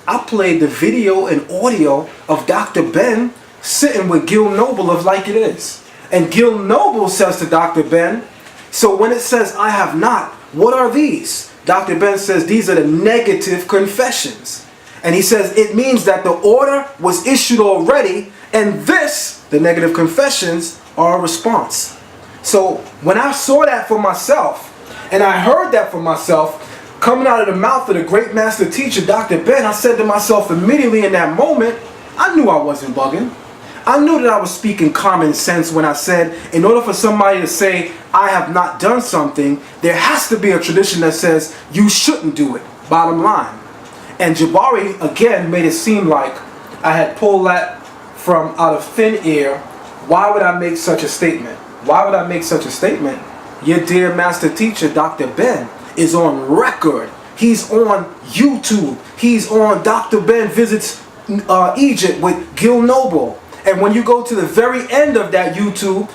I played the video and audio of Dr. Ben sitting with Gil Noble of Like It Is. And Gil Noble says to Dr. Ben, so when it says, I have not, what are these? Dr. Ben says, these are the negative confessions. And he says, it means that the order was issued already, and this, the negative confessions, are a response. So when I saw that for myself, and I heard that for myself, coming out of the mouth of the great master teacher, Dr. Ben, I said to myself immediately in that moment, I knew I wasn't bugging. I knew that I was speaking common sense when I said, in order for somebody to say, I have not done something, there has to be a tradition that says, you shouldn't do it, bottom line. And Jabari, again, made it seem like I had pulled that from out of thin air. Why would I make such a statement? Why would I make such a statement? Your dear master teacher, Dr. Ben, is on record. He's on YouTube. He's on Dr. Ben Visits Egypt with Gil Noble. And when you go to the very end of that YouTube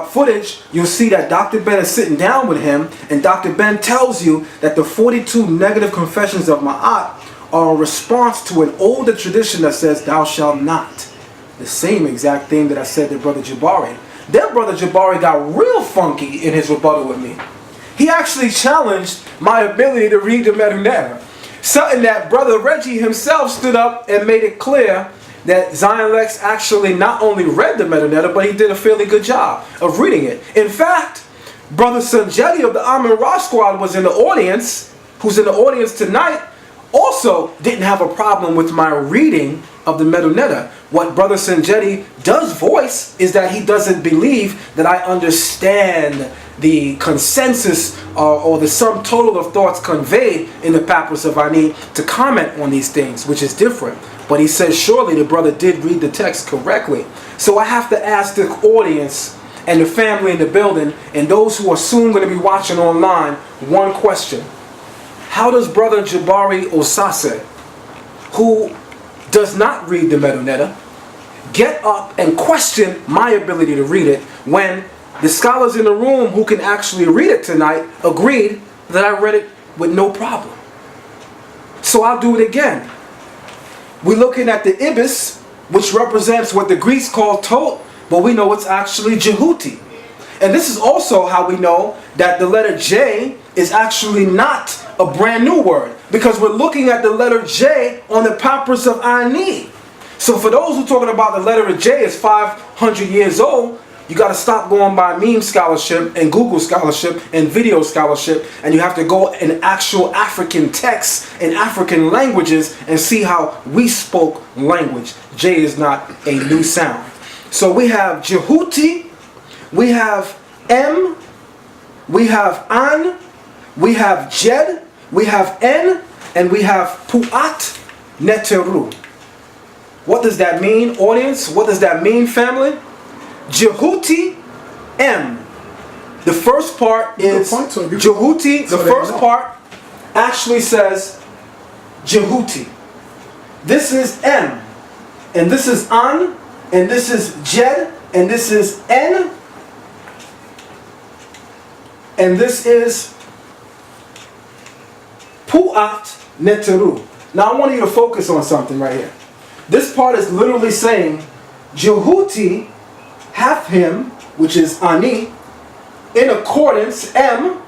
footage, you'll see that Dr. Ben is sitting down with him, and Dr. Ben tells you that the 42 negative confessions of Ma'at are a response to an older tradition that says, thou shalt not. The same exact thing that I said to Brother Jabari. Then Brother Jabari got real funky in his rebuttal with me. He actually challenged my ability to read the Medunetta. Something that Brother Reggie himself stood up and made it clear that Zion Lexx actually not only read the Medunetta, but he did a fairly good job of reading it. In fact, Brother Sanjetti of the Amin Ra Squad was in the audience, who's in the audience tonight, also didn't have a problem with my reading of the Medunetta. What Brother Sanjetti does voice is that he doesn't believe that I understand the consensus or the sum total of thoughts conveyed in the Papyrus of Ani to comment on these things, which is different. But he says surely the brother did read the text correctly. So I have to ask the audience and the family in the building and those who are soon going to be watching online one question. How does Brother Jabari Osase, who does not read the Medunetta, get up and question my ability to read it when the scholars in the room who can actually read it tonight agreed that I read it with no problem? So I'll do it again. We're looking at the ibis, which represents what the Greeks call tot, but we know it's actually Jehuti. And this is also how we know that the letter J is actually not a brand new word, because we're looking at the letter J on the papyrus of Ani. So for those who are talking about the letter J is 500 years old, you got to stop going by meme scholarship and Google scholarship and video scholarship, and you have to go in actual African texts and African languages and see how we spoke language. J is not a new sound. So we have Jehuti, we have M, we have An, we have Jed, we have En, and we have Pu'at Neteru. What does that mean, audience? What does that mean, family? Jehuti, M. The first part is Jehuti. The first part actually says Jehuti. This is M, and this is An, and this is Jed, and this is En, and this is Pu'at Neteru. Now I want you to focus on something right here. This part is literally saying Jehuti have him, which is Ani, in accordance, M.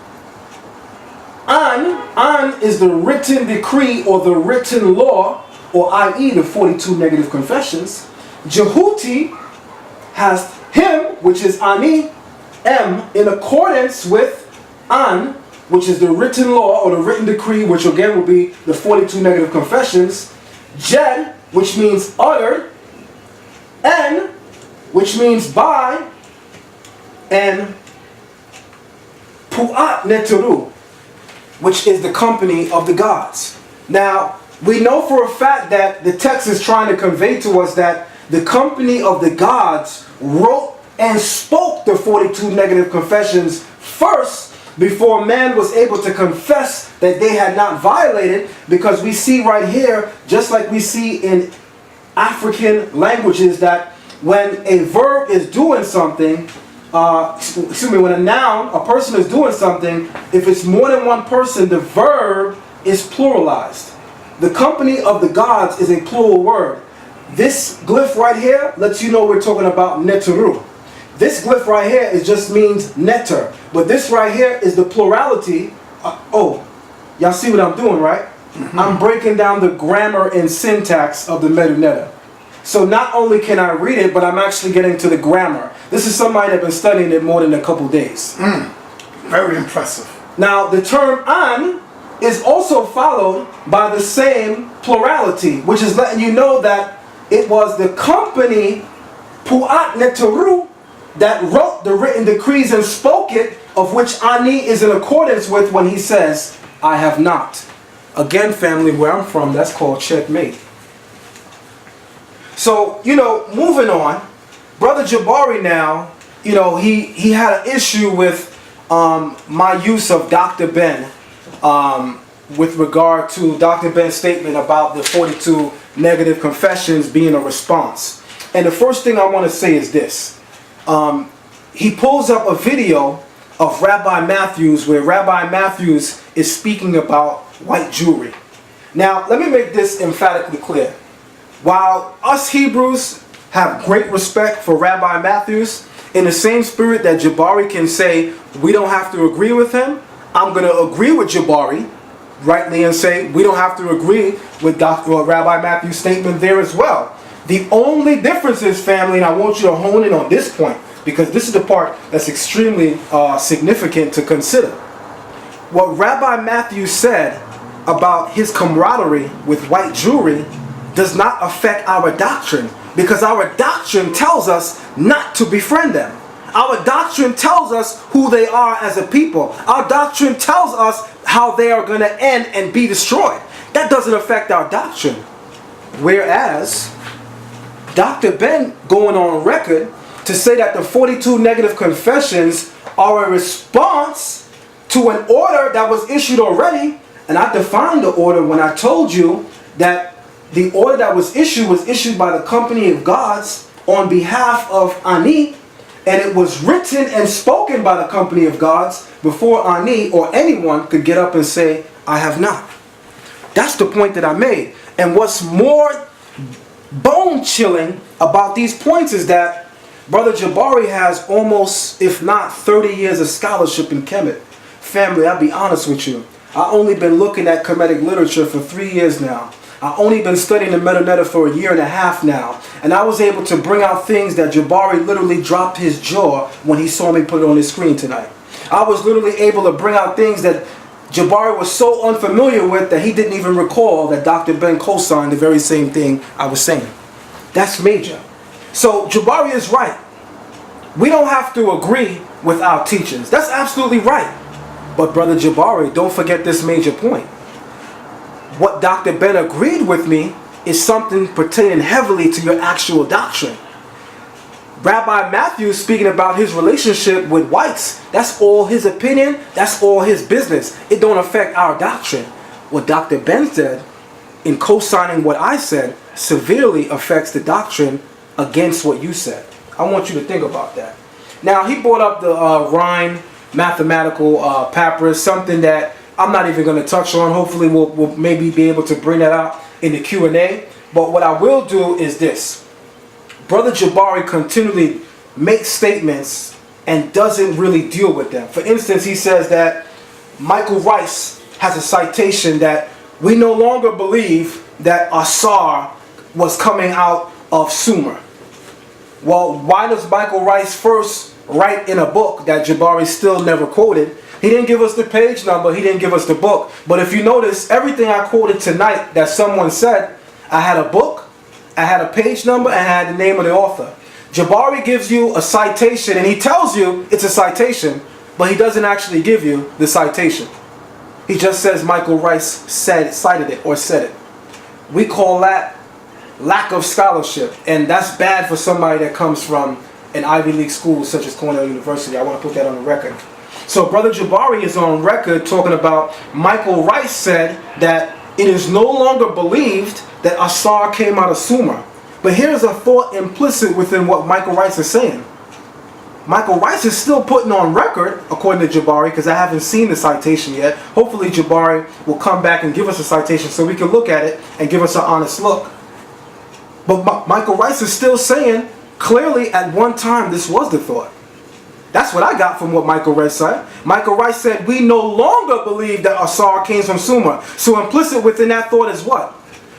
An is the written decree or the written law, or i.e. the 42 negative confessions. Jehuti has him, which is Ani, M, in accordance with An, which is the written law or the written decree, which again will be the 42 negative confessions. Jed, which means uttered. En, which means by, and Pu'at Neteru, which is the company of the gods. Now, we know for a fact that the text is trying to convey to us that the company of the gods wrote and spoke the 42 negative confessions first before man was able to confess that they had not violated, because we see right here, just like we see in African languages, that when a verb is doing something, when a noun, a person is doing something, if it's more than one person, the verb is pluralized. The company of the gods is a plural word. This glyph right here lets you know we're talking about Neteru. This glyph right here just means netter, but this right here is the plurality. Y'all see what I'm doing, right? I'm breaking down the grammar and syntax of the Medunetta. So not only can I read it, but I'm actually getting to the grammar. This is somebody that's been studying it more than a couple days. Very impressive. Now, the term An is also followed by the same plurality, which is letting you know that it was the company, Pu'at Neteru, that wrote the written decrees and spoke it, of which Ani is in accordance with when he says, I have not. Again, family, where I'm from, that's called checkmate. So, moving on, Brother Jabari now, he had an issue with my use of Dr. Ben with regard to Dr. Ben's statement about the 42 negative confessions being a response. And the first thing I want to say is this. He pulls up a video of Rabbi Matthews where Rabbi Matthews is speaking about white Jewry. Now, let me make this emphatically clear. While us Hebrews have great respect for Rabbi Matthews, in the same spirit that Jabari can say we don't have to agree with him, I'm going to agree with Jabari rightly and say we don't have to agree with Rabbi Matthews' statement there as well. The only difference is, family, and I want you to hone in on this point, because this is the part that's extremely significant to consider. What Rabbi Matthews said about his camaraderie with white Jewry does not affect our doctrine, because our doctrine tells us not to befriend them. Our doctrine tells us who they are as a people. Our doctrine tells us how they are going to end and be destroyed. That doesn't affect our doctrine. Whereas Dr. Ben going on record to say that the 42 negative confessions are a response to an order that was issued already. And I defined the order when I told you that the order that was issued by the company of gods on behalf of Ani, and it was written and spoken by the company of gods before Ani or anyone could get up and say, I have not. That's the point that I made. And what's more bone-chilling about these points is that Brother Jabari has almost, if not 30 years of scholarship in Kemet. Family, I'll be honest with you. I've only been looking at Kemetic literature for 3 years now. I've only been studying the metanoeta for a year and a half now. And I was able to bring out things that Jabari literally dropped his jaw when he saw me put it on his screen tonight. I was literally able to bring out things that Jabari was so unfamiliar with that he didn't even recall that Dr. Ben co-signed the very same thing I was saying. That's major. So Jabari is right. We don't have to agree with our teachers. That's absolutely right. But Brother Jabari, don't forget this major point. What Dr. Ben agreed with me is something pertaining heavily to your actual doctrine. Rabbi Matthew speaking about his relationship with whites, that's all his opinion, that's all his business. It don't affect our doctrine. What Dr. Ben said, in co-signing what I said, severely affects the doctrine against what you said. I want you to think about that. Now, he brought up the Rhine mathematical papyrus, something that I'm not even going to touch on. Hopefully, we'll maybe be able to bring that out in the Q&A. But what I will do is this. Brother Jabari continually makes statements and doesn't really deal with them. For instance, he says that Michael Rice has a citation that we no longer believe that Asar was coming out of Sumer. Well, why does Michael Rice first write in a book that Jabari still never quoted? He didn't give us the page number, he didn't give us the book. But if you notice, everything I quoted tonight that someone said, I had a book, I had a page number, and I had the name of the author. Jabari gives you a citation, and he tells you it's a citation, but he doesn't actually give you the citation. He just says Michael Rice cited it or said it. We call that lack of scholarship, and that's bad for somebody that comes from an Ivy League school such as Cornell University. I want to put that on the record. So Brother Jabari is on record talking about Michael Rice said that it is no longer believed that Asar came out of Sumer. But here's a thought implicit within what Michael Rice is saying. Michael Rice is still putting on record, according to Jabari, because I haven't seen the citation yet. Hopefully Jabari will come back and give us a citation so we can look at it and give us an honest look. But Michael Rice is still saying, clearly at one time this was the thought. That's what I got from what Michael Rice said. Michael Rice said, we no longer believe that Asar came from Sumer. So implicit within that thought is what?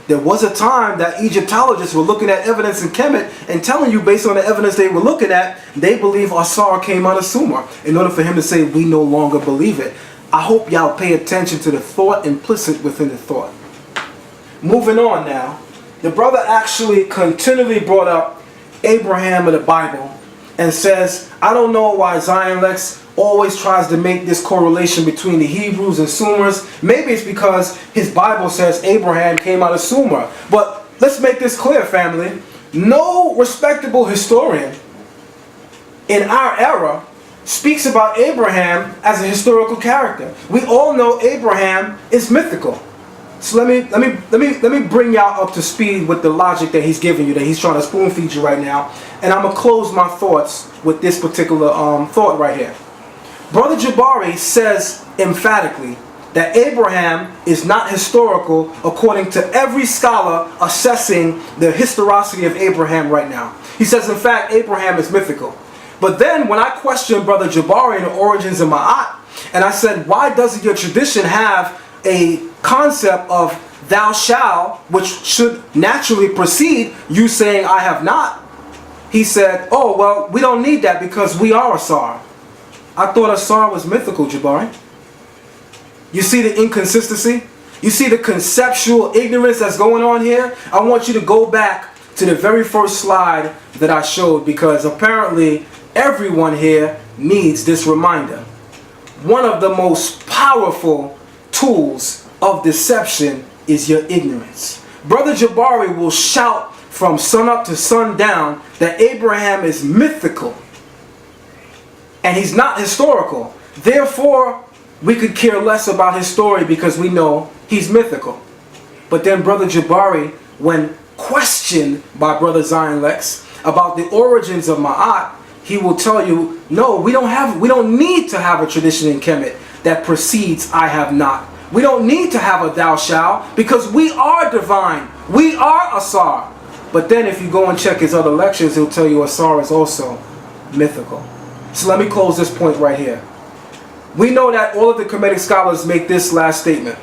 There was a time that Egyptologists were looking at evidence in Kemet and telling you based on the evidence they were looking at, they believe Asar came out of Sumer. In order for him to say, we no longer believe it. I hope y'all pay attention to the thought implicit within the thought. Moving on now. The brother actually continually brought up Abraham of the Bible and says, I don't know why Zion Lexx always tries to make this correlation between the Hebrews and Sumers. Maybe it's because his Bible says Abraham came out of Sumer. But let's make this clear, family. No respectable historian in our era speaks about Abraham as a historical character. We all know Abraham is mythical. So let me bring y'all up to speed with the logic that he's giving you, that he's trying to spoon feed you right now. And I'm going to close my thoughts with this particular thought right here. Brother Jabari says emphatically that Abraham is not historical according to every scholar assessing the historicity of Abraham right now. He says, in fact, Abraham is mythical. But then when I questioned Brother Jabari in the origins of Ma'at, and I said, why doesn't your tradition have a concept of thou shalt, which should naturally precede you saying I have not? He said, oh, well, we don't need that because we are Asar. I thought Asar was mythical, Jabari. You see the inconsistency? You see the conceptual ignorance that's going on here? I want you to go back to the very first slide that I showed, because apparently everyone here needs this reminder. One of the most powerful tools of deception is your ignorance. Brother Jabari will shout from sunup to sundown that Abraham is mythical and he's not historical. Therefore, we could care less about his story because we know he's mythical. But then Brother Jabari, when questioned by Brother Zion Lexx about the origins of Ma'at, he will tell you, no, we don't need to have a tradition in Kemet that precedes I have not. We don't need to have a thou shalt because we are divine. We are Asar. But then if you go and check his other lectures, he'll tell you Asar is also mythical. So let me close this point right here. We know that all of the Kemetic scholars make this last statement.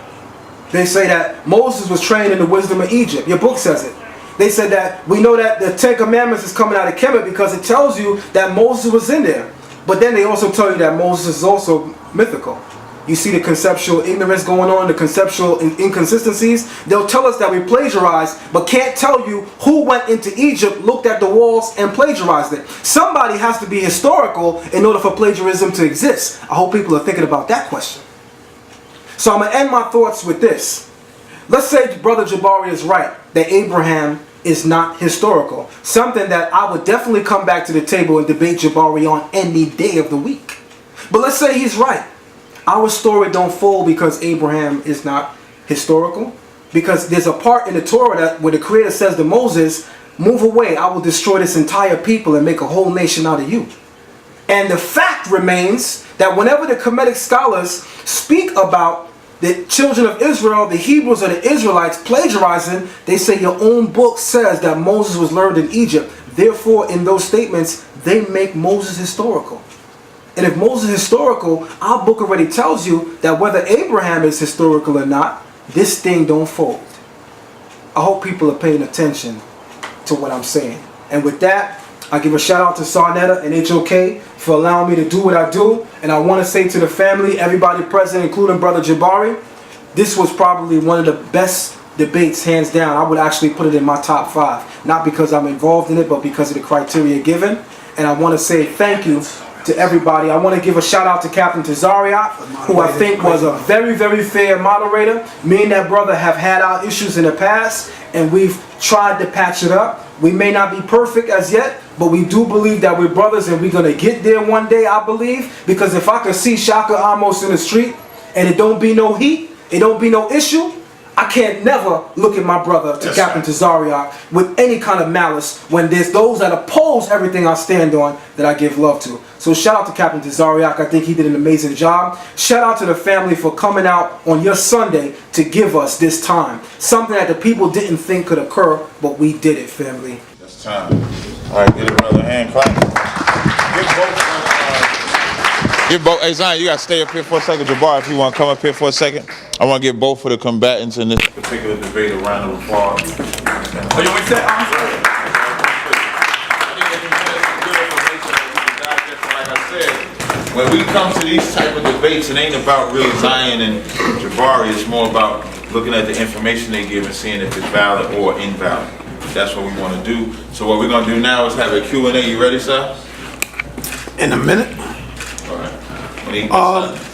They say that Moses was trained in the wisdom of Egypt. Your book says it. They said that we know that the Ten Commandments is coming out of Kemet because it tells you that Moses was in there. But then they also tell you that Moses is also mythical. You see the conceptual ignorance going on, the conceptual inconsistencies. They'll tell us that we plagiarized, but can't tell you who went into Egypt, looked at the walls, and plagiarized it. Somebody has to be historical in order for plagiarism to exist. I hope people are thinking about that question. So I'm going to end my thoughts with this. Let's say Brother Jabari is right, that Abraham is not historical. Something that I would definitely come back to the table and debate Jabari on any day of the week. But let's say he's right. Our story don't fold because Abraham is not historical. Because there's a part in the Torah that where the Creator says to Moses, move away, I will destroy this entire people and make a whole nation out of you. And the fact remains that whenever the Kemetic scholars speak about the children of Israel, the Hebrews or the Israelites plagiarizing, they say your own book says that Moses was learned in Egypt. Therefore, in those statements, they make Moses historical. And if Moses is historical, our book already tells you that whether Abraham is historical or not, this thing don't fold. I hope people are paying attention to what I'm saying. And with that, I give a shout out to Sarnetta and HOK for allowing me to do what I do. And I want to say to the family, everybody present, including Brother Jabari, this was probably one of the best debates, hands down. I would actually put it in my top 5. Not because I'm involved in it, but because of the criteria given. And I want to say thank you to everybody. I want to give a shout out to Captain Tazariot, who I think was a very, very fair moderator. Me and that brother have had our issues in the past, and we've tried to patch it up. We may not be perfect as yet, but we do believe that we're brothers and we're going to get there one day, I believe. Because if I could see Shaka Amos in the street and it don't be no heat, it don't be no issue, I can't never look at my brother, to Captain Tazariot, with any kind of malice when there's those that oppose everything I stand on that I give love to. So shout out to Captain Tazariot. I think he did an amazing job. Shout out to the family for coming out on your Sunday to give us this time. Something that the people didn't think could occur, but we did it, family. That's time. All right, give another hand clap. Give both. Hey, Zion, you got to stay up here for a second. Jabari, if you want to come up here for a second. I want to give both of the combatants in this particular debate a round of applause. Oh, you want to say? Like I said, when we come to these type of debates, it ain't about really Zion and Jabari. It's more about looking at the information they give and seeing if it's valid or invalid. That's what we want to do. So what we're going to do now is have a Q&A. You ready, sir? In a minute. All right.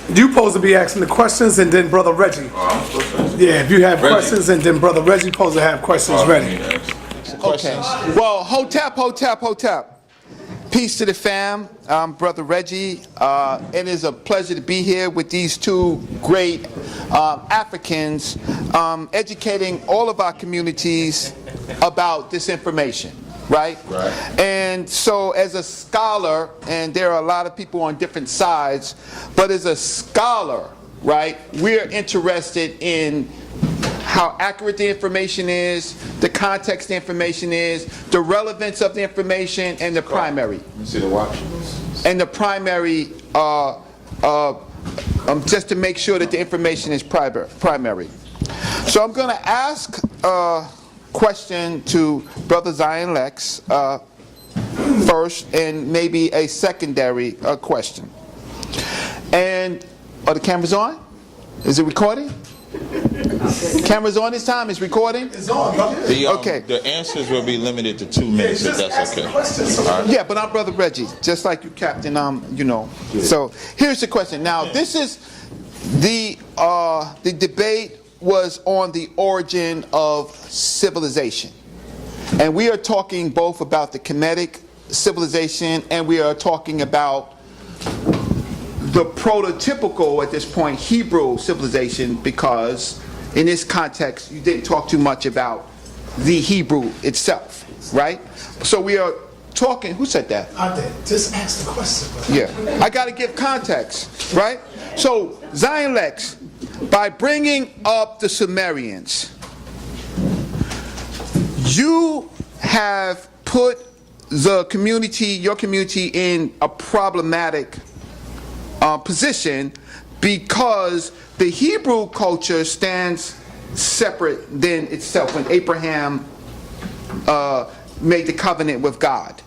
You supposed to be asking the questions and then Brother Reggie. I'm supposed to answer. Yeah, if you have Reggie. questions and then Brother Reggie supposed to have questions ready. Okay. Well, hotep. Peace to the fam. I'm Brother Reggie. It is a pleasure to be here with these two great Africans educating all of our communities about this information. Right? And so as a scholar, and there are a lot of people on different sides, but as a scholar, right, we're interested in how accurate the information is, the context the information is, the relevance of the information, and the primary. Let me see the watch. And the primary, just to make sure that the information is primary. So I'm going to ask question to Brother Zion Lexx first, and maybe a secondary question. And are the cameras on? Is it recording? Cameras on this time? It's recording? It's on, brother. Okay. The answers will be limited to 2 minutes, if that's okay. Yeah, but I'm Brother Reggie, just like you, Captain. You know. So here's the question. Now, this is the debate was on the origin of civilization. And we are talking both about the Kemetic civilization and we are talking about the prototypical, at this point, Hebrew civilization, because in this context, you didn't talk too much about the Hebrew itself, right? So we are talking, who said that? I did. Just ask the question, brother. Yeah, I got to give context, right? So, Zion Lexx, by bringing up the Sumerians, you have put the community, your community, in a problematic position because the Hebrew culture stands separate than itself when Abraham made the covenant with God.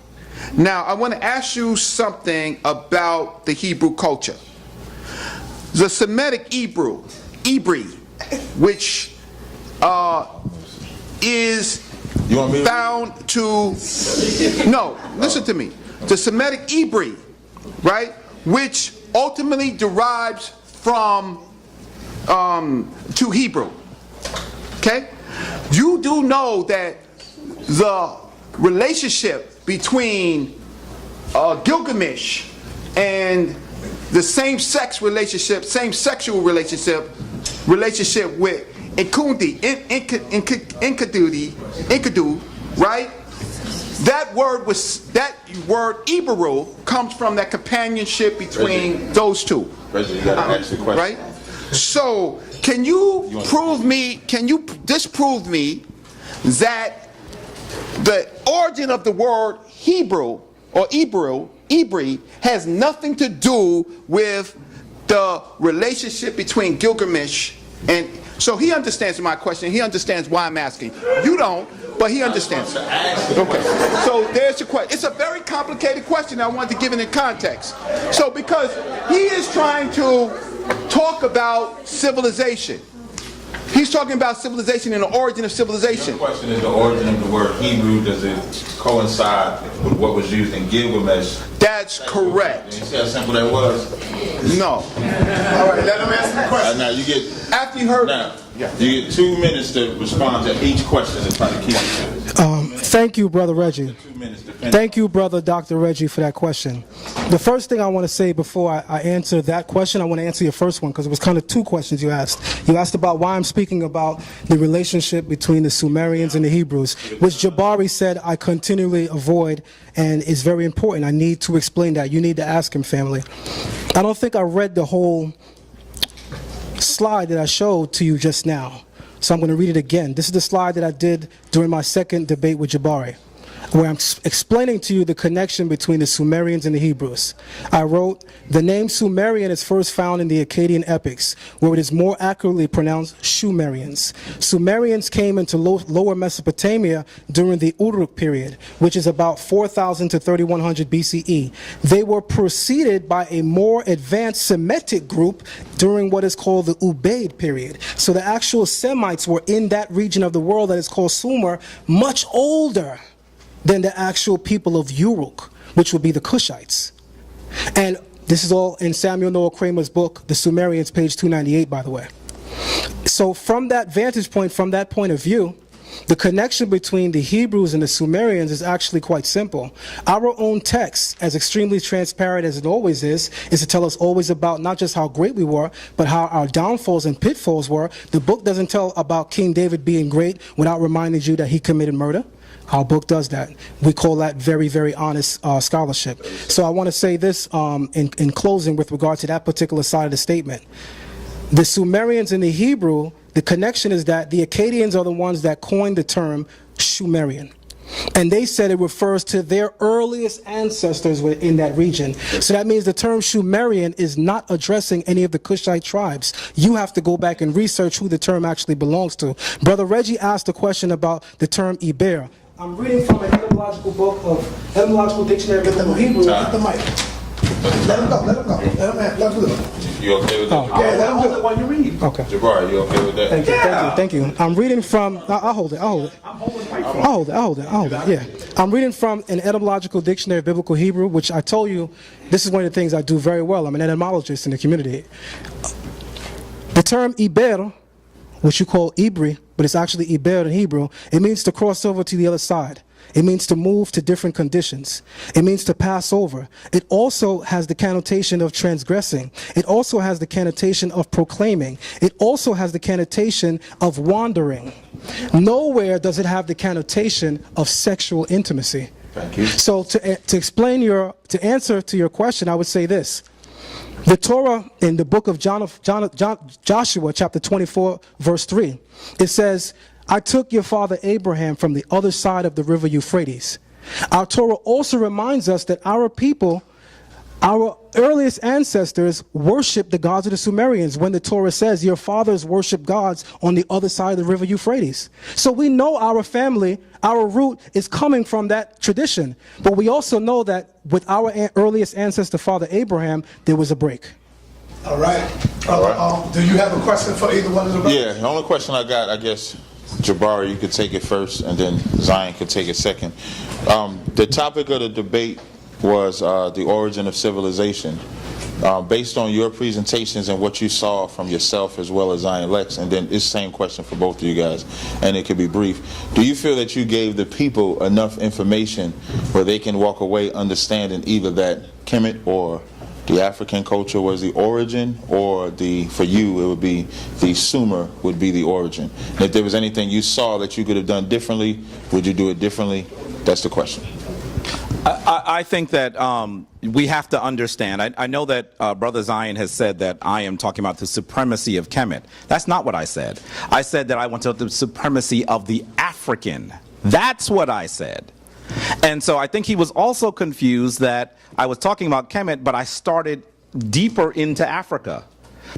Now, I want to ask you something about the Hebrew culture. The Semitic Hebrew, which is found to, no, listen to me. The Semitic Hebrew, right, which ultimately derives from to Hebrew. Okay? You do know that the relationship between Gilgamesh and the same-sex relationship, same-sexual relationship with Enkidu, right? That word Hebrew comes from that companionship between those two. President, you gotta ask the question. Right? So, can you disprove me that the origin of the word Hebrew or Hebrew has nothing to do with the relationship between Gilgamesh and... So he understands my question. He understands why I'm asking. You don't, but he understands. Okay. So there's your question. It's a very complicated question. I want to give it in context. So because he is trying to talk about civilization. He's talking about civilization and the origin of civilization. The question is the origin of the word Hebrew. Does it coincide with what was used in Gilgamesh? That's correct. You see how simple that was? No. All right, let him answer the question. Now you get After you heard... now you get 2 minutes to respond to each question and try to keep it. Thank you, Brother Reggie. 2 minutes to finish. Thank you, Brother Dr. Reggie, for that question. The first thing I want to say before I answer that question, I want to answer your first one, because it was kind of two questions you asked. You asked about why I'm speaking about the relationship between the Sumerians and the Hebrews, which Jabari said I continually avoid and is very important. I need to explain that. You need to ask him, family. I don't think I read the whole slide that I showed to you just now, so I'm going to read it again. This is the slide that I did during my second debate with Jabari, where I'm explaining to you the connection between the Sumerians and the Hebrews. I wrote, the name Sumerian is first found in the Akkadian epics, where it is more accurately pronounced Shumerians. Sumerians came into lower Mesopotamia during the Uruk period, which is about 4000 to 3100 BCE. They were preceded by a more advanced Semitic group during what is called the Ubaid period. So the actual Semites were in that region of the world that is called Sumer, much older than the actual people of Uruk, which would be the Cushites. And this is all in Samuel Noah Kramer's book, The Sumerians, page 298, by the way. So from that vantage point, from that point of view, the connection between the Hebrews and the Sumerians is actually quite simple. Our own text, as extremely transparent as it always is to tell us always about not just how great we were, but how our downfalls and pitfalls were. The book doesn't tell about King David being great without reminding you that he committed murder. Our book does that. We call that very, very honest scholarship. So I want to say this in closing with regard to that particular side of the statement. The Sumerians and the Hebrew, the connection is that the Akkadians are the ones that coined the term Shumerian. And they said it refers to their earliest ancestors in that region. So that means the term Shumerian is not addressing any of the Cushite tribes. You have to go back and research who the term actually belongs to. Brother Reggie asked a question about the term Iber. I'm reading from an etymological book of Etymological Dictionary of Hebrew. Get the mic. Let him go. Let him go. You okay with that? Yeah, let him do it while you read. Okay. Jabari, you okay with that? Thank you. I'm reading from, I'll hold it. Yeah. I'm reading from an etymological dictionary of biblical Hebrew, which I told you, this is one of the things I do very well. I'm an etymologist in the community. The term Iber, which you call Ibri, but it's actually Iber in Hebrew, it means to cross over to the other side. It means to move to different conditions. It means to pass over. It also has the connotation of transgressing. It also has the connotation of proclaiming. It also has the connotation of wandering. Nowhere does it have the connotation of sexual intimacy. Thank you. So to answer to your question, I would say this. The Torah in the book of Joshua, chapter 24, verse 3, it says, I took your father Abraham from the other side of the river Euphrates. Our Torah also reminds us that our people Our earliest ancestors worshiped the gods of the Sumerians when the Torah says your fathers worship gods on the other side of the river Euphrates. So we know our family, our root is coming from that tradition. But we also know that with our earliest ancestor, Father Abraham, there was a break. All right. Do you have a question for either one of the brothers? Yeah, the only question I got, I guess, Jabari, you could take it first, and then Zion could take it second. The topic of the debate was the origin of civilization. Based on your presentations and what you saw from yourself as well as Zion Lexx, and then it's the same question for both of you guys, and it could be brief. Do you feel that you gave the people enough information where they can walk away understanding either that Kemet or the African culture was the origin, or for you it would be the Sumer would be the origin? And if there was anything you saw that you could have done differently, would you do it differently? That's the question. I think that we have to understand. I know that Brother Zion has said that I am talking about the supremacy of Kemet. That's not what I said. I said that I want the supremacy of the African. That's what I said. And so I think he was also confused that I was talking about Kemet, but I started deeper into Africa.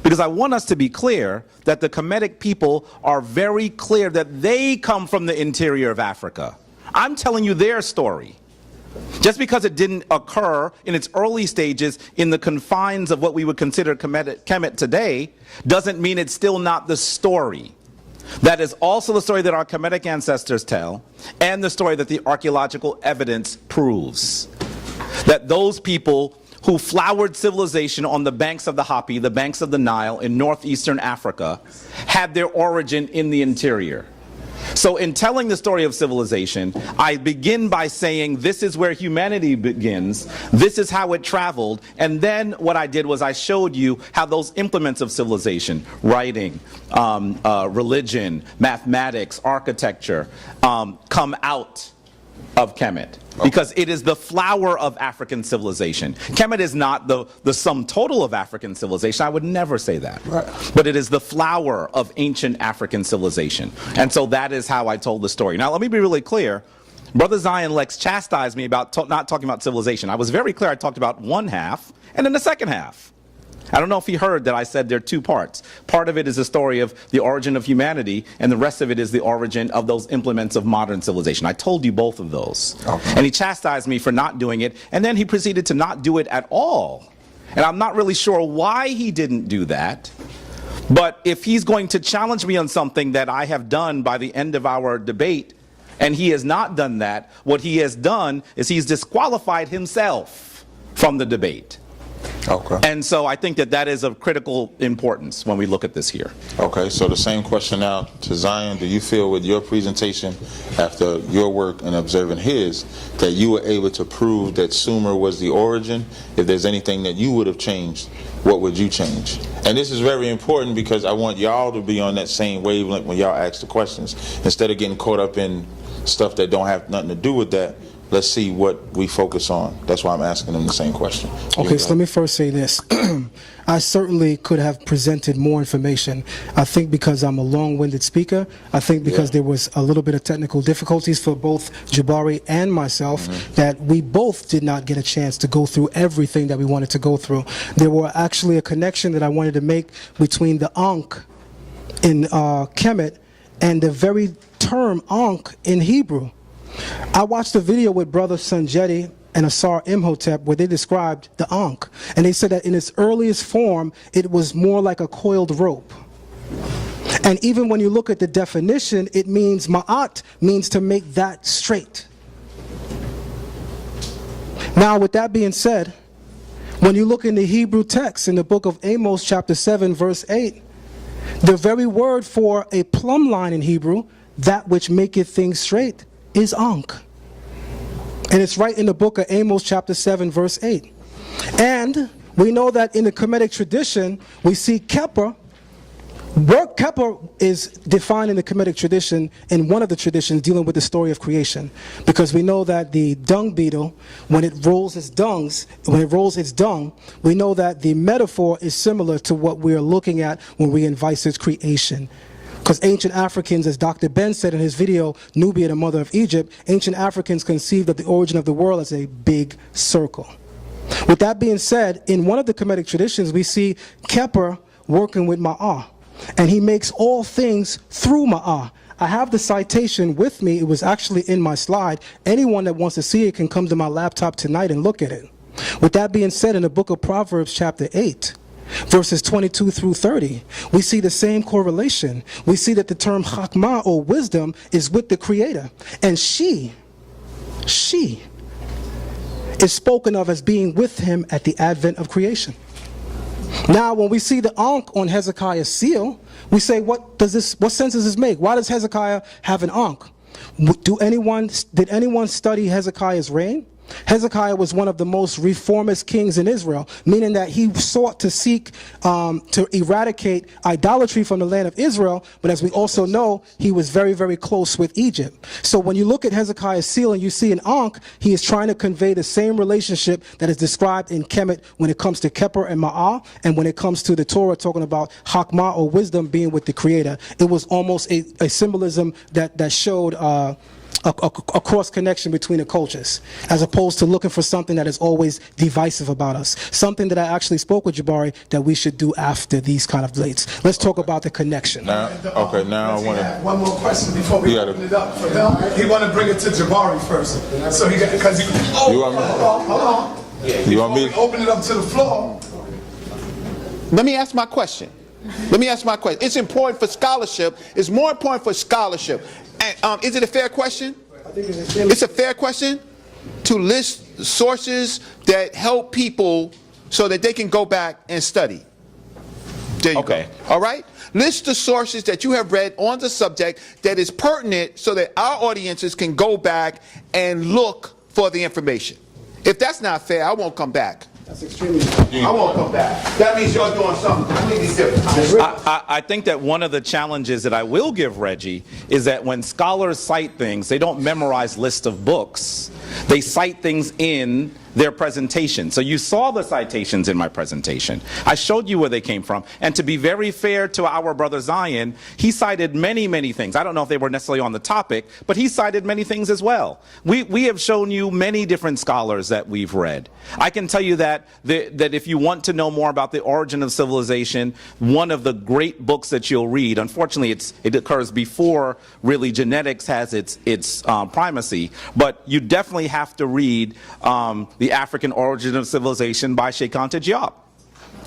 Because I want us to be clear that the Kemetic people are very clear that they come from the interior of Africa. I'm telling you their story. Just because it didn't occur in its early stages in the confines of what we would consider Kemet today, doesn't mean it's still not the story. That is also the story that our Kemetic ancestors tell, and the story that the archaeological evidence proves. That those people who flowered civilization on the banks of the Hapi, the banks of the Nile in northeastern Africa, had their origin in the interior. So in telling the story of civilization, I begin by saying this is where humanity begins, this is how it traveled, and then what I did was I showed you how those implements of civilization, writing, religion, mathematics, architecture, come out of Kemet. Because it is the flower of African civilization. Kemet is not the sum total of African civilization. I would never say that. Right. But it is the flower of ancient African civilization. And so that is how I told the story. Now let me be really clear. Brother Zion Lexx chastised me about not talking about civilization. I was very clear. I talked about one half and then the second half. I don't know if he heard that I said there are two parts. Part of it is the story of the origin of humanity, and the rest of it is the origin of those implements of modern civilization. I told you both of those. Okay. And he chastised me for not doing it, and then he proceeded to not do it at all. And I'm not really sure why he didn't do that. But if he's going to challenge me on something that I have done by the end of our debate, and he has not done that, what he has done is he's disqualified himself from the debate. Okay. And so I think that is of critical importance when we look at this here. Okay, so the same question now to Zion. Do you feel with your presentation, after your work and observing his, that you were able to prove that Sumer was the origin? If there's anything that you would have changed, what would you change? And this is very important because I want y'all to be on that same wavelength when y'all ask the questions. Instead of getting caught up in stuff that don't have nothing to do with that, let's see what we focus on. That's why I'm asking them the same question. Okay, so let me first say this. I certainly could have presented more information. I think because I'm a long-winded speaker, I think because there was a little bit of technical difficulties for both Jabari and myself, that we both did not get a chance to go through everything that we wanted to go through. There were actually a connection that I wanted to make between the Ankh in Kemet and the very term Ankh in Hebrew. I watched a video with Brother Sanjeti and Asar Imhotep where they described the Ankh, and they said that in its earliest form it was more like a coiled rope. And even when you look at the definition, it means ma'at means to make that straight. Now with that being said, when you look in the Hebrew text in the book of Amos chapter 7 verse 8, the very word for a plumb line in Hebrew, that which maketh things straight, is Ankh. And it's right in the book of Amos chapter 7 verse 8. And we know that in the Kemetic tradition we see Keper. Keper is defined in the Kemetic tradition in one of the traditions dealing with the story of creation, because we know that the dung beetle, when it rolls its dung, we know that the metaphor is similar to what we're looking at when we envisage creation. Because ancient Africans, as Dr. Ben said in his video, Nubia, the mother of Egypt, ancient Africans conceived of the origin of the world as a big circle. With that being said, in one of the Kemetic traditions, we see Kepler working with Ma'ah, and he makes all things through Ma'ah. I have the citation with me. It was actually in my slide. Anyone that wants to see it can come to my laptop tonight and look at it. With that being said, in the book of Proverbs chapter 8, verses 22 through 30, we see the same correlation. We see that the term chakmah, or wisdom, is with the Creator. And she is spoken of as being with him at the advent of creation. Now, when we see the Ankh on Hezekiah's seal, we say, what sense does this make? Why does Hezekiah have an Ankh? Did anyone study Hezekiah's reign? Hezekiah was one of the most reformist kings in Israel, meaning that he sought to seek to eradicate idolatry from the land of Israel, but as we also know, he was very, very close with Egypt. So when you look at Hezekiah's seal and you see an Ankh, he is trying to convey the same relationship that is described in Kemet when it comes to Kepler and Ma'ah, and when it comes to the Torah talking about Chakmah, or wisdom, being with the Creator. It was almost a symbolism that showed a cross connection between the cultures, as opposed to looking for something that is always divisive about us. Something that I actually spoke with Jabari that we should do after these kind of dates. Let's talk about the connection. Now I want to. One more question before we open it up for them. He want to bring it to Jabari first, so he got because You want me? hold on. You want me? Before we open it up to the floor. Let me ask my question. It's important for scholarship. It's more important for scholarship. And, is it a fair question? I think It's a fair question to list sources that help people so that they can go back and study. There you Okay. go. All right? List the sources that you have read on the subject that is pertinent so that our audiences can go back and look for the information. If that's not fair, I won't come back. That's extremely. I won't come back. That means you're doing something completely different. I think that one of the challenges that I will give Reggie is that when scholars cite things, they don't memorize lists of books. They cite things in their presentation. So you saw the citations in my presentation. I showed you where they came from. And to be very fair to our brother Zion, he cited many, many things. I don't know if they were necessarily on the topic, but he cited many things as well. We have shown you many different scholars that we've read. I can tell you that if you want to know more about the origin of civilization, one of the great books that you'll read, unfortunately it occurs before really genetics has its primacy, but you definitely have to read The African Origin of Civilization by Sheikh Anta Diop.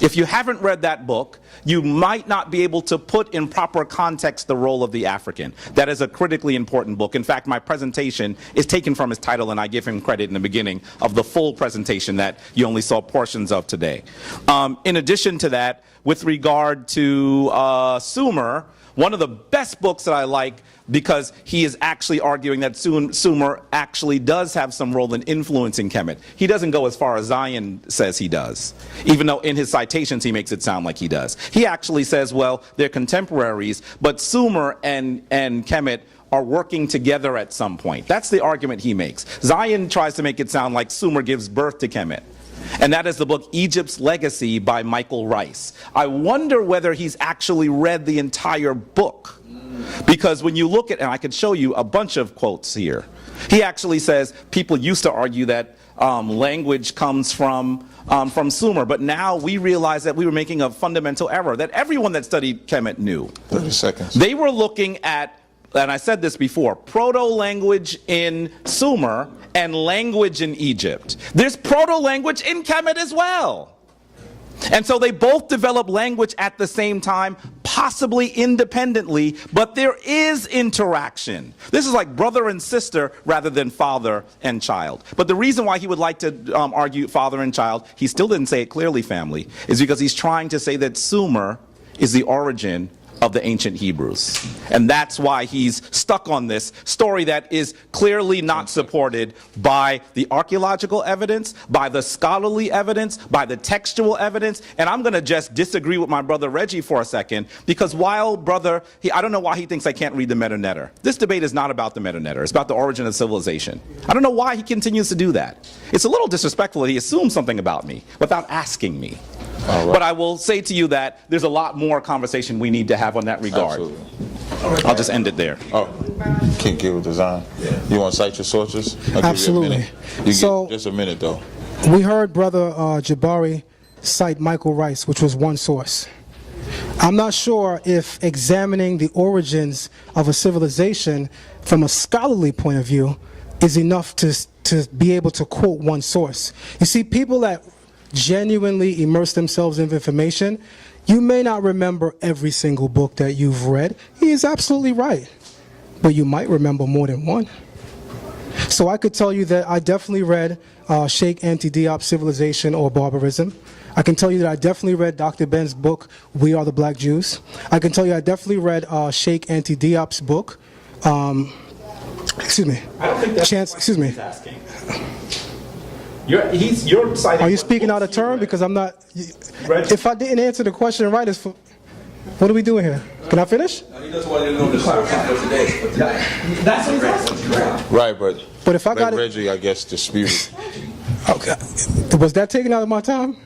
If you haven't read that book, you might not be able to put in proper context the role of the African. That is a critically important book. In fact, my presentation is taken from his title, and I give him credit in the beginning of the full presentation that you only saw portions of today. In addition to that, with regard to Sumer, one of the best books that I like, because he is actually arguing that Sumer actually does have some role in influencing Kemet. He doesn't go as far as Zion says he does, even though in his citations he makes it sound like he does. He actually says, well, they're contemporaries, but Sumer and Kemet are working together at some point. That's the argument he makes. Zion tries to make it sound like Sumer gives birth to Kemet. And that is the book Egypt's Legacy by Michael Rice. I wonder whether he's actually read the entire book. Because when you look at, and I could show you a bunch of quotes here, he actually says people used to argue that language comes from Sumer, but now we realize that we were making a fundamental error that everyone that studied Kemet knew. 30 seconds. They were looking at, and I said this before, proto-language in Sumer and language in Egypt. There's proto-language in Kemet as well. And so they both develop language at the same time, possibly independently, but there is interaction. This is like brother and sister rather than father and child. But the reason why he would like to argue father and child, he still didn't say it clearly, family, is because he's trying to say that Sumer is the origin of the ancient Hebrews. And that's why he's stuck on this story that is clearly not supported by the archaeological evidence, by the scholarly evidence, by the textual evidence. And I'm going to just disagree with my brother Reggie for a second, because while brother, I don't know why he thinks I can't read the Meta-Netter. This debate is not about the Meta-Netter. It's about the origin of civilization. I don't know why he continues to do that. It's a little disrespectful that he assumes something about me without asking me. All right. But I will say to you that there's a lot more conversation we need to have on that regard. Absolutely. I'll just end it there. Oh, can't give it design. You want to cite your sources? I'll give Absolutely. you a minute. You So- get just a minute though. We heard Brother Jabari cite Michael Rice, which was one source. I'm not sure if examining the origins of a civilization from a scholarly point of view is enough to be able to quote one source. You see, people that genuinely immerse themselves in information, you may not remember every single book that you've read. He is absolutely right. But you might remember more than one. So I could tell you that I definitely read Sheikh Anti-Diop's Civilization or Barbarism. I can tell you that I definitely read Dr. Ben's book, We Are the Black Jews. I can tell you I definitely read Sheikh Anti-Diop's book. Excuse me. I don't think that's Chance, excuse me. he's asking. You're citing. Are you speaking out of turn? Because I'm not. Reggie. If I didn't answer the question right, it's for. What are we doing here? Can I finish? He just wanted to know the sources for today. That's what he's asking. Right, but But if I got it, Reggie, I guess, disputed. okay. Was that taken out of my time?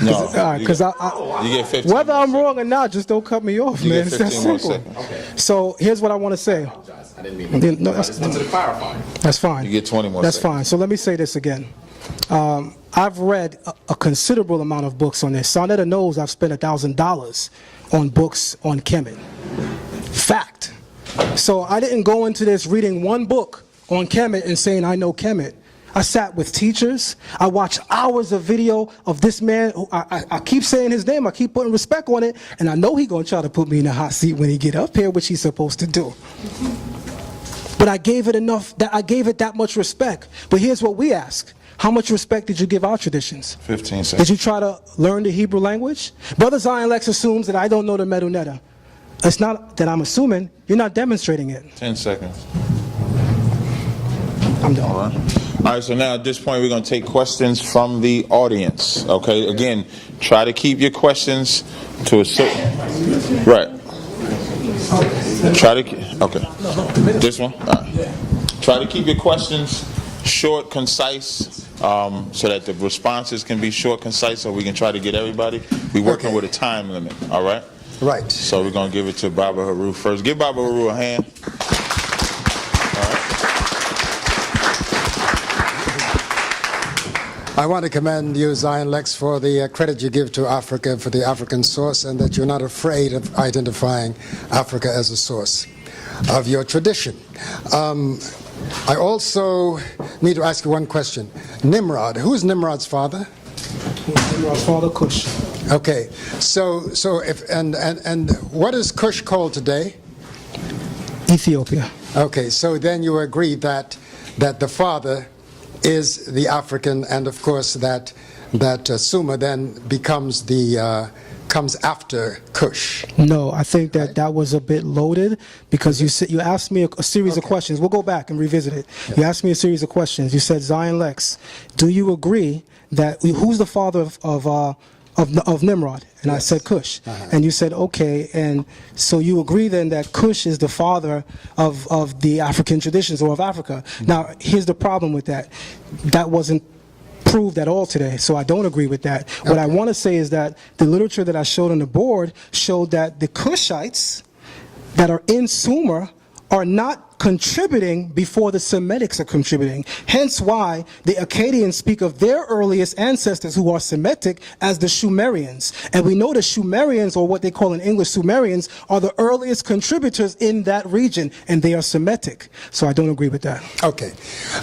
No, All right, because you get 15. whether I'm wrong or not, just don't cut me off, You man. get It's that 15 more simple. seconds. So here's what I want to say. I didn't mean to. No, I just wanted to clarify. That's fine. You get 20 more That's seconds. fine. So let me say this again. I've read a considerable amount of books on this. Sonetta knows I've spent $1,000 on books on Kemet. Fact. So I didn't go into this reading one book on Kemet and saying I know Kemet. I sat with teachers. I watched hours of video of this man. I keep saying his name. I keep putting respect on it. And I know he's going to try to put me in the hot seat when he get up here, which he's supposed to do. But I gave it that much respect. But here's what we ask. How much respect did you give our traditions? 15 seconds. Did you try to learn the Hebrew language? Brother Zion Lexx assumes that I don't know the Medunetta. It's not that I'm assuming. You're not demonstrating it. 10 seconds. I'm done. All right, so now at this point, we're going to take questions from the audience. Okay, again, try to keep your questions to a certain... Right. Try to... Okay. This one? All right. Try to keep your questions short, concise, so that the responses can be short, concise, so we can try to get everybody. We're working with a time limit, all right? Right. So we're going to give it to Baba Haru first. Give Baba Haru a hand. I want to commend you, Zion Lexx, for the credit you give to Africa for the African source, and that you're not afraid of identifying Africa as a source of your tradition. I also need to ask you one question. Nimrod, who is Nimrod's father? Nimrod's father, Cush. Okay, so if and what is Cush called today? Ethiopia. Okay, so then you agree that the father is the African, and of course that Sumer then becomes comes after Cush. No, I think that was a bit loaded because you asked me a series of questions. We'll go back and revisit it. Yeah. You asked me a series of questions. You said, Zion Lexx, do you agree that who's the father of Nimrod? And yes. I said Cush. And you said, okay, and so you agree then that Cush is the father of the African traditions or of Africa. Now, here's the problem with that. That wasn't proved at all today, so I don't agree with that. What I want to say is that the literature that I showed on the board showed that the Cushites that are in Sumer are not contributing before the Semitics are contributing. Hence why the Akkadians speak of their earliest ancestors who are Semitic as the Sumerians. And we know the Sumerians, or what they call in English Sumerians, are the earliest contributors in that region, and they are Semitic. So I don't agree with that. Okay.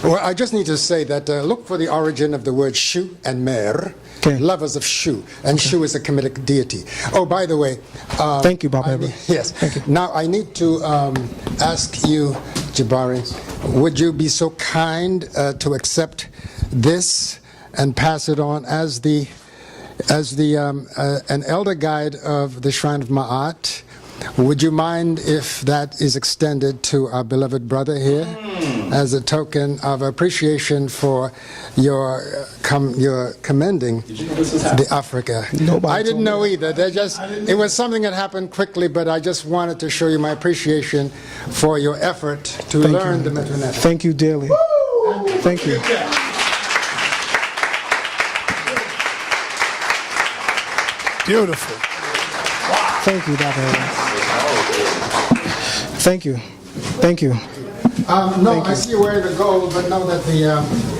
Well, I just need to say that look for the origin of the word Shu and Mer. Okay. Lovers of Shu, and Shu is a Kemetic deity. Oh, by the way, thank you, Bob. Yes. Thank you. Now I need to ask you, Jabari, would you be so kind to accept this and pass it on as an elder guide of the Shrine of Ma'at? Would you mind if that is extended to our beloved brother here as a token of appreciation for your commending the Africa? I didn't know either. It was something that happened quickly, but I just wanted to show you my appreciation for your effort to learn the Metronetta. Thank you dearly. Woo! Thank you. Beautiful. Thank you, Dr. Thank you. Thank you. No, I see you wearing the gold, but know that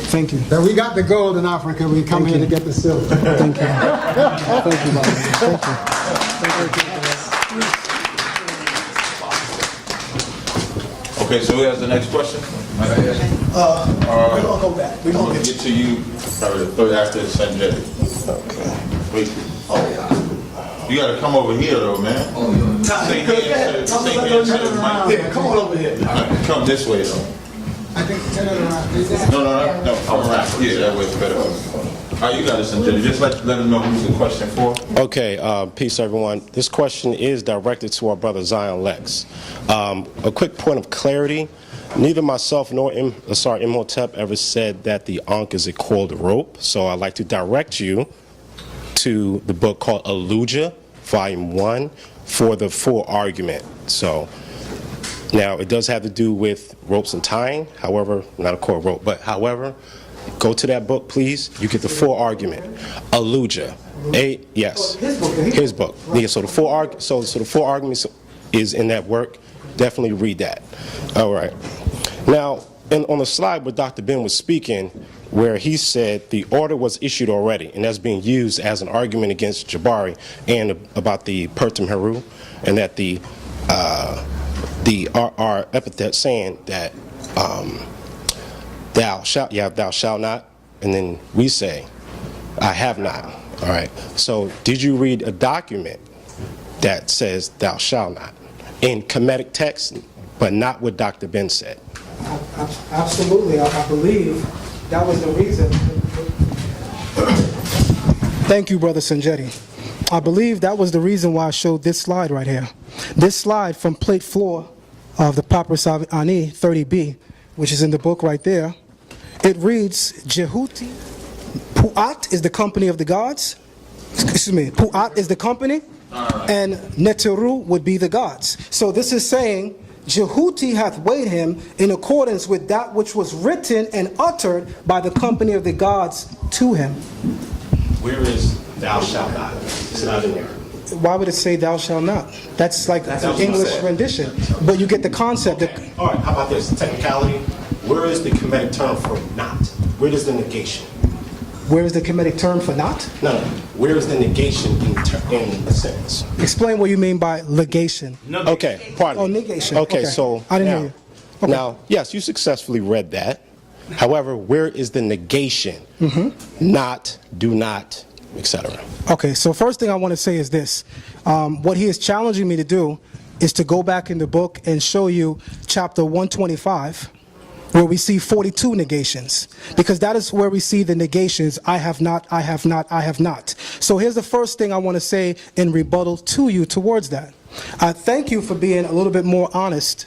Thank you. That we got the gold in Africa, we come here to get the silver. Thank you. Thank you, Bobby. Thank you. Okay, so who has the next question? We're gonna go back. We're I'm gonna gonna get to you probably the third after Sanjay. Okay. Wait. You gotta come over here though, man. Say here to the mic. Yeah, come on over here. Come this way though. I think turn it around. No, come around. Yeah, that way it's better. All right, you got it, Sanjay. Just let them know who's the question for. Okay, peace everyone. This question is directed to our brother Zion Lexx. A quick point of clarity. Neither myself nor Imhotep ever said that the Ankh is a coiled rope, so I'd like to direct you to the book called Aluja, Volume 1, for the full argument. So, now it does have to do with ropes and tying, however, not a coiled rope, but however, go to that book, please. You get the full argument. Aluja. Yes. His book. Yeah, so the full argument is in that work. Definitely read that. All right. Now, on the slide where Dr. Ben was speaking, where he said the order was issued already, and that's being used as an argument against Jabari and about the Pertim Heru, and that our epithet saying that thou shalt not, and then we say, I have not. All right. So did you read a document that says thou shalt not in Kemetic text, but not what Dr. Ben said? Absolutely. I believe that was the reason. Thank you, Brother Sanjetti. I believe that was the reason why I showed this slide right here. This slide from plate 4 of the Papyrus Ani 30b, which is in the book right there. It reads, Jehuti, Pu'at is the company of the gods. Excuse me, Pu'at is the company, and Neteru would be the gods. So this is saying, Jehuti hath weighed him in accordance with that which was written and uttered by the company of the gods to him. Where is thou shalt not? It's not in there. Why would it say thou shalt not? That's like an English rendition. But you get the concept. Okay. All right, how about this? Technicality. Where is the Kemetic term for not? Where is the negation? Where is the Kemetic term for not? No. Where is the negation in the sentence? Explain what you mean by legation. Okay, pardon me. Oh, negation. Okay, so I didn't hear you. Okay. Now, yes, you successfully read that. However, where is the negation? Not, do not, etc. Okay, so first thing I want to say is this. What he is challenging me to do is to go back in the book and show you chapter 125, where we see 42 negations, because that is where we see the negations, I have not, I have not, I have not. So here's the first thing I want to say in rebuttal to you towards that. I thank you for being a little bit more honest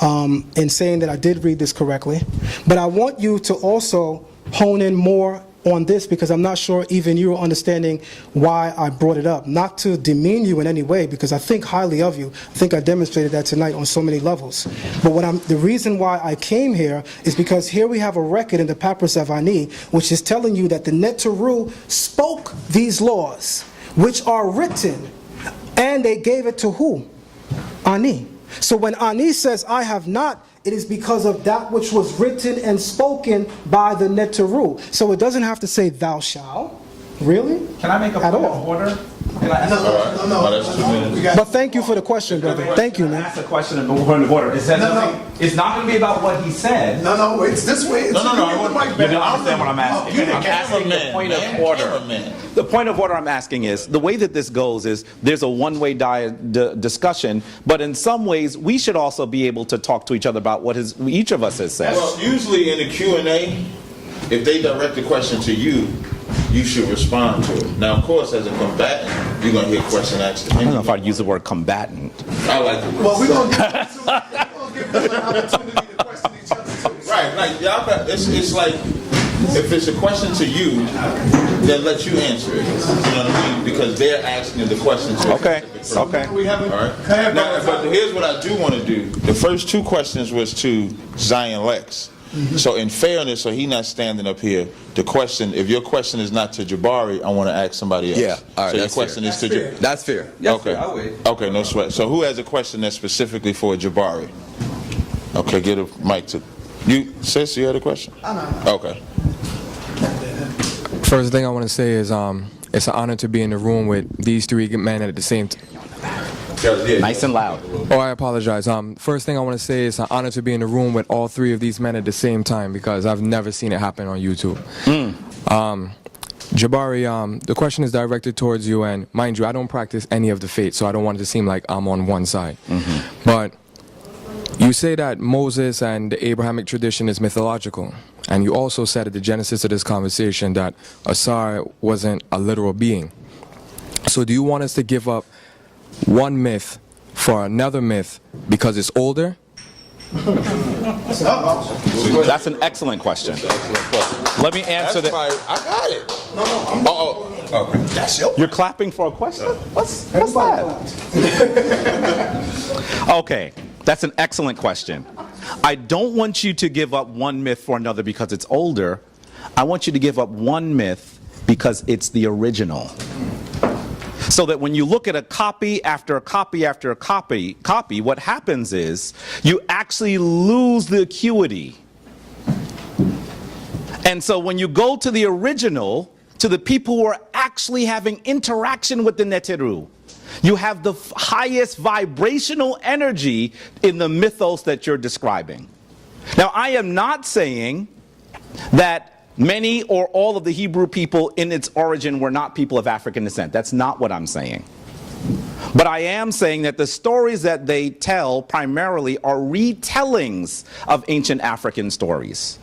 in saying that I did read this correctly, but I want you to also hone in more on this, because I'm not sure even you are understanding why I brought it up. Not to demean you in any way, because I think highly of you. I think I demonstrated that tonight on so many levels. But the reason why I came here is because here we have a record in the Papyrus of Ani, which is telling you that the Neteru spoke these laws, which are written, and they gave it to who? Ani. So when Ani says, I have not, it is because of that which was written and spoken by the Neteru. So it doesn't have to say thou shalt. Really? Can I make a point of order? No. That's 2 minutes. But thank you for the question, brother. Thank you, man. Ask a question of point of order. It says it's not going to be about what he said. No, it's this way. It's No. You don't understand what I'm asking. You the I'm asking the cameraman, point of man. order. Cameraman. The point of order I'm asking is, the way that this goes is there's a one-way discussion, but in some ways we should also be able to talk to each other about what each of us has said. Well, usually in the Q&A, if they direct the question to you, you should respond to it. Now, of course, as a combatant, you're going to hear a question asked to I don't know me. if I'd use the word combatant. I like the word. Well, we're going to give them an opportunity to question each other too. Right, like, it's like, if it's a question to you, then let you answer it. You know what I mean? Because they're asking the question to Okay. All right. Now, but here's what I do want to do. The first 2 questions was to Zion Lexx. So in fairness, so he not standing up here, the question, if your question is not to Jabari, I want to ask somebody else. Yeah, all right, so your that's question fair. is to Jabari. That's fair. Okay. I'll wait. Okay, no sweat. So who has a question that's specifically for Jabari? Okay, get a mic to you. Sis, you had a question? I know. Okay. First thing I want to say is it's an honor to be in the room with these three men at the same time. Nice and loud. Oh, I apologize. First thing I want to say is it's an honor to be in the room with all three of these men at the same time because I've never seen it happen on YouTube. Jabari, the question is directed towards you, and mind you, I don't practice any of the faith, so I don't want it to seem like I'm on one side. But you say that Moses and the Abrahamic tradition is mythological, and you also said at the genesis of this conversation that Asar wasn't a literal being. So do you want us to give up one myth for another myth because it's older? That's an excellent question. Let me answer that. I got it. No. That's it. You're clapping for a question? What's that? Okay, that's an excellent question. I don't want you to give up one myth for another because it's older. I want you to give up one myth because it's the original. So that when you look at a copy after a copy after a copy, what happens is you actually lose the acuity. And so when you go to the original, to the people who are actually having interaction with the Neteru, you have the highest vibrational energy in the mythos that you're describing. Now, I am not saying that many or all of the Hebrew people in its origin were not people of African descent. That's not what I'm saying. But I am saying that the stories that they tell primarily are retellings of ancient African stories.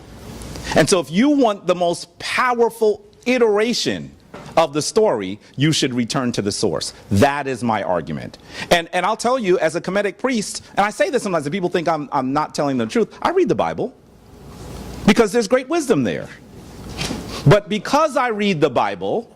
And so if you want the most powerful iteration of the story, you should return to the source. That is my argument. And I'll tell you, as a Kemetic priest, and I say this sometimes and people think I'm not telling the truth, I read the Bible because there's great wisdom there. But because I read the Bible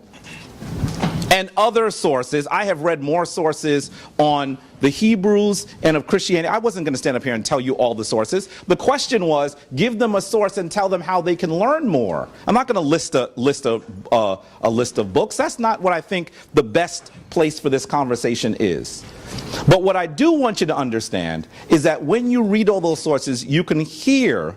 and other sources, I have read more sources on the Hebrews and of Christianity. I wasn't going to stand up here and tell you all the sources. The question was, give them a source and tell them how they can learn more. I'm not going to list a list of books. That's not what I think the best place for this conversation is. But what I do want you to understand is that when you read all those sources, you can hear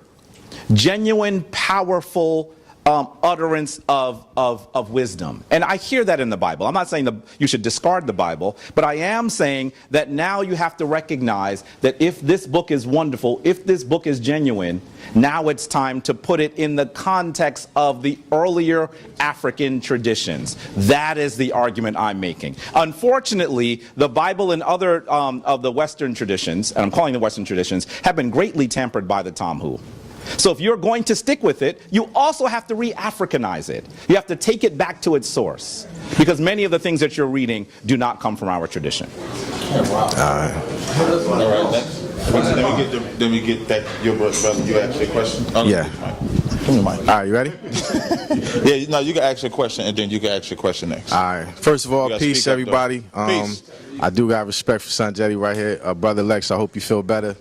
genuine, powerful utterance of wisdom. And I hear that in the Bible. I'm not saying that you should discard the Bible, but I am saying that now you have to recognize that if this book is wonderful, if this book is genuine, now it's time to put it in the context of the earlier African traditions. That is the argument I'm making. Unfortunately, the Bible and other of the Western traditions, and I'm calling the Western traditions, have been greatly tampered by the Tomhu. So if you're going to stick with it, you also have to re-Africanize it. You have to take it back to its source. Because many of the things that you're reading do not come from our tradition. All right. Let me get that. Your brother, you ask your question? Yeah. Give me the mic. All right, you ready? Yeah, no, you can ask your question and then you can ask your question next. All right. First of all, peace, everybody. Peace. I do got respect for Son Jetty right here. Brother Lexx, I hope you feel better.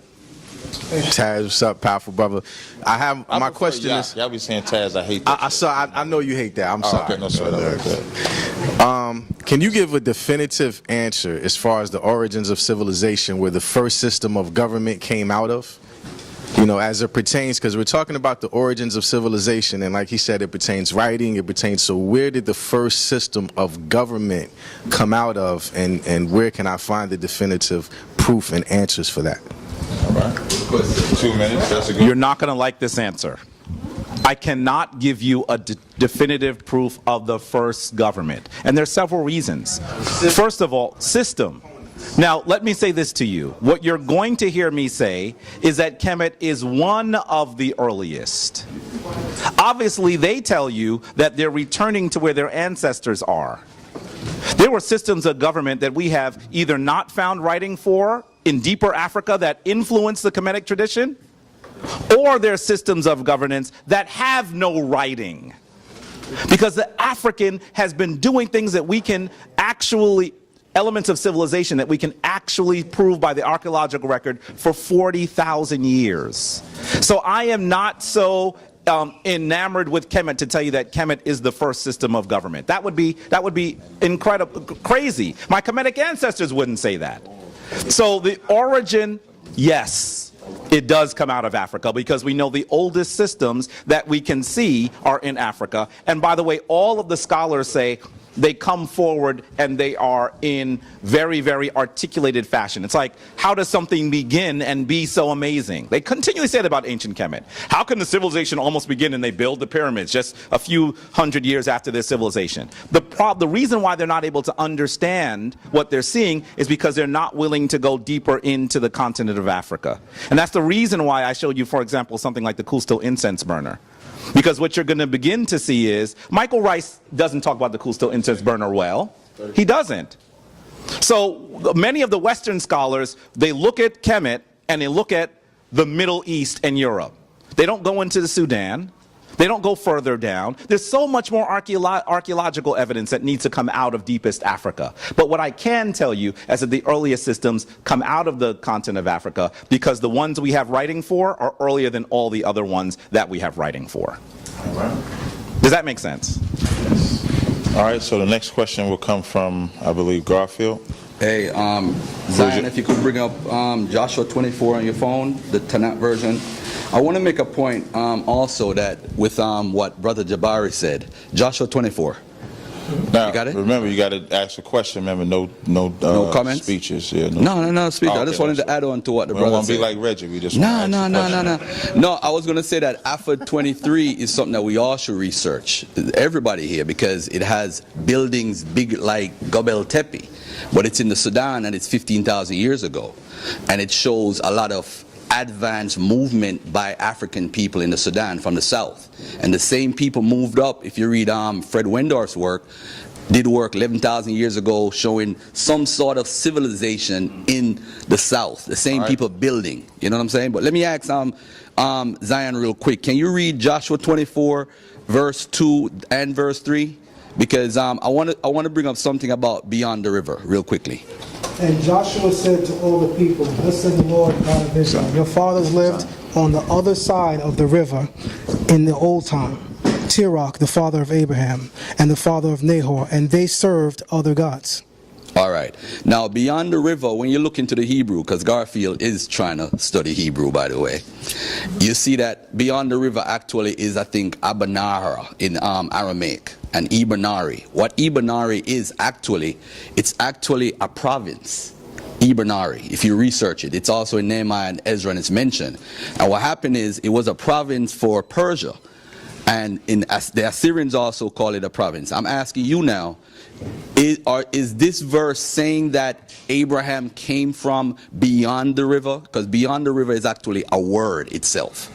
Taz, what's up, powerful brother? My question is. Y'all be saying Taz, I hate that. I know you hate that. I'm sorry. Okay, no sweat. Can you give a definitive answer as far as the origins of civilization, where the first system of government came out of? You know, as it pertains, because we're talking about the origins of civilization, and like he said, it pertains writing, it pertains, so where did the first system of government come out of, and where can I find the definitive proof and answers for that? All right. 2 minutes. That's a good. You're not going to like this answer. I cannot give you a definitive proof of the first government. And there's several reasons. First of all, system. Now, let me say this to you. What you're going to hear me say is that Kemet is one of the earliest. Obviously, they tell you that they're returning to where their ancestors are. There were systems of government that we have either not found writing for in deeper Africa that influence the Kemetic tradition, or there are systems of governance that have no writing. Because the African has been doing things that we can actually, elements of civilization that we can actually prove by the archaeological record for 40,000 years. So I am not so enamored with Kemet to tell you that Kemet is the first system of government. That would be incredible, crazy. My Kemetic ancestors wouldn't say that. So the origin, yes, it does come out of Africa, because we know the oldest systems that we can see are in Africa. And by the way, all of the scholars say they come forward and they are in very, very articulated fashion. It's like, how does something begin and be so amazing? They continually say it about ancient Kemet. How can the civilization almost begin and they build the pyramids just a few hundred years after their civilization? The reason why they're not able to understand what they're seeing is because they're not willing to go deeper into the continent of Africa. And that's the reason why I showed you, for example, something like the cool still incense burner. Because what you're going to begin to see is, Michael Rice doesn't talk about the cool still incense burner well. He doesn't. So many of the Western scholars, they look at Kemet and they look at the Middle East and Europe. They don't go into the Sudan. They don't go further down. There's so much more archaeological evidence that needs to come out of deepest Africa. But what I can tell you is that the earliest systems come out of the continent of Africa, because the ones we have writing for are earlier than all the other ones that we have writing for. All right. Does that make sense? All right, so the next question will come from, I believe, Garfield. Hey, Zion, if you could bring up Joshua 24 on your phone, the Tanakh version. I want to make a point also that with what Brother Jabari said, Joshua 24. Now, You got it? remember, you got to ask a question. Remember, no comments? speeches. Yeah, No speech. Oh, I just okay, wanted to add on to what the we don't brother want to said. be like Reggie. We just No. I was going to say that AFA 23 is something that we all should research, everybody here, because it has buildings big like Gobel Tepe, but it's in the Sudan and it's 15,000 years ago, and it shows a lot of advanced movement by African people in the Sudan from the south. And the same people moved up. If you read Fred Wendorf's work, did work 11,000 years ago showing some sort of civilization in the south. The same people building. You know what I'm saying? But let me ask Zion real quick. Can you read Joshua 24 verse 2 and verse 3? Because I want to bring up something about beyond the river real quickly. And Joshua said to all the people, thus said the Lord God of Israel, your fathers lived on the other side of the river in the old time. Terach, the father of Abraham, and the father of Nahor, and they served other gods. All right. Now, beyond the river, when you look into the Hebrew, because Garfield is trying to study Hebrew, by the way, you see that beyond the river actually is, I think, Abanara in Aramaic, and Ibanari. What Ibanari is actually, it's actually a province. Ibanari, if you research it. It's also in Nehemiah and Ezra, and it's mentioned. And what happened is, it was a province for Persia. And the Assyrians also call it a province. I'm asking you now, is this verse saying that Abraham came from beyond the river? Because beyond the river is actually a word itself.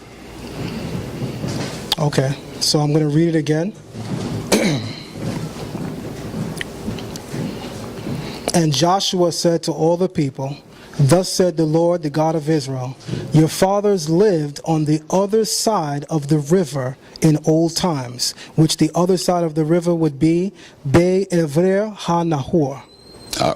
Okay, so I'm going to read it again. And Joshua said to all the people, thus said the Lord, the God of Israel, your fathers lived on the other side of the river in old times, which the other side of the river would be Be'ever ha-Nahor.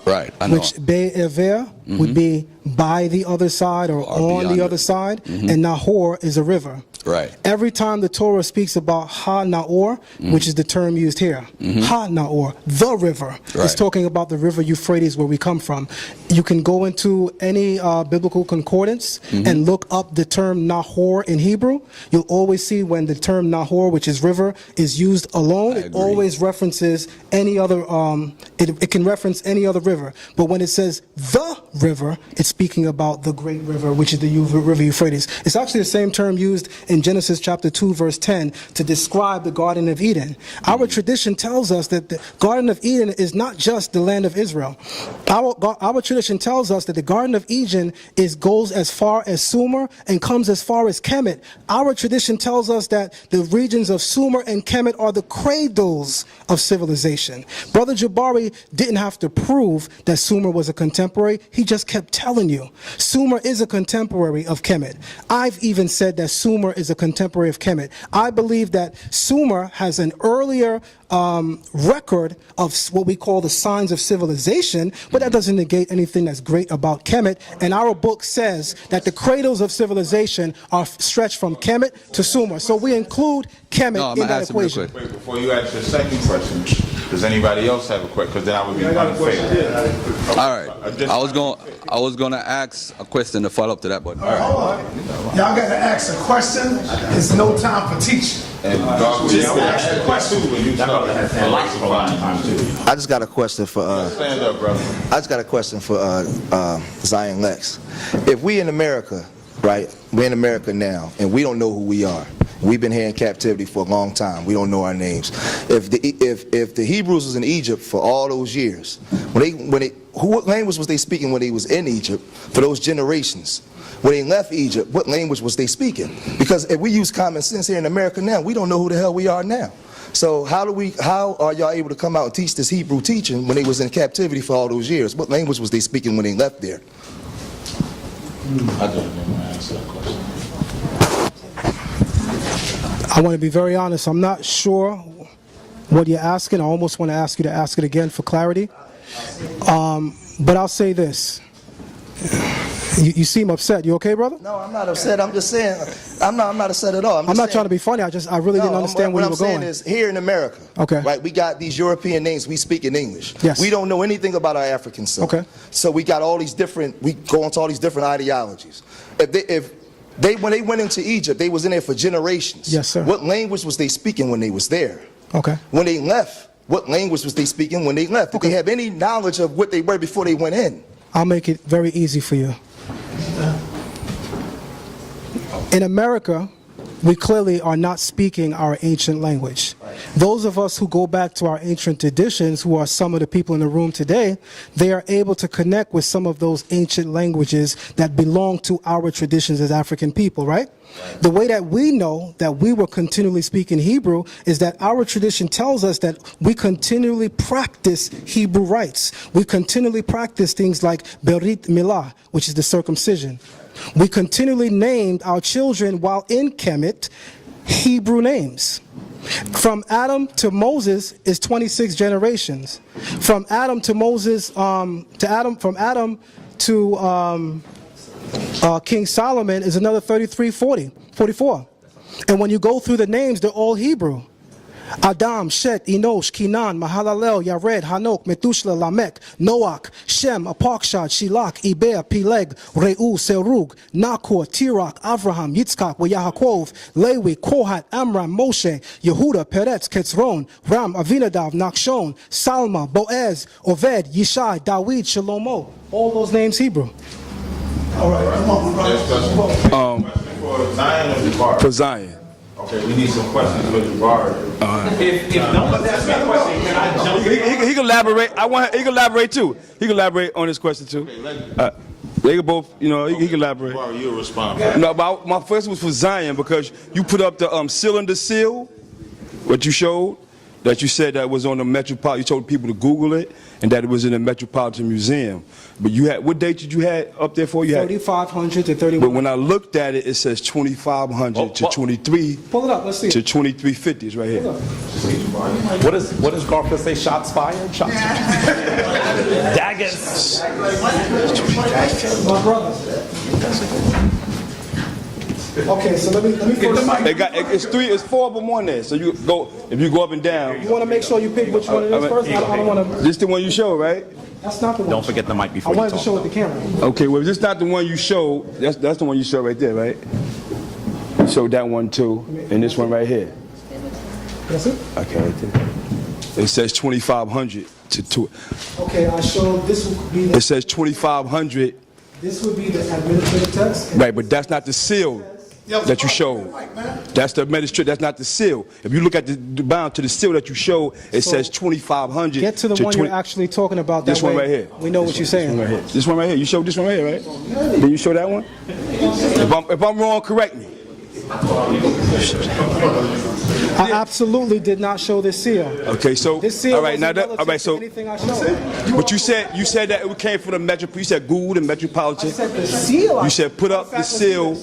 Right, I know. Which Be'ever would be by the other side or on the other side, and Nahor is a river. Right. Every time the Torah speaks about Ha-Nahor, which is the term used here, Ha-Nahor, the river, it's talking about the river Euphrates where we come from. You can go into any biblical concordance and look up the term Nahor in Hebrew. You'll always see when the term Nahor, which is river, is used alone, it always references any other, it can reference any other river. But when it says the river, it's speaking about the great river, which is the river Euphrates. It's actually the same term used in Genesis chapter 2 verse 10 to describe the Garden of Eden. Our tradition tells us that the Garden of Eden is not just the land of Israel. Our tradition tells us that the Garden of Eden goes as far as Sumer and comes as far as Kemet. Our tradition tells us that the regions of Sumer and Kemet are the cradles of civilization. Brother Jabari didn't have to prove that Sumer was a contemporary. He just kept telling you. Sumer is a contemporary of Kemet. I've even said that Sumer is a contemporary of Kemet. I believe that Sumer has an earlier record of what we call the signs of civilization, but that doesn't negate anything that's great about Kemet. And our book says that the cradles of civilization are stretched from Kemet to Sumer. So we include Kemet in that equation. Wait, before you ask your second question, Does anybody else have a question? Because then I would be unfair. All right. I was gonna ask a question to follow up to that, but all right. Hold on. Y'all got to ask a question. It's no time for teaching. Just ask the question. I just got a question for Stand up, brother. I just got a question for Zion Lexx. If we in America, right? We're in America now, and we don't know who we are. We've been here in captivity for a long time. We don't know our names. If the Hebrews was in Egypt for all those years, what language was they speaking when they was in Egypt for those generations? When they left Egypt, what language was they speaking? Because if we use common sense here in America now, we don't know who the hell we are now. So how are y'all able to come out and teach this Hebrew teaching when they was in captivity for all those years? What language was they speaking when they left there? I don't know my answer to that question. I want to be very honest. I'm not sure what you're asking. I almost want to ask you to ask it again for clarity. But I'll say this. You seem upset. You okay, brother? No, I'm not upset. I'm just saying, I'm not upset at all. I'm not trying to be funny. I really didn't understand where you were going. What I'm saying is, here in America, okay, right, we got these European names we speak in English. Yes. We don't know anything about our African self. Okay. So we got all these different, we go into all these different ideologies. When they went into Egypt, they was in there for generations. Yes, sir. What language was they speaking when they was there? Okay. When they left, what language was they speaking when they left? Did they have any knowledge of what they were before they went in? I'll make it very easy for you. In America, we clearly are not speaking our ancient language. Those of us who go back to our ancient traditions, who are some of the people in the room today, they are able to connect with some of those ancient languages that belong to our traditions as African people, right? The way that we know that we were continually speaking Hebrew is that our tradition tells us that we continually practice Hebrew rites. We continually practice things like Berit Milah, which is the circumcision. We continually named our children while in Kemet Hebrew names. From Adam to Moses is 26 generations. From Adam to Moses, from Adam to King Solomon is another 44. And when you go through the names, they're all Hebrew. Adam, Shet, Enosh, Kinan, Mahalalel, Yared, Hanok, Methuselah, Lamech, Noach, Shem, Apakshad, Shilach, Eber, Peleg, Reu, Serug, Nakor, Tirach, Avraham, Yitzchak, Yaakov, Lewi, Kohat, Amram, Moshe, Yehuda, Peretz, Ketzron, Ram, Avinadav, Nachshon, Salma, Boaz, Oved, Yishai, Dawid, Shalomo. All those names Hebrew. All right, come on, brother. For Zion or Jabari? For Zion. Okay, we need some questions for Jabari. If no one asks me a question, can I jump in? He can elaborate. He can elaborate too. He can elaborate on this question too. They can both, he can elaborate. Jabari, you'll respond. No, but my first was for Zion because you put up the cylinder seal, what you showed, that you said that was on the Metropolitan. You told people to Google it, and that it was in the Metropolitan Museum. But you had, what date did you have up there for? You had 3,500 to 31. But when I looked at it, it says 2,500 to 23. Pull it up. Let's see. To 2350s right here. What does Garfield say? Shots fired. Shots fired. Daggers. My brother. Okay, so let me first. It's four of them on there. So if you go up and down. You want to make sure you pick which one it is first? I don't want to. This the one you show, right? That's not the one. Don't forget the mic before I you wanted talk. to show it the camera. Okay, well, if this not the one you show, that's the one you show right there, right? You showed that one too, and this one right here. That's it? Okay, right there. It says 2,500 to 2. Okay, I showed this would be It says 2,500. This would be the administrative text. Right, but that's not the seal that you showed. That's the administrative. That's not the seal. If you look at the bound to the seal that you showed, it says 2,500. Get to the one you're actually talking about. This one right here. We know what you're saying. This one right here. You showed this one right here, right? Did you show that one? If I'm wrong, correct me. I absolutely did not show this seal. Okay, so this seal all right, now wasn't that all right, so anything I showed. but you said that it came from the Metropolitan. You said Google the Metropolitan. I said the seal. You said put up the seal.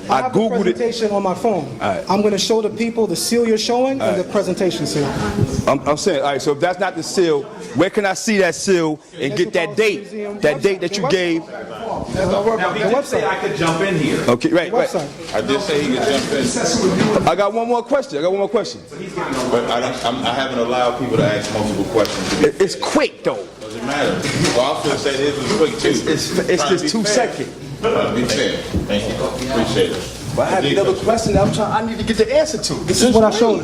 I have the Googled it. presentation on my phone. right. I'm going to show the people the seal you're showing and the presentation seal. I'm saying, all right, so if that's not the seal, where can I see that seal and get that date? That date that you gave? Now, he did say I could jump in here. Okay, right. I did say he could jump in. I got one more question. But I haven't allowed people to ask multiple questions. It's quick, though. Doesn't matter. Well, I feel say this was quick, too. It's just 2 seconds. Be fair. Thank you. Appreciate it. But I have another question I need to get the answer to. This is what I showed.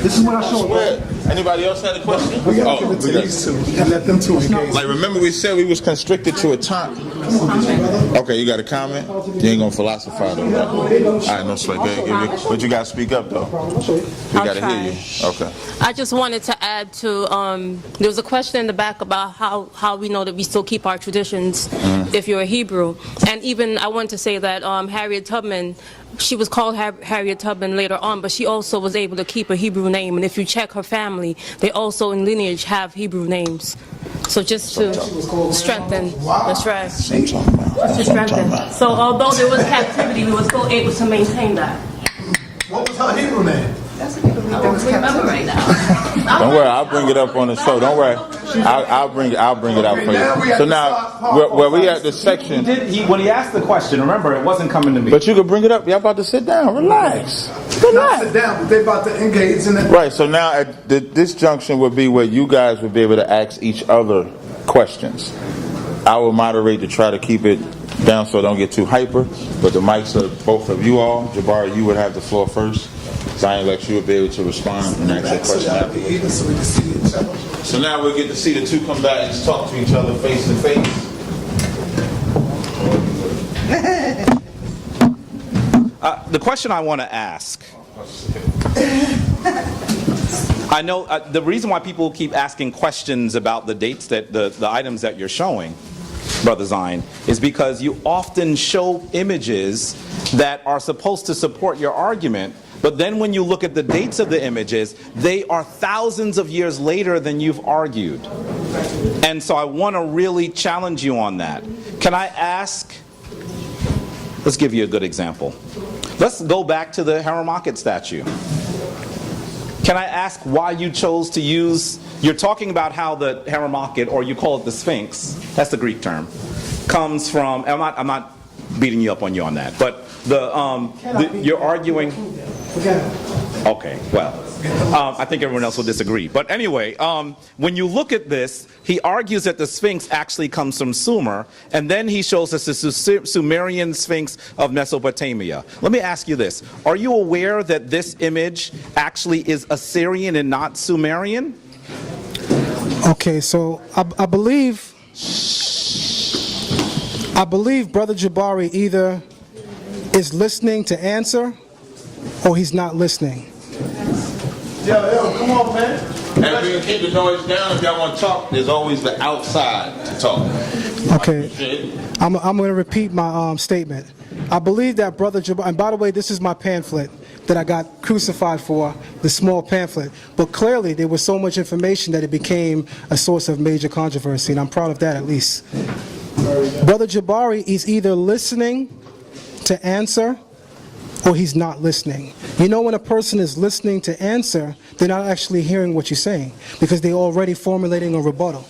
This is what I showed. Anybody else had a question? We gotta give it to these two and let them two engage. Like, remember we said we was constricted to a time. Okay, you got a comment? You ain't gonna philosophize though, right? All right, no sweat. But you gotta speak up though. We gotta hear you. Okay. I just wanted to add to, there was a question in the back about how we know that we still keep our traditions if you're a Hebrew. And even I wanted to say that Harriet Tubman, she was called Harriet Tubman later on, but she also was able to keep a Hebrew name. And if you check her family, they also in lineage have Hebrew names. So just to strengthen the stress. Just to strengthen. So although there was captivity, we were still able to maintain that. What was her Hebrew name? I don't remember right now. Don't worry, I'll bring it up on the show. Don't worry, I'll bring it out for you. So now, where we at the section? When he asked the question, remember, it wasn't coming to me. But you could bring it up. Y'all about to sit down. Relax. Not sit down, but they about to engage in it. Right. So now, at this junction would be where you guys would be able to ask each other questions. I will moderate to try to keep it down so it don't get too hyper. But the mics are both of you all. Jabari, you would have the floor first. Zion Lexx, you would be able to respond and ask a question afterwards. So we can see each other. So now we'll get to see the two combatants talk to each other face to face. The question I want to ask, I know the reason why people keep asking questions about the dates that the items that you're showing, Brother Zion, is because you often show images that are supposed to support your argument, but then when you look at the dates of the images, they are thousands of years later than you've argued. And so I want to really challenge you on that. Can I ask, let's give you a good example. Let's go back to the Haramakhet statue. Can I ask why you chose to use, you're talking about how the Haramakhet, or you call it the Sphinx, that's the Greek term, comes from, I'm not beating you up on you on that, but you're arguing, okay, well, I think everyone else will disagree. But anyway, when you look at this, he argues that the Sphinx actually comes from Sumer, and then he shows us the Sumerian Sphinx of Mesopotamia. Let me ask you this. Are you aware that this image actually is Assyrian and not Sumerian? Okay, so I believe Brother Jabari either is listening to answer or he's not listening. Yo, come on, man. And we can keep the noise down. If y'all want to talk, there's always the outside to talk. Okay, I'm going to repeat my statement. I believe that Brother Jabari, and by the way, this is my pamphlet that I got crucified for, the small pamphlet. But clearly, there was so much information that it became a source of major controversy, and I'm proud of that at least. Brother Jabari is either listening to answer or he's not listening. You know, when a person is listening to answer, they're not actually hearing what you're saying because they're already formulating a rebuttal.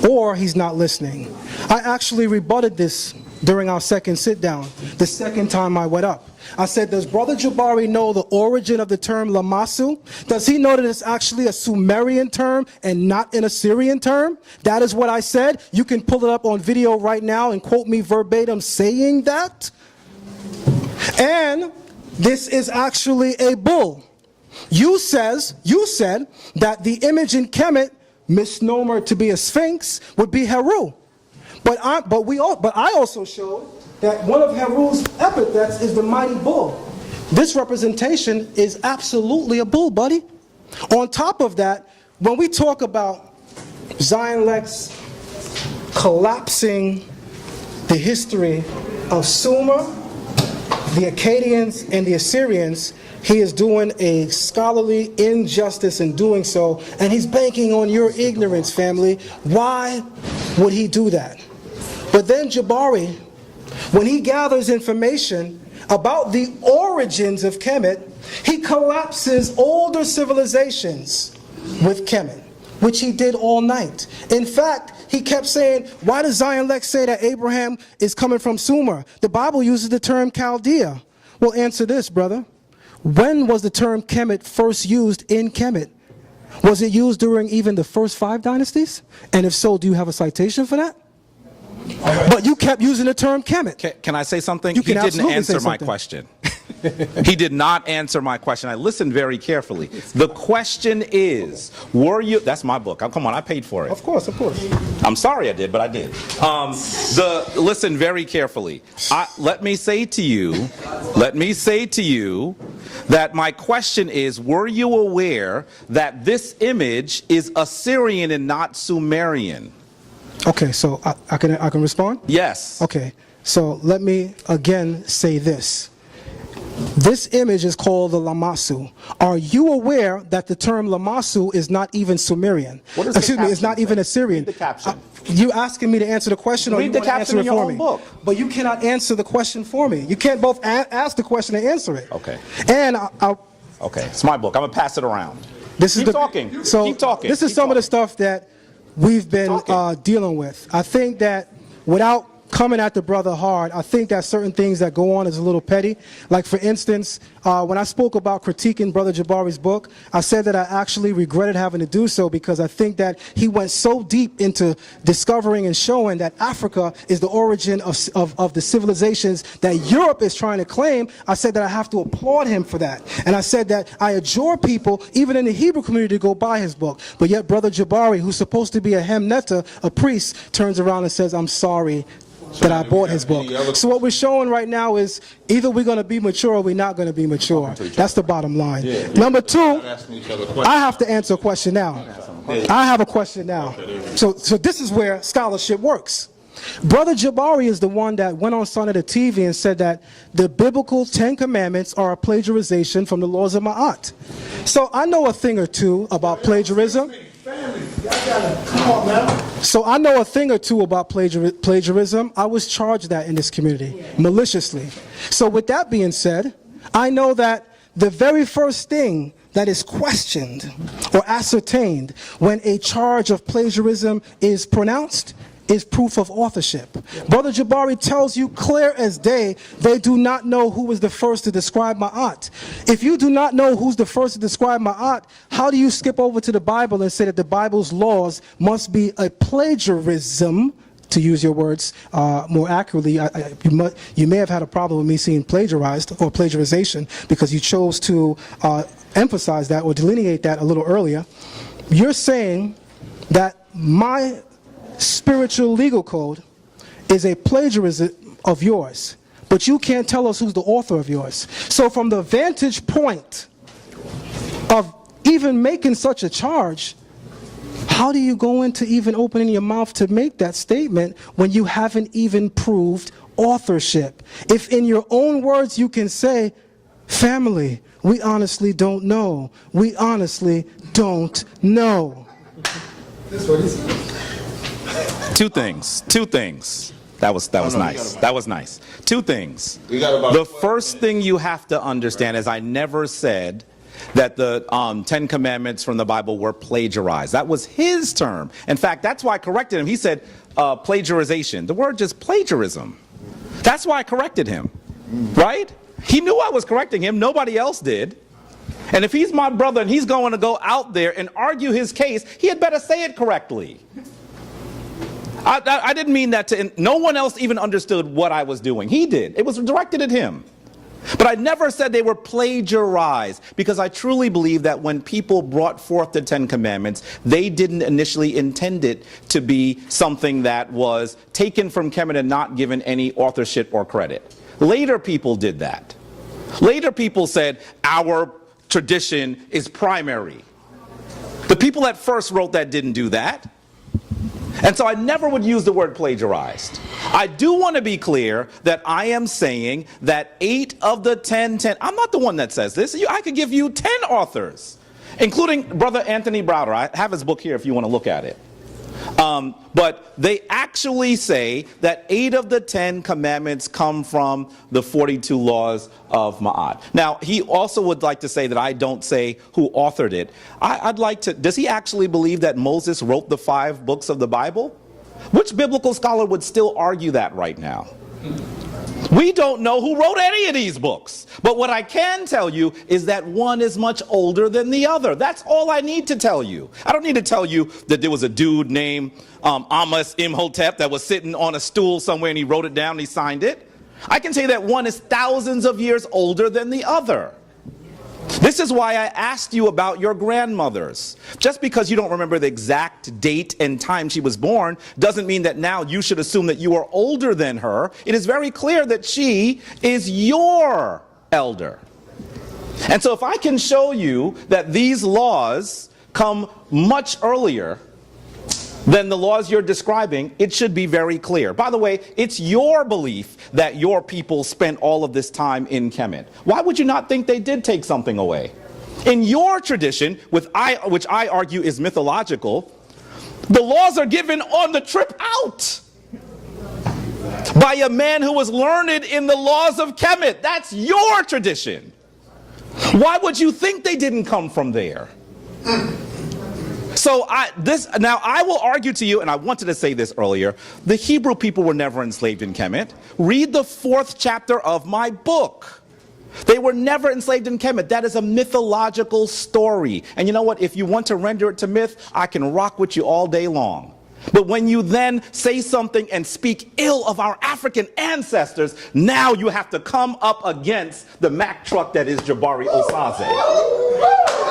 Or he's not listening. I actually rebutted this during our second sit down, the second time I went up. I said, does Brother Jabari know the origin of the term Lamasu? Does he know that it's actually a Sumerian term and not an Assyrian term? That is what I said. You can pull it up on video right now and quote me verbatim saying that. And this is actually a bull. You said that the image in Kemet, misnomer to be a sphinx, would be Heru. But I also showed that one of Heru's epithets is the mighty bull. This representation is absolutely a bull, buddy. On top of that, when we talk about Zion Lexx collapsing the history of Sumer, the Akkadians, and the Assyrians, he is doing a scholarly injustice in doing so, and he's banking on your ignorance, family. Why would he do that? But then Jabari when he gathers information about the origins of Kemet, he collapses older civilizations with Kemet, which he did all night. In fact, he kept saying, why does Zion Lexx say that Abraham is coming from Sumer? The Bible uses the term Chaldea. Well, answer this, brother. When was the term Kemet first used in Kemet? Was it used during even the first 5 dynasties? And if so, do you have a citation for that? But you kept using the term Kemet. Can I say something? You He can didn't absolutely say answer my something. question. He did not answer my question. I listened very carefully. The question is, were you, that's my book. Oh, come on, I paid for it. Of course, of course. I'm sorry I did, but I did. Listen very carefully. Let me say to you that my question is, were you aware that this image is Assyrian and not Sumerian? Okay, so I can respond? Yes. Okay, so let me again say this. This image is called the Lamassu. Are you aware that the term Lamassu is not even Sumerian? What is the Excuse me, it's not even Assyrian. Read the caption. You asking me to answer the question, or Read you the want to caption answer it in your for own me? book. But you cannot answer the question for me. You can't both ask the question and answer it. Okay. And Okay, it's my book. I'm gonna pass it around. Keep talking. So Keep talking. This is some of the stuff that we've been dealing with. I think that without coming at the brother hard, I think that certain things that go on is a little petty. Like, for instance, when I spoke about critiquing Brother Jabari's book, I said that I actually regretted having to do so because I think that he went so deep into discovering and showing that Africa is the origin of the civilizations that Europe is trying to claim. I said that I have to applaud him for that. And I said that I adjure people, even in the Hebrew community, to go buy his book. But yet Brother Jabari, who's supposed to be a Hemneta, a priest, turns around and says, I'm sorry that I bought his book. So what we're showing right now is either we're going to be mature or we're not going to be mature. That's the bottom line. Number 2, I have to answer a question now. I have a question now. So this is where scholarship works. Brother Jabari is the one that went on Sunday TV and said that the biblical 10 commandments are a plagiarization from the laws of Ma'at. So I know a thing or two about plagiarism. So I know a thing or two about plagiarism. I was charged that in this community, maliciously. So with that being said, I know that the very first thing that is questioned or ascertained when a charge of plagiarism is pronounced is proof of authorship. Brother Jabari tells you clear as day, they do not know who was the first to describe Ma'at. If you do not know who's the first to describe Ma'at, how do you skip over to the Bible and say that the Bible's laws must be a plagiarism, to use your words more accurately? You may have had a problem with me seeing plagiarized or plagiarization because you chose to emphasize that or delineate that a little earlier. You're saying that my spiritual legal code is a plagiarism of yours, but you can't tell us who's the author of yours. So from the vantage point of even making such a charge, how do you go into even opening your mouth to make that statement when you haven't even proved authorship? If in your own words you can say, family, we honestly don't know. We honestly don't know. That's what he said. Two things. That was nice. That was nice. 2 things. The first thing you have to understand is I never said that the 10 commandments from the Bible were plagiarized. That was his term. In fact, that's why I corrected him. He said plagiarization. The word just plagiarism. That's why I corrected him. Right? He knew I was correcting him. Nobody else did. And if he's my brother and he's going to go out there and argue his case, he had better say it correctly. I didn't mean that to, no one else even understood what I was doing. He did. It was directed at him. But I never said they were plagiarized, because I truly believe that when people brought forth the 10 commandments, they didn't initially intend it to be something that was taken from Kemet and not given any authorship or credit. Later people did that. Later people said our tradition is primary. The people that first wrote that didn't do that. And so I never would use the word plagiarized. I do want to be clear that I am saying that 8 of the 10, I'm not the one that says this. I could give you 10 authors, including Brother Anthony Browder. I have his book here if you want to look at it. But they actually say that 8 of the 10 commandments come from the 42 laws of Ma'at. Now, he also would like to say that I don't say who authored it. I'd like to, does he actually believe that Moses wrote the 5 books of the Bible? Which biblical scholar would still argue that right now? We don't know who wrote any of these books. But what I can tell you is that one is much older than the other. That's all I need to tell you. I don't need to tell you that there was a dude named Amos Imhotep that was sitting on a stool somewhere and he wrote it down and he signed it. I can tell you that one is thousands of years older than the other. This is why I asked you about your grandmothers. Just because you don't remember the exact date and time she was born doesn't mean that now you should assume that you are older than her. It is very clear that she is your elder. And so if I can show you that these laws come much earlier than the laws you're describing, it should be very clear. By the way, it's your belief that your people spent all of this time in Kemet. Why would you not think they did take something away? In your tradition, which I argue is mythological, the laws are given on the trip out by a man who was learned in the laws of Kemet. That's your tradition. Why would you think they didn't come from there? So now I will argue to you, and I wanted to say this earlier, the Hebrew people were never enslaved in Kemet. Read the 4th chapter of my book. They were never enslaved in Kemet. That is a mythological story. And you know what? If you want to render it to myth, I can rock with you all day long. But when you then say something and speak ill of our African ancestors, now you have to come up against the Mack truck that is Jabari Osaze.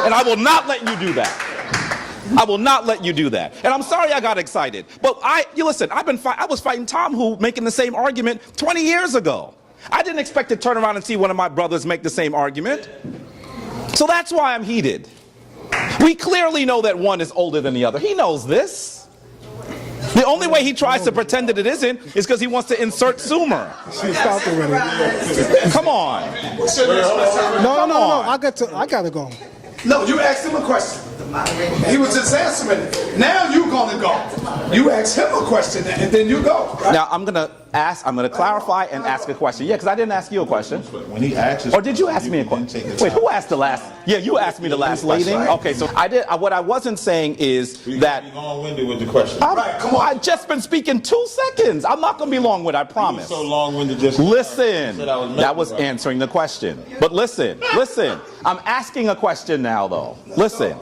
And I will not let you do that. I will not let you do that. And I'm sorry I got excited. But you listen, I was fighting Tom Who making the same argument 20 years ago. I didn't expect to turn around and see one of my brothers make the same argument. So that's why I'm heated. We clearly know that one is older than the other. He knows this. The only way he tries to pretend that it isn't is because he wants to insert Sumer. Come on. No. I gotta go. No, you asked him a question. He was just answering it. Now you're gonna go. You ask him a question and then you go. Right? Now I'm gonna clarify and ask a question. Yeah, because I didn't ask you a question. When he asked, or did you ask me a question? Wait, who asked the last? Yeah, you asked me the last question. Okay, so I did. What I wasn't saying is that. You're long-winded with the question. Right, come on. I just been speaking 2 seconds. I'm not gonna be long-winded. I promise. So long-winded. Just listen. That was answering the question. But listen. I'm asking a question now, though. Listen.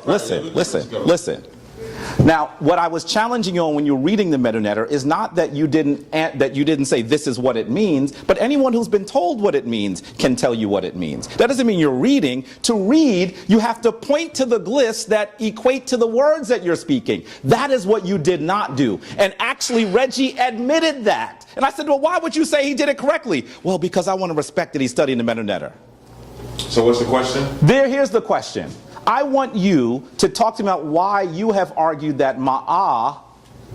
Now, what I was challenging you on when you're reading the Metanetter is not that you didn't say this is what it means, but anyone who's been told what it means can tell you what it means. That doesn't mean you're reading. To read, you have to point to the glyphs that equate to the words that you're speaking. That is what you did not do. And actually, Reggie admitted that. And I said, well, why would you say he did it correctly? Well, because I want to respect that he's studying the Metanetter. So what's the question? Here's the question. I want you to talk to me about why you have argued that Ma'at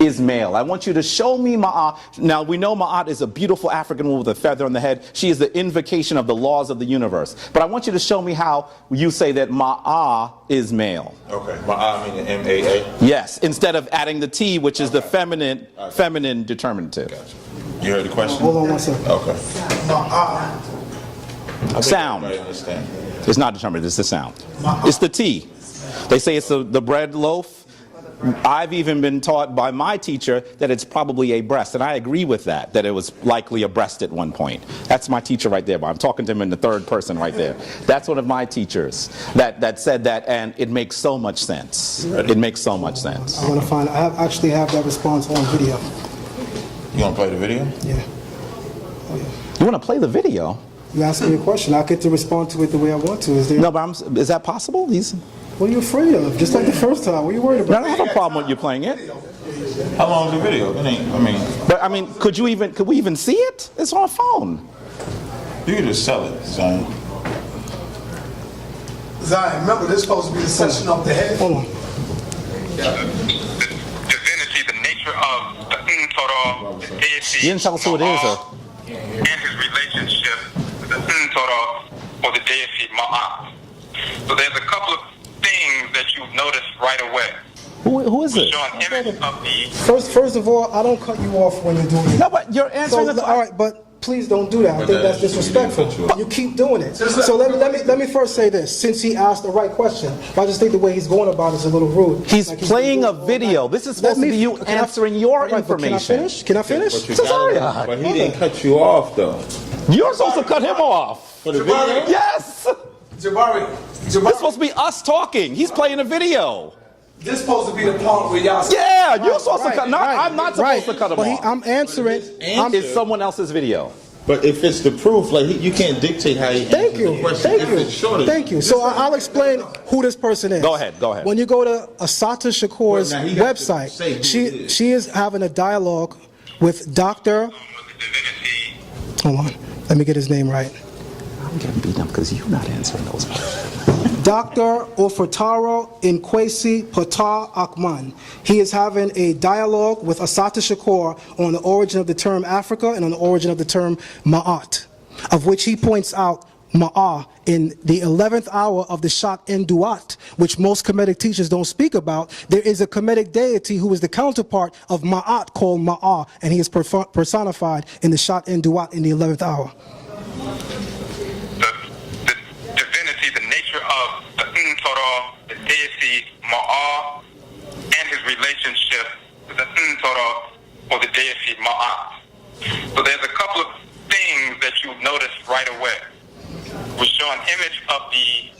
is male. I want you to show me Ma'at. Now, we know Ma'at is a beautiful African woman with a feather on the head. She is the invocation of the laws of the universe. But I want you to show me how you say that Ma'at is male. Okay, Ma'at meaning M-A-A? Yes, instead of adding the T, which is the feminine determinative. Gotcha. You heard the question? Hold on one second. Okay. Sound. It's not determinative, it's the sound. It's the T. They say it's the bread loaf. I've even been taught by my teacher that it's probably a breast, and I agree with that it was likely a breast at one point. That's my teacher right there, but I'm talking to him in the third person right there. That's one of my teachers that said that, and it makes so much sense. It makes so much sense. I want to find, I actually have that response on video. You want to play the video? Yeah. Oh, yeah. You want to play the video? You ask me a question, I get to respond to it the way I want to. No, but is that possible? What are you afraid of? Just like the first time. What are you worried about? No, I don't have a problem with you playing it. How long is the video? Could we even see it? It's on a phone. You can just sell it, Zion. Zion, remember this is supposed to be the session of the head. Hold on. Divinity, the nature of the Torah, the deity, You didn't tell us who it is, or? And his relationship with the Torah or the deity Ma'at. So there's a couple of things that you've noticed right away. Who Who is it? Showing image of the First of all, I don't cut you off when you're doing it. No, but you're answering the All right, but please don't do that. I think that's disrespectful. You keep doing it. So let me first say this. Since he asked the right question, I just think the way he's going about it is a little rude. He's playing a video. This is supposed to be you answering your information. Can I finish? But he didn't cut you off, though. You're supposed to cut him off. For the video? Yes. Jabari, It's supposed to be us talking. He's playing a video. this supposed to be the part where y'all... Yeah, you're supposed to cut. I'm not supposed to cut him off. I'm answering. It's someone else's video. But if it's the proof, like you can't dictate how he answers the question. If it's short, Thank you. So I'll explain who this person is. Go ahead. When you go to Assata Shakur's website, she is having a dialogue with Dr. Hold on. Let me get his name right. I'm getting beat up because you're not answering those questions. Dr. Ofotaro Nkwesi Potar Akman. He is having a dialogue with Assata Shakur on the origin of the term Africa and on the origin of the term Ma'at, of which he points out Ma'ah in the 11th hour of the Shat en Duat, which most Kemetic teachers don't speak about. There is a Kemetic deity who is the counterpart of Ma'at called Ma'ah, and he is personified in the Shat en Duat in the 11th hour. The deity Ma'ah and his relationship to the Torah or the deity Ma'at. So there's a couple of things that you notice right away. We show an image of the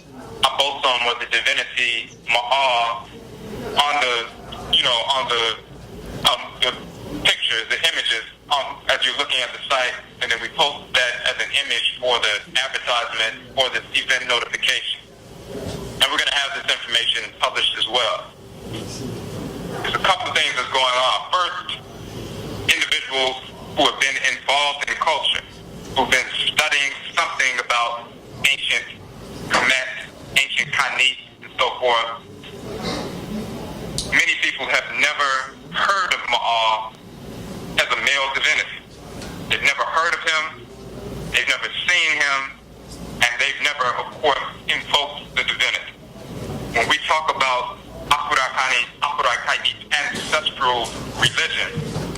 Abosom or the divinity Ma'ah on the pictures, the images as you're looking at the site, and then we post that as an image for the advertisement or the event notification. And we're going to have this information published as well. There's a couple of things that's going on. First, individuals who have been involved in culture, who've been studying something about ancient Kemet, ancient Kanit, and so forth. Many people have never heard of Ma'ah as a male divinity. They've never heard of him, they've never seen him, and they've never, of course, invoked the divinity. When we talk about ancestral religion,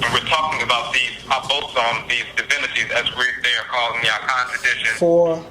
and we're talking about these abosom, these divinities, as they are called in the Akan tradition. For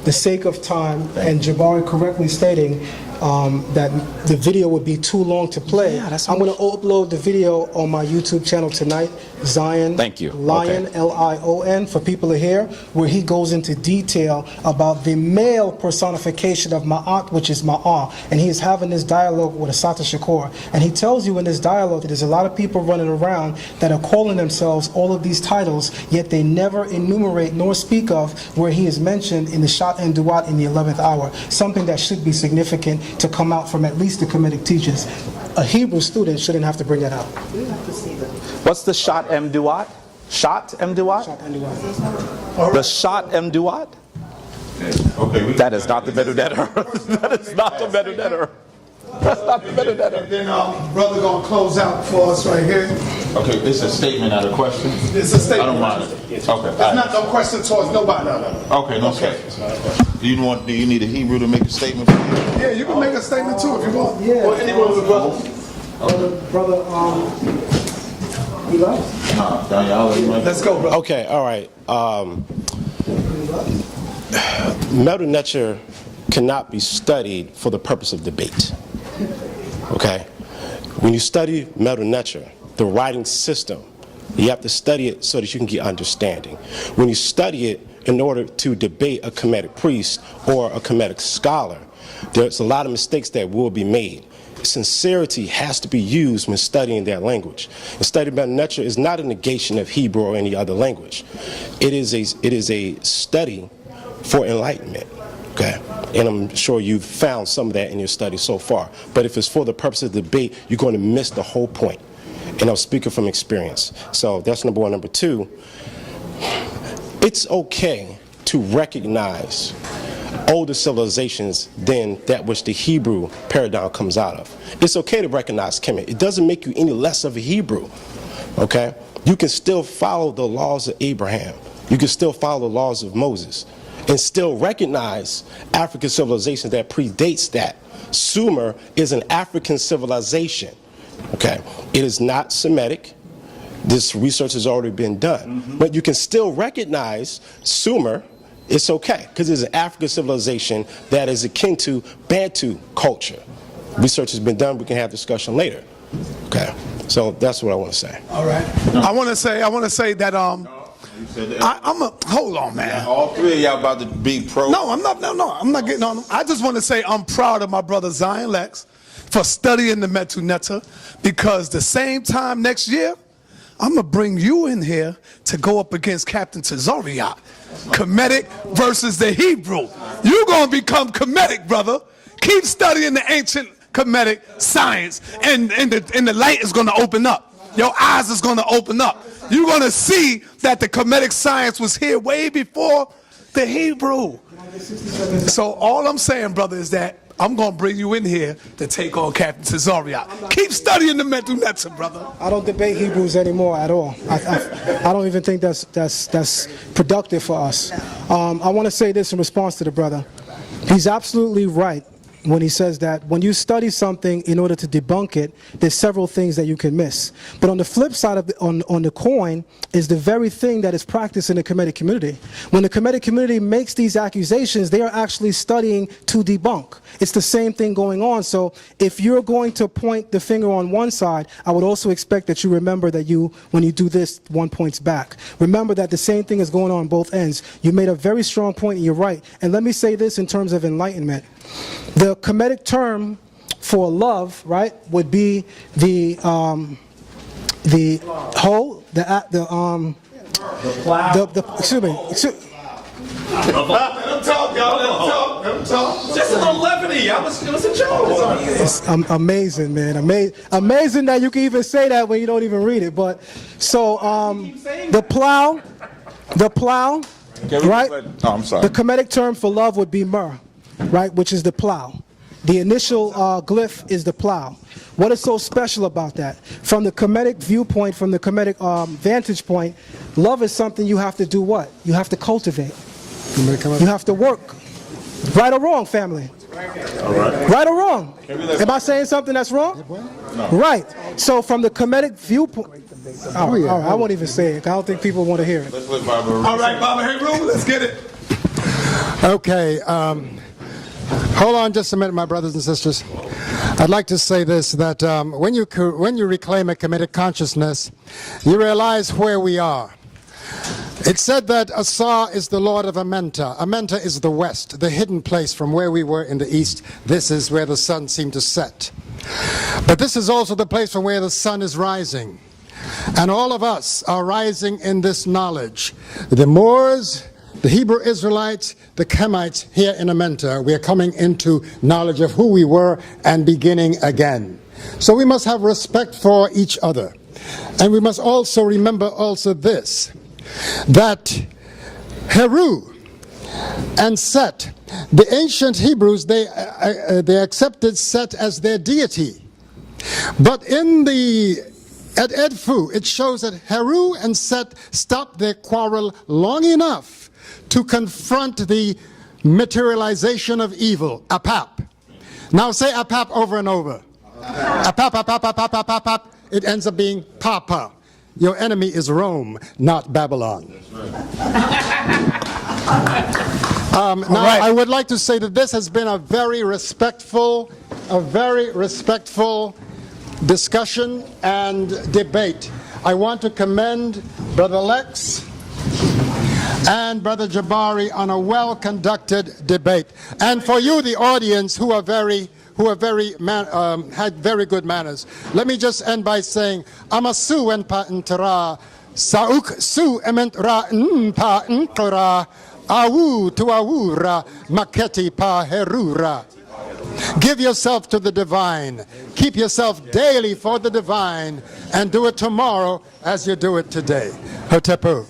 the sake of time, and Jabari correctly stating that the video would be too long to play, I'm going to upload the video on my YouTube channel tonight, Zion. Thank you. Lion, Lion, for people to hear, where he goes into detail about the male personification of Ma'at, which is Ma'ah, and he is having this dialogue with Assata Shakur. And he tells you in this dialogue that there's a lot of people running around that are calling themselves all of these titles, yet they never enumerate nor speak of where he is mentioned in the Shat en Duat in the 11th hour, something that should be significant to come out from at least the Kemetic teachers. A Hebrew student shouldn't have to bring that out. What's the Shat em Duat? Shat em Duat? The Shat em Duat? Okay. That is not the Medunetter. That is not the Medunetter. That's not the Medunetter. And then brother gonna close out for us right here. Okay, it's a statement, not a question. It's a statement. I don't mind it. Okay. It's not no question towards nobody. Okay, no question. Do you need a Hebrew to make a statement for you? Yeah, you can make a statement too if you want. Yeah. Or any one of the brothers. Brother, Eli? Let's go, brother. Okay, all right. Metal nature cannot be studied for the purpose of debate. Okay? When you study metal nature, the writing system, you have to study it so that you can get understanding. When you study it in order to debate a Kemetic priest or a Kemetic scholar, there's a lot of mistakes that will be made. Sincerity has to be used when studying that language. And studying metal nature is not a negation of Hebrew or any other language. It is a study for enlightenment. Okay, and I'm sure you've found some of that in your study so far. But if it's for the purpose of debate, you're going to miss the whole point. And I'm speaking from experience. So that's number one. Number two, it's okay to recognize older civilizations than that which the Hebrew paradigm comes out of. It's okay to recognize Kemet. It doesn't make you any less of a Hebrew. Okay, you can still follow the laws of Abraham. You can still follow the laws of Moses, and still recognize African civilization that predates that. Sumer is an African civilization Okay, it is not Semitic. This research has already been done, but you can still recognize Sumer. It's okay, because it's an African civilization that is akin to Bantu culture. Research has been done, we can have discussion later. Okay, so that's what I want to say. All right. I want to say that I'm hold on, man. All three of y'all about to be pro. No, I'm not getting on them. I just want to say I'm proud of my brother Zion Lexx for studying the Metu Neter, because the same time next year, I'm going to bring you in here to go up against Captain Tazariot. Kemetic versus the Hebrew. You're going to become Kemetic, brother. Keep studying the ancient Kemetic science, and the light is going to open up. Your eyes is going to open up. You're going to see that the Kemetic science was here way before the Hebrew. So all I'm saying, brother, is that I'm going to bring you in here to take on Captain Tazariot. Keep studying the Metu Neter, brother. I don't debate Hebrews anymore at all. I don't even think that's productive for us. I want to say this in response to the brother. He's absolutely right when he says that when you study something in order to debunk it, there's several things that you can miss. But on the flip side of on the coin is the very thing that is practiced in the Kemetic community. When the Kemetic community makes these accusations, they are actually studying to debunk. It's the same thing going on. So if you're going to point the finger on one side, I would also expect that you remember that when you do this, one points back. Remember that the same thing is going on both ends. You made a very strong point, and you're right. And let me say this in terms of enlightenment. The Kemetic term for love, right, would be the excuse me. Let him talk, y'all. Let him talk. Just a little levity. It was a joke. It's amazing, man. Amazing that you can even say that when you don't even read it. But so the plow, right? Oh, I'm sorry. The Kemetic term for love would be myrrh, right, which is the plow. The initial glyph is the plow. What is so special about that? From the Kemetic viewpoint, from the Kemetic vantage point, love is something you have to do what? You have to cultivate. You have to work. Right or wrong, family? All right. Right or wrong? Am I saying something that's wrong? No. Right. So from the Kemetic viewpoint, all right, I won't even say it. I don't think people want to hear it. Let's let Baba. All right, Baba Heru, let's get it. Okay. Hold on just a minute, my brothers and sisters. I'd like to say this, that when you reclaim a Kemetic consciousness, you realize where we are. It said that Asa is the lord of Amenta. Amenta is the west, the hidden place from where we were in the east. This is where the sun seemed to set. But this is also the place from where the sun is rising. And all of us are rising in this knowledge. The Moors, the Hebrew Israelites, the Kemites here in Amenta, we are coming into knowledge of who we were and beginning again. So we must have respect for each other. And we must also remember also this, that Heru and Set, the ancient Hebrews, they accepted Set as their deity. But at Edfu, it shows that Heru and Set stopped their quarrel long enough to confront the materialization of evil, Apap. Now say Apap over and over. Apap, apap, apap, apap, apap. It ends up being Papa. Your enemy is Rome, not Babylon. Now, I would like to say that this has been a very respectful discussion and debate. I want to commend Brother Lexx and Brother Jabari on a well-conducted debate. And for you, the audience, who had very good manners. Let me just end by saying, Amasu en pa entera, sauk su ement ra pa entera, awu tu awura, maketi pa herura. Give yourself to the divine. Keep yourself daily for the divine, and do it tomorrow as you do it today. Hotepu.